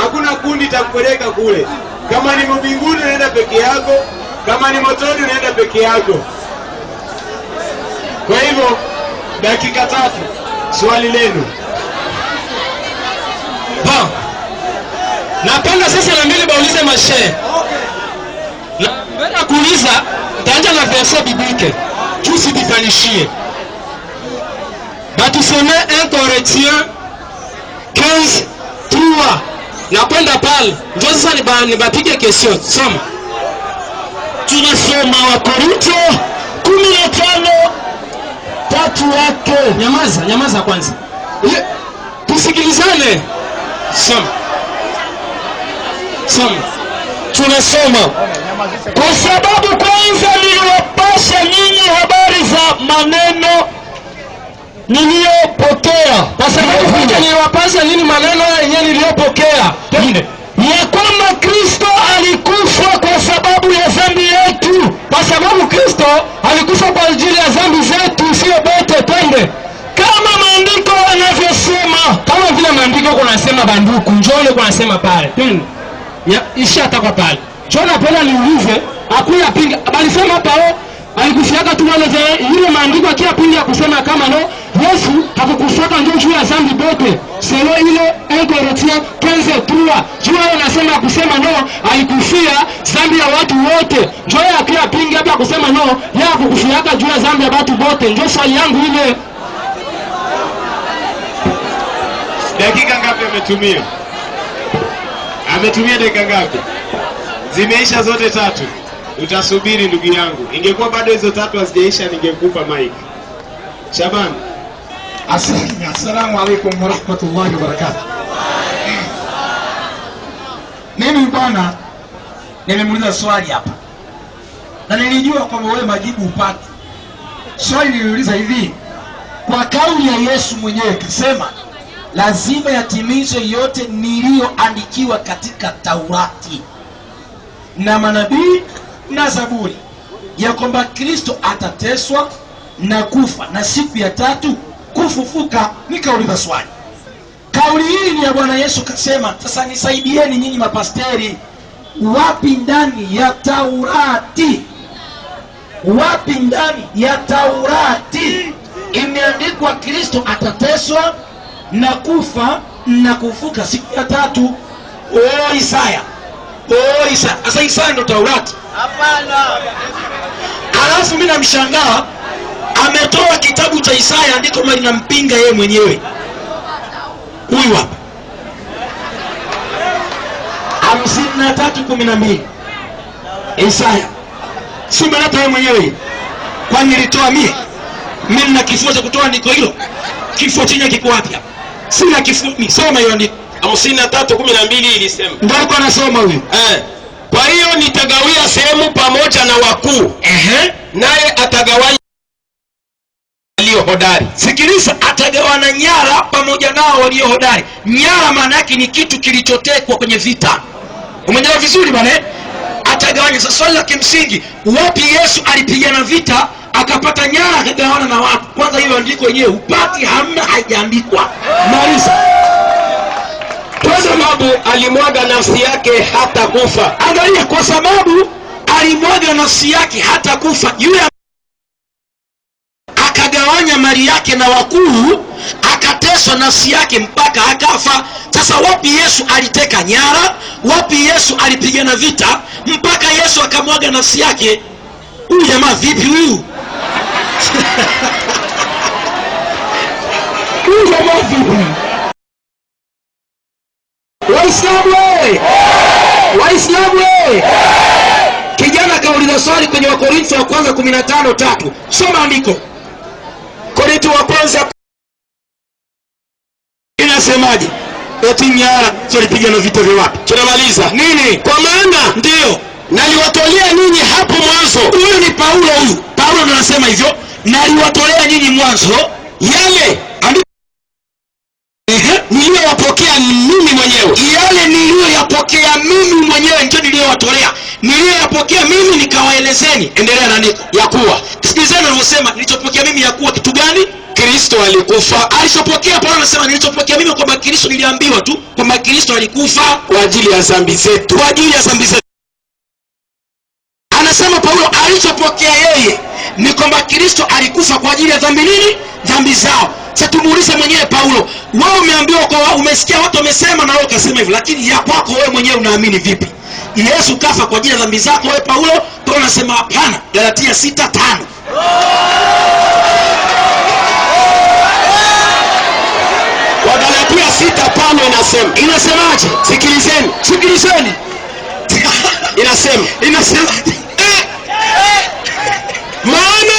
Hakuna kundi takupeleka kule. Kama ni mbinguni unaenda peke yako, kama ni motoni unaenda peke yako. Kwa hivyo dakika 3 swali lenu. Napenda sasa na mbili baulize mashehe. Na mbele kuuliza nitaanza na verset biblique. Tusibitanishie. Batusome 1 Corinthiens 15:3. Nakwenda pale. Ndio sasa nibapige question. Soma. Tunasoma Wakorintho 15:3 yake. Nyamaza kwanza. Tusikilizane. Soma. Tunasoma. Kwa sababu kwanza niliwapasha nyinyi habari za maneno niliyopokea. Kwa sababu kwanza niliwapasha nyinyi maneno yenyewe niliyopokea. Ya kwamba Kristo alikufa kwa sababu ya dhambi yetu. Kwa sababu Kristo alikufa kwa ajili ya dhambi zetu, sio bote. Twende. Kama maandiko yanavyosema, kama vile maandiko kunasema banduku, njoo kunasema pale. Twende. Ishatakwa pale. Njoo napenda niulize, akuya pinga. Alisema hapa alikufiaka tu wale ile maandiko akia pinga kusema kama no Yesu hakukufaka ndio juu ya dhambi bote. Sio ile 1 Corinthiens 15:3. Juu anasema kusema no alikufia dhambi ya watu wote. Njoo yeye akia pinga hapa kusema no, yeye akukufiaka juu ya dhambi ya watu wote. Njoo swali yangu ile. Dakika ngapi ametumia? Ametumia dakika ngapi? Zimeisha zote 3. Utasubiri ndugu yangu. Ingekuwa bado hizo 3 hazijaisha ningekupa mic. Shaban. Assalamu alaikum wa rahmatullahi wa barakatuh. Mimi bwana nimemuuliza swali hapa. Na nilijua kwamba wewe majibu upate. Swali niliuliza hivi, kwa kauli ya Yesu mwenyewe akisema lazima yatimizwe yote niliyoandikiwa katika Taurati na manabii na Zaburi, ya kwamba Kristo atateswa na kufa na siku ya 3 kufufuka. Nikauliza swali, kauli hii ni ya Bwana Yesu kasema. Sasa nisaidieni nyinyi mapasteri, wapi ndani ya Taurati, wapi ndani ya Taurati imeandikwa Kristo atateswa na kufa na kufuka siku ya 3? Isaya. Isaya. Sasa Isaya ndo Taurati? Hapana. Alafu mimi namshangaa ametoa kitabu cha Isaya andiko mali linampinga yeye mwenyewe. Huyu hapa 53:12 Isaya. Si mnaleta yeye mwenyewe. Kwani nilitoa mimi na kifua cha kutoa andiko hilo? Kifua chenye kiko wapi hapa? Sina kifua mimi. Soma hiyo andiko. 53:12 ilisema. Ndio uko anasoma huyu. Kwa hiyo nitagawia sehemu pamoja na wakuu. Naye atagawanya walio hodari. Sikiliza, atagawana nyara pamoja nao walio hodari. Nyara maana yake ni kitu kilichotekwa kwenye vita. Umeelewa vizuri bwana? Atagawanya. Sasa swali la kimsingi, wapi Yesu alipigana vita akapata nyara akagawana na watu? Kwanza hiyo andiko yenyewe upati, hamna, haijaandikwa. Maliza. Kwa sababu alimwaga nafsi yake hata kufa. Angalia, kwa sababu alimwaga nafsi yake hata kufa. Yule akagawanya mali yake na wakuu, akateswa nafsi yake mpaka akafa. Sasa wapi Yesu aliteka nyara? Wapi Yesu alipigana vita mpaka Yesu akamwaga nafsi yake? Huyu jamaa vipi huyu? Huyu jamaa vipi? Waislamu kijana kauliza swali kwenye Wakorintho wa kwanza 15:3. Soma andiko. Korintho wa kwanza inasemaje? Eti nyara tulipigana vita vya wapi? Tunamaliza nini? Kwa maana ndio naliwatolea ninyi hapo mwanzo. Huyu ni Paulo huyu. Paulo anasema hivyo, naliwatolea ninyi mwanzo yale niliyowapokea mimi mwenyewe. Yale niliyoyapokea mimi mwenyewe ndio niliyowatolea. Niliyoyapokea mimi nikawaelezeni. Endelea na andiko. Ya kuwa, sikilizeni anavyosema, nilichopokea mimi ya kuwa kitu gani? Kristo alikufa. Alichopokea Paulo anasema nilichopokea mimi kwamba Kristo, niliambiwa tu kwamba Kristo alikufa kwa ajili ya dhambi zetu. Kwa ajili ya dhambi zetu. Anasema Paulo alichopokea yeye ni kwamba Kristo alikufa kwa ajili ya dhambi nini? Dhambi zao. Sasa tumuulize mwenyewe Paulo, wewe umeambiwa kwa umesikia watu wamesema na wewe ukasema hivyo, lakini ya kwako wewe mwenyewe unaamini vipi? Yesu kafa kwa ajili ya dhambi zako wewe Paulo? Paulo anasema hapana. Galatia 6:5. Kwa Galatia 6 Paulo inasemaje? Sikilizeni. Inasema maana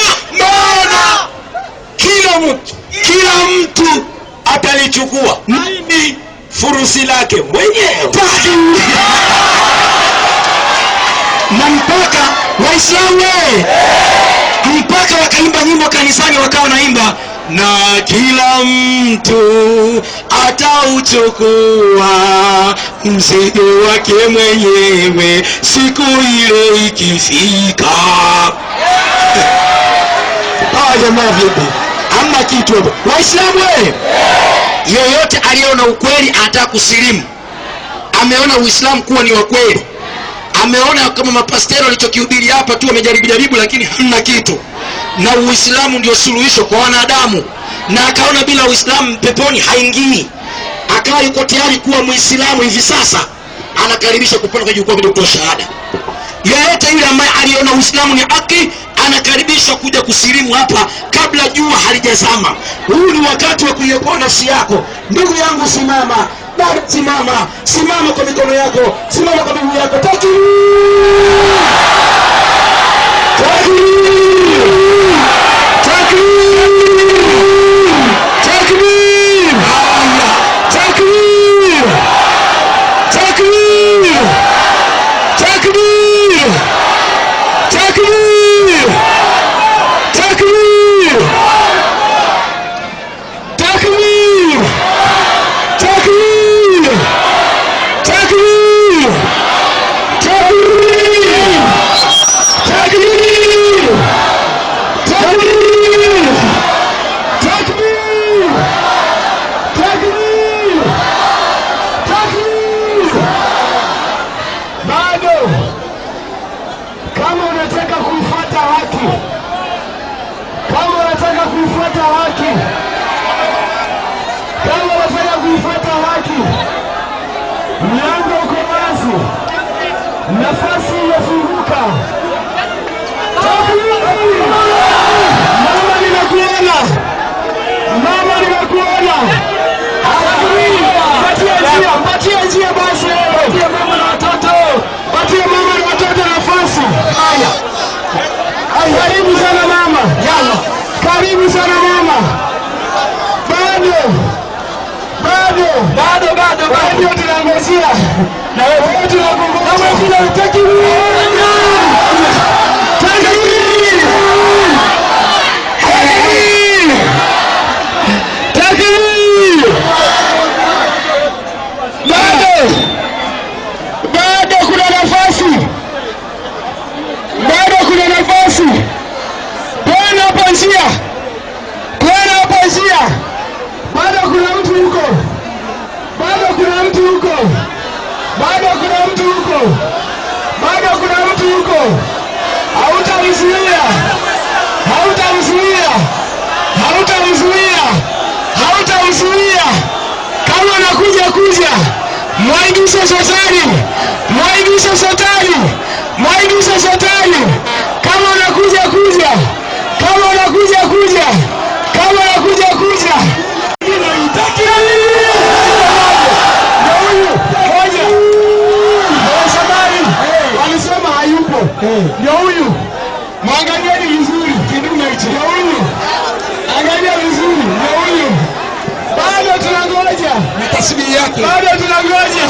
kila mtu atalichukua nini? Furusi lake mwenyewe. Na mpaka Waislamu mpaka wakaimba nyimbo kanisani, wakawa naimba na kila mtu atauchukua mzigo wake mwenyewe siku ile ikifika. Jamaa vipi? Hamna kitu hapo. Waislamu yoyote aliyeona ukweli anataka kusilimu. Ameona Uislamu kuwa ni wa kweli. Ameona kama mapasteri walichokihubiri hapa tu wamejaribu, lakini hamna kitu. Na Uislamu ndio suluhisho kwa wanadamu. Na akaona bila Uislamu peponi haingii. Akawa yuko tayari kuwa Muislamu hivi sasa. anakaribisha kupanda kwenye jukwaa kuja kutoa shahada. Yeyote yule ambaye aliona Uislamu ni haki anakaribishwa kuja kusilimu hapa kabla jua halijazama. Huu ni wakati wa kuiokoa nafsi yako. Ndugu yangu, simama. Bado simama. Simama kwa mikono yako, simama kwa miguu yako. Takbir! Mlango uko wazi, nafasi imefunguka. Mama ninakuona, mama ninakuona. Patia njia basi, patia mama na watoto, patia mama na watoto nafasi. Haya, karibu sana mama, karibu sana mama. Bado tunaangazia na wewe tunakumbuka kama kila utaki bado kuna nafasi, Bwana hapa njia, bado kuna mtu huko, bado kuna mtu huko, hautamzuia. Kama anakuja mwaibisha shetani, kama anakuja walisema hayupo. Ndio huyu. Mwangalieni vizuri. Kidume hicho. Ndio huyu. Angalia vizuri. Ndio huyu. Bado tunangoja. Ni tasbihi yake. Bado tunangoja.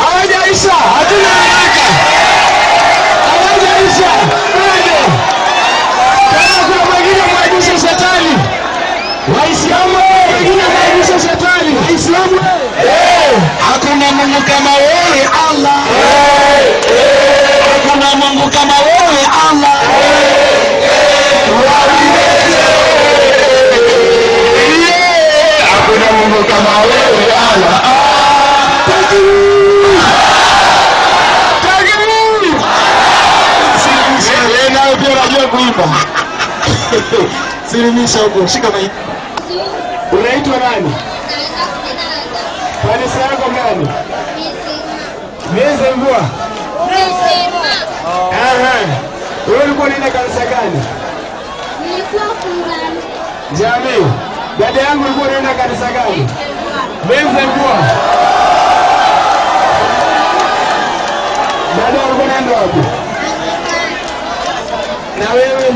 Hawajaisha. Hatuna haraka. Hawajaisha. Bado. Kama kuna mwingine mwaibisha shetani. Waislamu wengine mwaibisha shetani. Waislamu. Hakuna Mungu kama wewe Allah. Hakuna Mungu kama wewe Allah. Hakuna Mungu kama wewe Allah. Leo pia unajua kuimba. Silimisha huko, shika maiki. Unaitwa nani? Kanisa yako gani? Meze mvua. Wewe ulikuwa unaenda kanisa gani? Nilikuwa Fungani. Jamii. Dada yangu ulikuwa unaenda kanisa gani? Meze mvua. Dada ulikuwa unaenda wapi? Na wewe?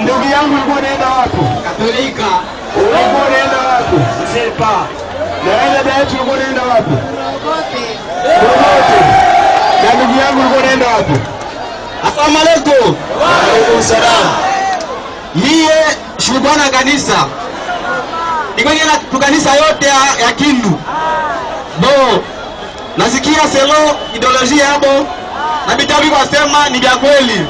Ndugu yangu ulikuwa unaenda wapi? Katolika. Ulikuwa unaenda wapi? Sepa. Na wewe dada yetu ulikuwa unaenda wapi? Kokote. Na ndugu yangu ulikuwa unaenda wapi? Asalamu alaykum. Wa alaykum salaam. Mie shubana kanisa. Niko na kanisa yote ya Kindu. Bo. Nasikia selo ideolojia hapo na vitabu kwa sema ni vya kweli.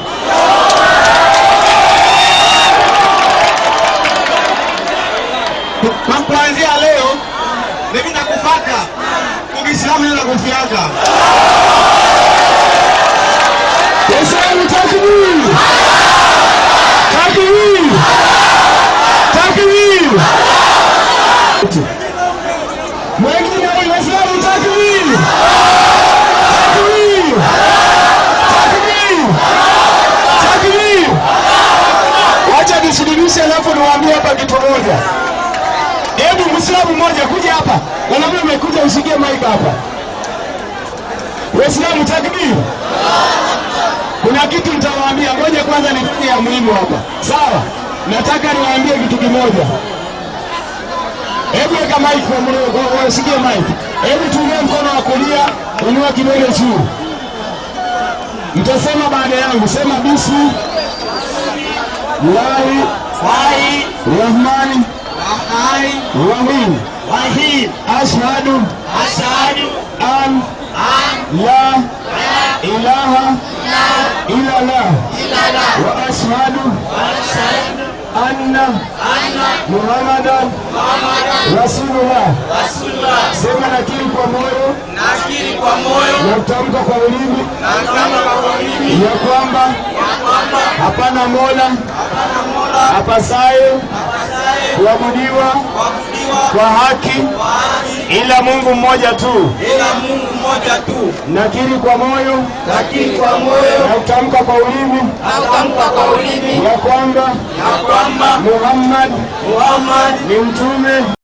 Kwa kuanzia leo mimi nakufaka. Uislamu ni nakufiaka. Yesu takbir. Takbir. Takbir. Mwingine Yesu takbir. kitu moja. Hebu Muislamu mmoja kuja hapa. Wanaume umekuja usikie mic hapa. Waislamu takbir. Kuna kitu nitawaambia, ngoja kwanza nifanye ya muhimu hapa. Sawa? Nataka niwaambie kitu kimoja. Hebu weka mic kwa mlio, usikie mic. Hebu tumia mkono wa kulia, inua kidole juu. Mtasema baada yangu, sema bismi Rahmani Rahim. Ashhadu an la ilaha illa Allah wa ashhadu anna Muhammadan Rasulullah. Sema nakiri kwa moyo na kutamka kwa ulimi ya kwamba hapana mola apasaye kuabudiwa kwa haki ila Mungu mmoja tu. Nakiri kwa moyo na kutamka kwa ulimi ya kwamba Muhammad ni mtume